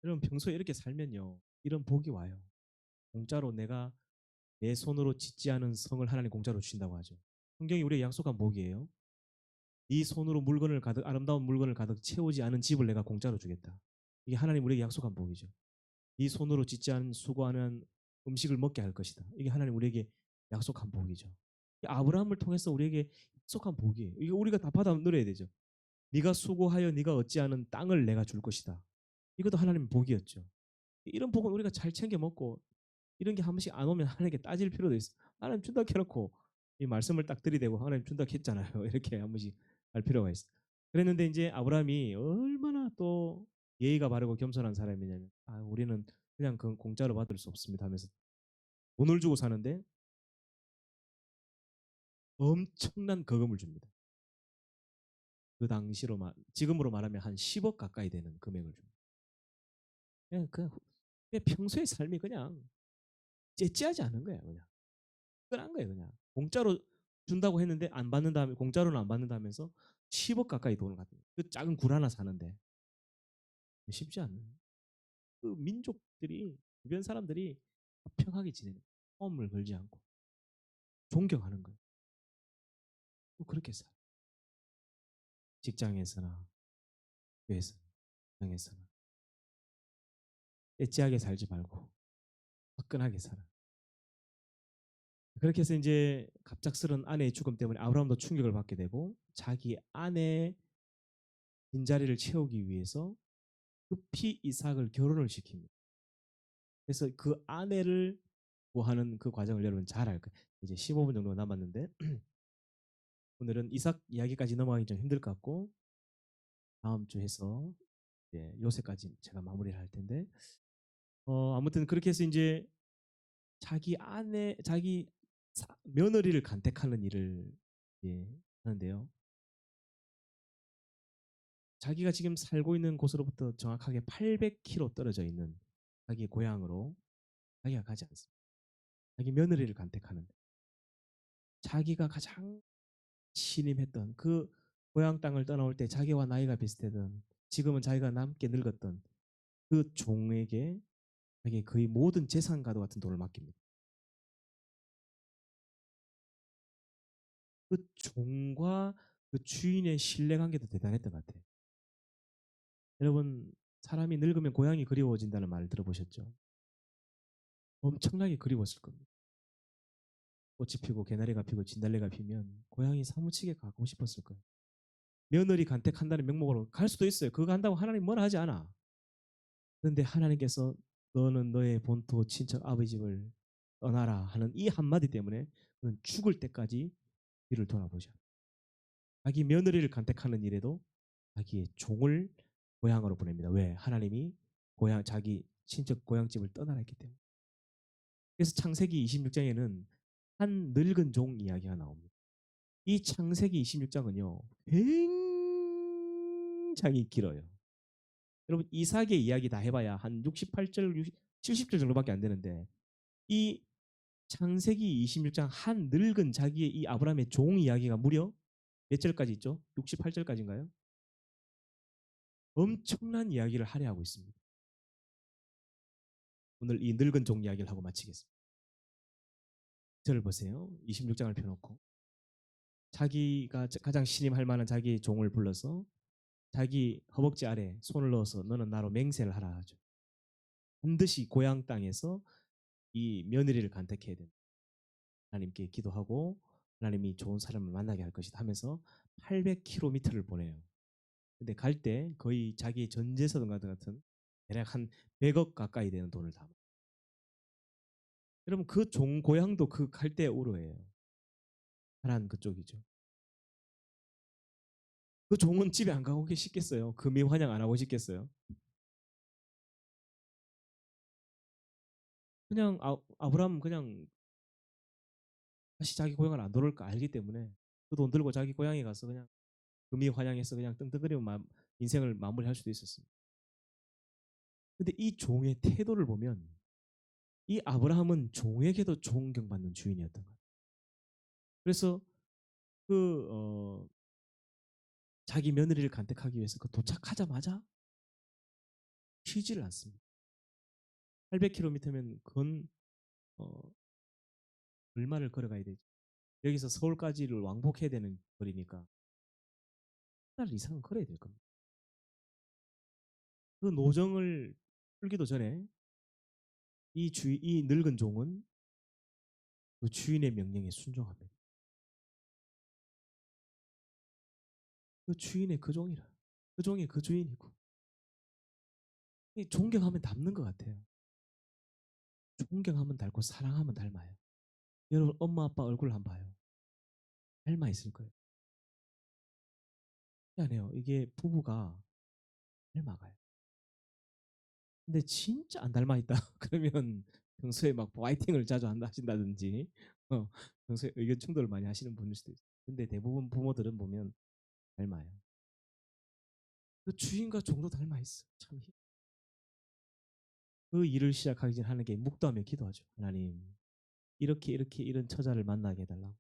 여러분 평소에 이렇게 살면요 이런 복이 와요. 공짜로 내가 내 손으로 짓지 않은 성을 하나님 공짜로 주신다고 하죠. 성경이 우리에게 약속한 복이에요. 네 손으로 물건을 가득 아름다운 물건을 가득 채우지 않은 집을 내가 공짜로 주겠다. 이게 하나님 우리에게 약속한 복이죠. 네 손으로 짓지 않은 수고하는 음식을 먹게 할 것이다. 이게 하나님 우리에게 약속한 복이죠. 아브라함을 통해서 우리에게 약속한 복이에요. 이거 우리가 다 받아 누려야 되죠. 네가 수고하여 네가 얻지 않은 땅을 내가 줄 것이다. 이것도 하나님의 복이었죠. 이런 복은 우리가 잘 챙겨 먹고 이런 게 한 번씩 안 오면 하나님께 따질 필요도 있어. 하나님 준다 해놓고 이 말씀을 딱 들이대고 하나님 준다 했잖아요. 이렇게 한 번씩 할 필요가 있어. 그랬는데 이제 아브라함이 얼마나 또 예의가 바르고 겸손한 사람이냐면 우리는 그냥 그 공짜로 받을 수 없습니다 하면서 돈을 주고 사는데 엄청난 거금을 줍니다. 그 당시로 지금으로 말하면 한 10억 가까이 되는 금액을 줍니다. 그냥 평소의 삶이 그냥 째째하지 않은 거야 그냥. 끈한 거예요 그냥. 공짜로 준다고 했는데 안 받는다면 공짜로는 안 받는다면서 10억 가까이 돈을 갖는 그 작은 굴 하나 사는데 쉽지 않은 그 민족들이 주변 사람들이 평하게 지내는 싸움을 걸지 않고 존경하는 거예요. 또 그렇게 살아. 직장에서나 교회에서나 직장에서나 떼찌하게 살지 말고 화끈하게 살아. 그렇게 해서 이제 갑작스런 아내의 죽음 때문에 아브라함도 충격을 받게 되고 자기 아내의 빈자리를 채우기 위해서 급히 이삭을 결혼을 시킵니다. 그래서 그 아내를 구하는 그 과정을 여러분 잘 알 거예요. 이제 15분 정도 남았는데 오늘은 이삭 이야기까지 넘어가기 좀 힘들 것 같고 다음 주 해서 이제 요새까지 제가 마무리를 할 텐데 아무튼 그렇게 해서 이제 자기 며느리를 간택하는 일을 하는데요. 자기가 지금 살고 있는 곳으로부터 정확하게 800km 떨어져 있는 자기 고향으로 자기가 가지 않습니다. 자기 며느리를 간택하는데 자기가 가장 신임했던 그 고향 땅을 떠나올 때 자기와 나이가 비슷하던 지금은 자기가 남게 늙었던 그 종에게 자기 거의 모든 재산과도 같은 돈을 맡깁니다. 그 종과 그 주인의 신뢰관계도 대단했던 것 같아요. 여러분 사람이 늙으면 고향이 그리워진다는 말을 들어보셨죠? 엄청나게 그리웠을 겁니다. 꽃이 피고 개나리가 피고 진달래가 피면 고향이 사무치게 가고 싶었을 거예요. 며느리 간택한다는 명목으로 갈 수도 있어요. 그거 간다고 하나님 뭐라 하지 않아. 그런데 하나님께서 너는 너의 본토 친척 아버지 집을 떠나라 하는 이 한마디 때문에 그는 죽을 때까지 뒤를 돌아보지 않아. 자기 며느리를 간택하는 일에도 자기의 종을 고향으로 보냅니다. 왜? 하나님이 자기 친척 고향집을 떠나라 했기 때문에. 그래서 창세기 26장에는 한 늙은 종 이야기가 나옵니다. 이 창세기 26장은요. 굉장히 길어요. 여러분 이삭의 이야기 다 해봐야 한 68절, 70절 정도밖에 안 되는데 이 창세기 26장 한 늙은 자기의 이 아브라함의 종 이야기가 무려 몇 절까지 있죠? 68절까지인가요? 엄청난 이야기를 할애하고 있습니다. 오늘 이 늙은 종 이야기를 하고 마치겠습니다. 저를 보세요. 26장을 펴놓고 자기가 가장 신임할 만한 자기의 종을 불러서 자기 허벅지 아래 손을 넣어서 너는 나로 맹세를 하라 하죠. 반드시 고향 땅에서 이 며느리를 간택해야 된다. 하나님께 기도하고 하나님이 좋은 사람을 만나게 할 것이다 하면서 800km를 보내요. 근데 갈 때 거의 자기의 전 재산 같은 대략 한 100억 가까이 되는 돈을 다. 여러분 그 종 고향도 그 갈대 우르예요. 하란 그쪽이죠. 그 종은 집에 안 가고 싶겠어요? 금이 환영 안 하고 싶겠어요? 그냥 아브람 그냥 다시 자기 고향을 안 돌아올 거 알기 때문에 그 돈 들고 자기 고향에 가서 그냥 금이 환영해서 그냥 떵떵거리면 인생을 마무리할 수도 있었습니다. 근데 이 종의 태도를 보면 이 아브라함은 종에게도 존경받는 주인이었던 거예요. 그래서 그 자기 며느리를 간택하기 위해서 그 도착하자마자 쉬지를 않습니다. 800km면 그건 얼마를 걸어가야 되죠? 여기서 서울까지를 왕복해야 되는 거리니까 한 달 이상은 걸어야 될 겁니다. 그 노정을 풀기도 전에 이 늙은 종은 그 주인의 명령에 순종합니다. 그 주인의 그 종이라. 그 종이 그 주인이고. 존경하면 닮는 것 같아요. 존경하면 닮고 사랑하면 닮아요. 여러분 엄마 아빠 얼굴 한번 봐요. 닮아 있을 거예요. 미안해요. 이게 부부가 닮아가요. 근데 진짜 안 닮아 있다. 그러면 평소에 막 화이팅을 자주 하신다든지 평소에 의견 충돌을 많이 하시는 분일 수도 있어요. 근데 대부분 부모들은 보면 닮아요. 그 주인과 종도 닮아 있어. 참. 그 일을 시작하기 전에 하는 게 묵도하며 기도하죠. 하나님 이렇게 이런 처자를 만나게 해달라고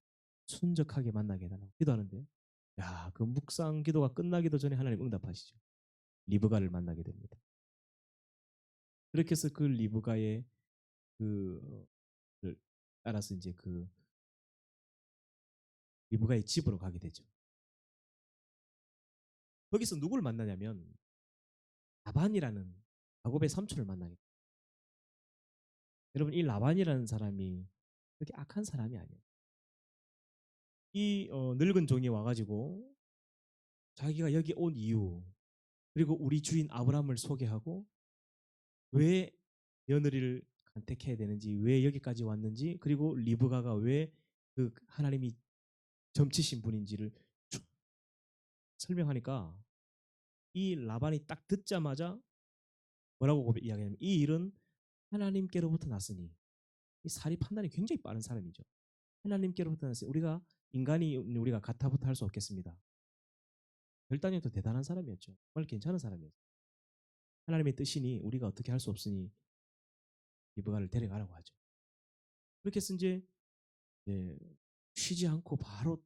순적하게 만나게 해달라고 기도하는데요. 야, 그 묵상 기도가 끝나기도 전에 하나님 응답하시죠. 리브가를 만나게 됩니다. 그렇게 해서 그 리브가의 그 따라서 이제 그 리브가의 집으로 가게 되죠. 거기서 누구를 만나냐면 라반이라는 야곱의 삼촌을 만나게 돼요. 여러분 이 라반이라는 사람이 그렇게 악한 사람이 아니에요. 이 늙은 종이 와가지고 자기가 여기 온 이유 그리고 우리 주인 아브라함을 소개하고 왜 며느리를 간택해야 되는지 왜 여기까지 왔는지 그리고 리브가가 왜 그 하나님이 점치신 분인지를 쭉 설명하니까 이 라반이 딱 듣자마자 뭐라고 이야기하냐면 이 일은 하나님께로부터 났으니 이 사리 판단이 굉장히 빠른 사람이죠. 하나님께로부터 났으니 우리가 인간이 우리가 가타부터 할 수 없겠습니다. 결단력도 대단한 사람이었죠. 정말 괜찮은 사람이었어요. 하나님의 뜻이니 우리가 어떻게 할 수 없으니 리브가를 데려가라고 하죠. 그렇게 해서 이제 예, 쉬지 않고 바로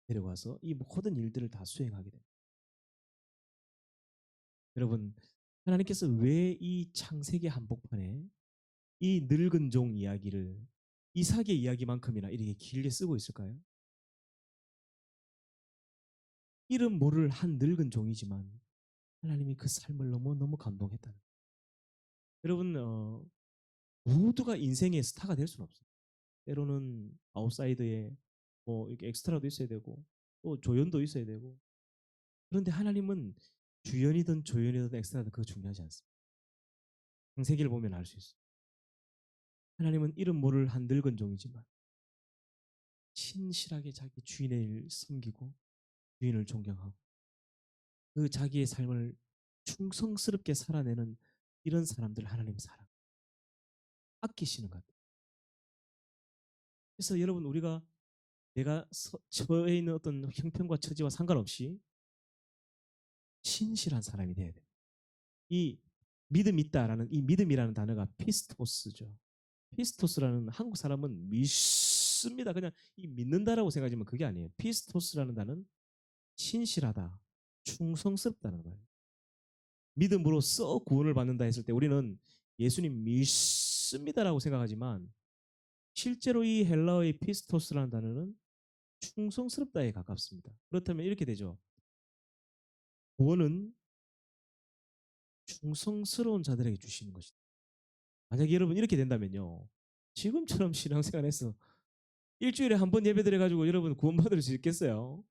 데려가서 이 모든 일들을 다 수행하게 됩니다. 여러분 하나님께서 왜 이 창세기 한복판에 이 늙은 종 이야기를 이삭의 이야기만큼이나 이렇게 길게 쓰고 있을까요? 이름 모를 한 늙은 종이지만 하나님이 그 삶을 너무 감동했다는. 여러분 모두가 인생의 스타가 될 수는 없어요. 때로는 아웃사이드에 뭐 이렇게 엑스트라도 있어야 되고 또 조연도 있어야 되고 그런데 하나님은 주연이든 조연이든 엑스트라든 그거 중요하지 않습니다. 창세기를 보면 알 수 있어요. 하나님은 이름 모를 한 늙은 종이지만 신실하게 자기 주인의 일을 섬기고 주인을 존경하고 그 자기의 삶을 충성스럽게 살아내는 이런 사람들 하나님 사랑 아끼시는 것 같아요. 그래서 여러분 우리가 내가 처해 있는 어떤 형편과 처지와 상관없이 신실한 사람이 돼야 돼. 이 믿음 있다라는 이 믿음이라는 단어가 피스토스죠. 피스토스라는 한국 사람은 믿습니다. 그냥 이 믿는다라고 생각하지만 그게 아니에요. 피스토스라는 단어는 신실하다, 충성스럽다는 말이에요. 믿음으로써 구원을 받는다 했을 때 우리는 예수님 믿습니다라고 생각하지만 실제로 이 헬라어의 피스토스라는 단어는 충성스럽다에 가깝습니다. 그렇다면 이렇게 되죠. 구원은 충성스러운 자들에게 주시는 것이다. 만약에 여러분 이렇게 된다면요. 지금처럼 신앙생활에서 일주일에 한 번 예배 드려가지고 여러분 구원받을 수 있겠어요?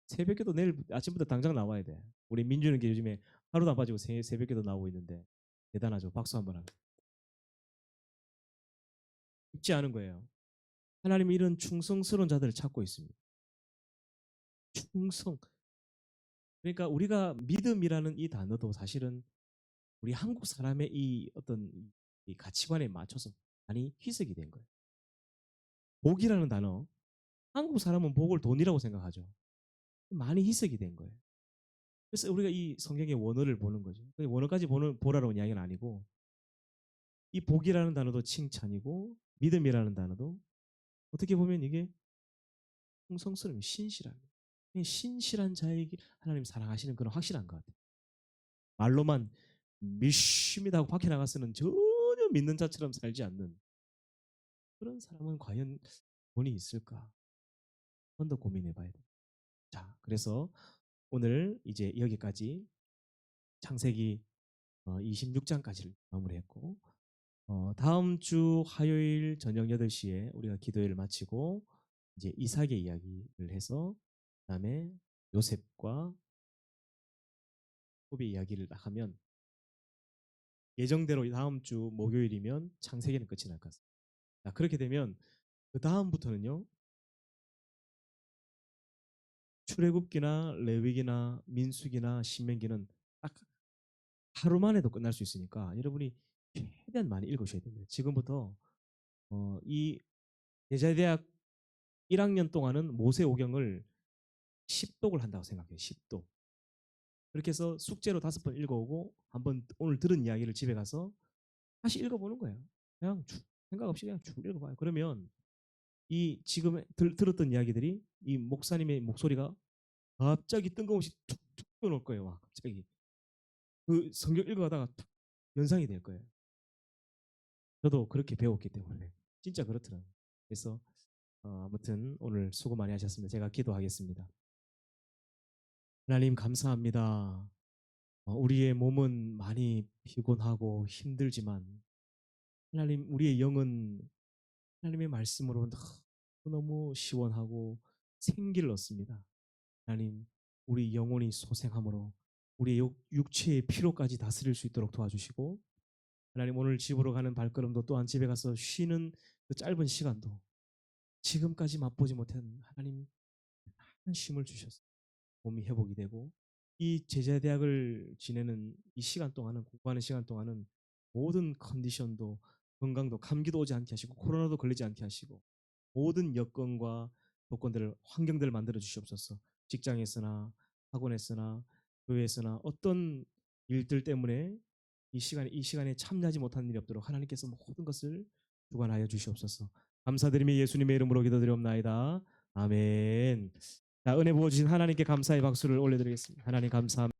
새벽에도 내일 아침부터 당장 나와야 돼. 우리 민주는 게 요즘에 하루도 안 빠지고 새벽에도 나오고 있는데 대단하죠. 박수 한번 합니다. 쉽지 않은 거예요. 하나님은 이런 충성스러운 자들을 찾고 있습니다. 충성. 그러니까 우리가 믿음이라는 이 단어도 사실은 우리 한국 사람의 이 어떤 이 가치관에 맞춰서 많이 희석이 된 거예요. 복이라는 단어, 한국 사람은 복을 돈이라고 생각하죠. 많이 희석이 된 거예요. 그래서 우리가 이 성경의 원어를 보는 거죠. 원어까지 보라는 이야기는 아니고 이 복이라는 단어도 칭찬이고 믿음이라는 단어도 어떻게 보면 이게 충성스러움, 신실함. 신실한 자에게 하나님 사랑하시는 그런 확실한 것 같아요. 말로만 믿습니다 하고 밖에 나가서는 전혀 믿는 자처럼 살지 않는 그런 사람은 과연 돈이 있을까? 한 번 더 고민해 봐야 돼요. 자, 그래서 오늘 이제 여기까지 창세기 26장까지를 마무리했고 다음 주 화요일 저녁 8시에 우리가 기도회를 마치고 이제 이삭의 이야기를 해서 그다음에 요셉과 야곱의 이야기를 하면 예정대로 다음 주 목요일이면 창세기는 끝이 날 것 같습니다. 자, 그렇게 되면 그 다음부터는요. 출애굽기나 레위기나 민수기나 신명기는 딱 하루만에도 끝날 수 있으니까 여러분이 최대한 많이 읽으셔야 됩니다. 지금부터 이 제자대학 1학년 동안은 모세오경을 10독을 한다고 생각해요. 10독. 그렇게 해서 숙제로 5번 읽어오고 한번 오늘 들은 이야기를 집에 가서 다시 읽어보는 거예요. 그냥 생각 없이 그냥 쭉 읽어봐요. 그러면 이 지금 들었던 이야기들이 이 목사님의 목소리가 갑자기 뜬금없이 툭툭 끊을 거예요. 와, 갑자기 그 성경 읽어가다가 툭 연상이 될 거예요. 저도 그렇게 배웠기 때문에 진짜 그렇더라고요. 그래서 아무튼 오늘 수고 많이 하셨습니다. 제가 기도하겠습니다. 하나님 감사합니다. 우리의 몸은 많이 피곤하고 힘들지만 하나님 우리의 영은 하나님의 말씀으로 너무 시원하고 생기를 얻습니다. 하나님 우리 영혼이 소생함으로 우리의 육체의 피로까지 다스릴 수 있도록 도와주시고 하나님 오늘 집으로 가는 발걸음도 또한 집에 가서 쉬는 그 짧은 시간도 지금까지 맛보지 못한 하나님 한 쉼을 주셨습니다. 몸이 회복이 되고 이 제자대학을 지내는 이 시간 동안은 공부하는 시간 동안은 모든 컨디션도 건강도 감기도 오지 않게 하시고 코로나도 걸리지 않게 하시고 모든 여건과 조건들을 환경들을 만들어 주시옵소서. 직장에서나 학원에서나 교회에서나 어떤 일들 때문에 이 시간에 참여하지 못한 일이 없도록 하나님께서 모든 것을 주관하여 주시옵소서. 감사드리며 예수님의 이름으로 기도드리옵나이다. 아멘. 자, 은혜 부어주신 하나님께 감사의 박수를 올려드리겠습니다. 하나님 감사합니다.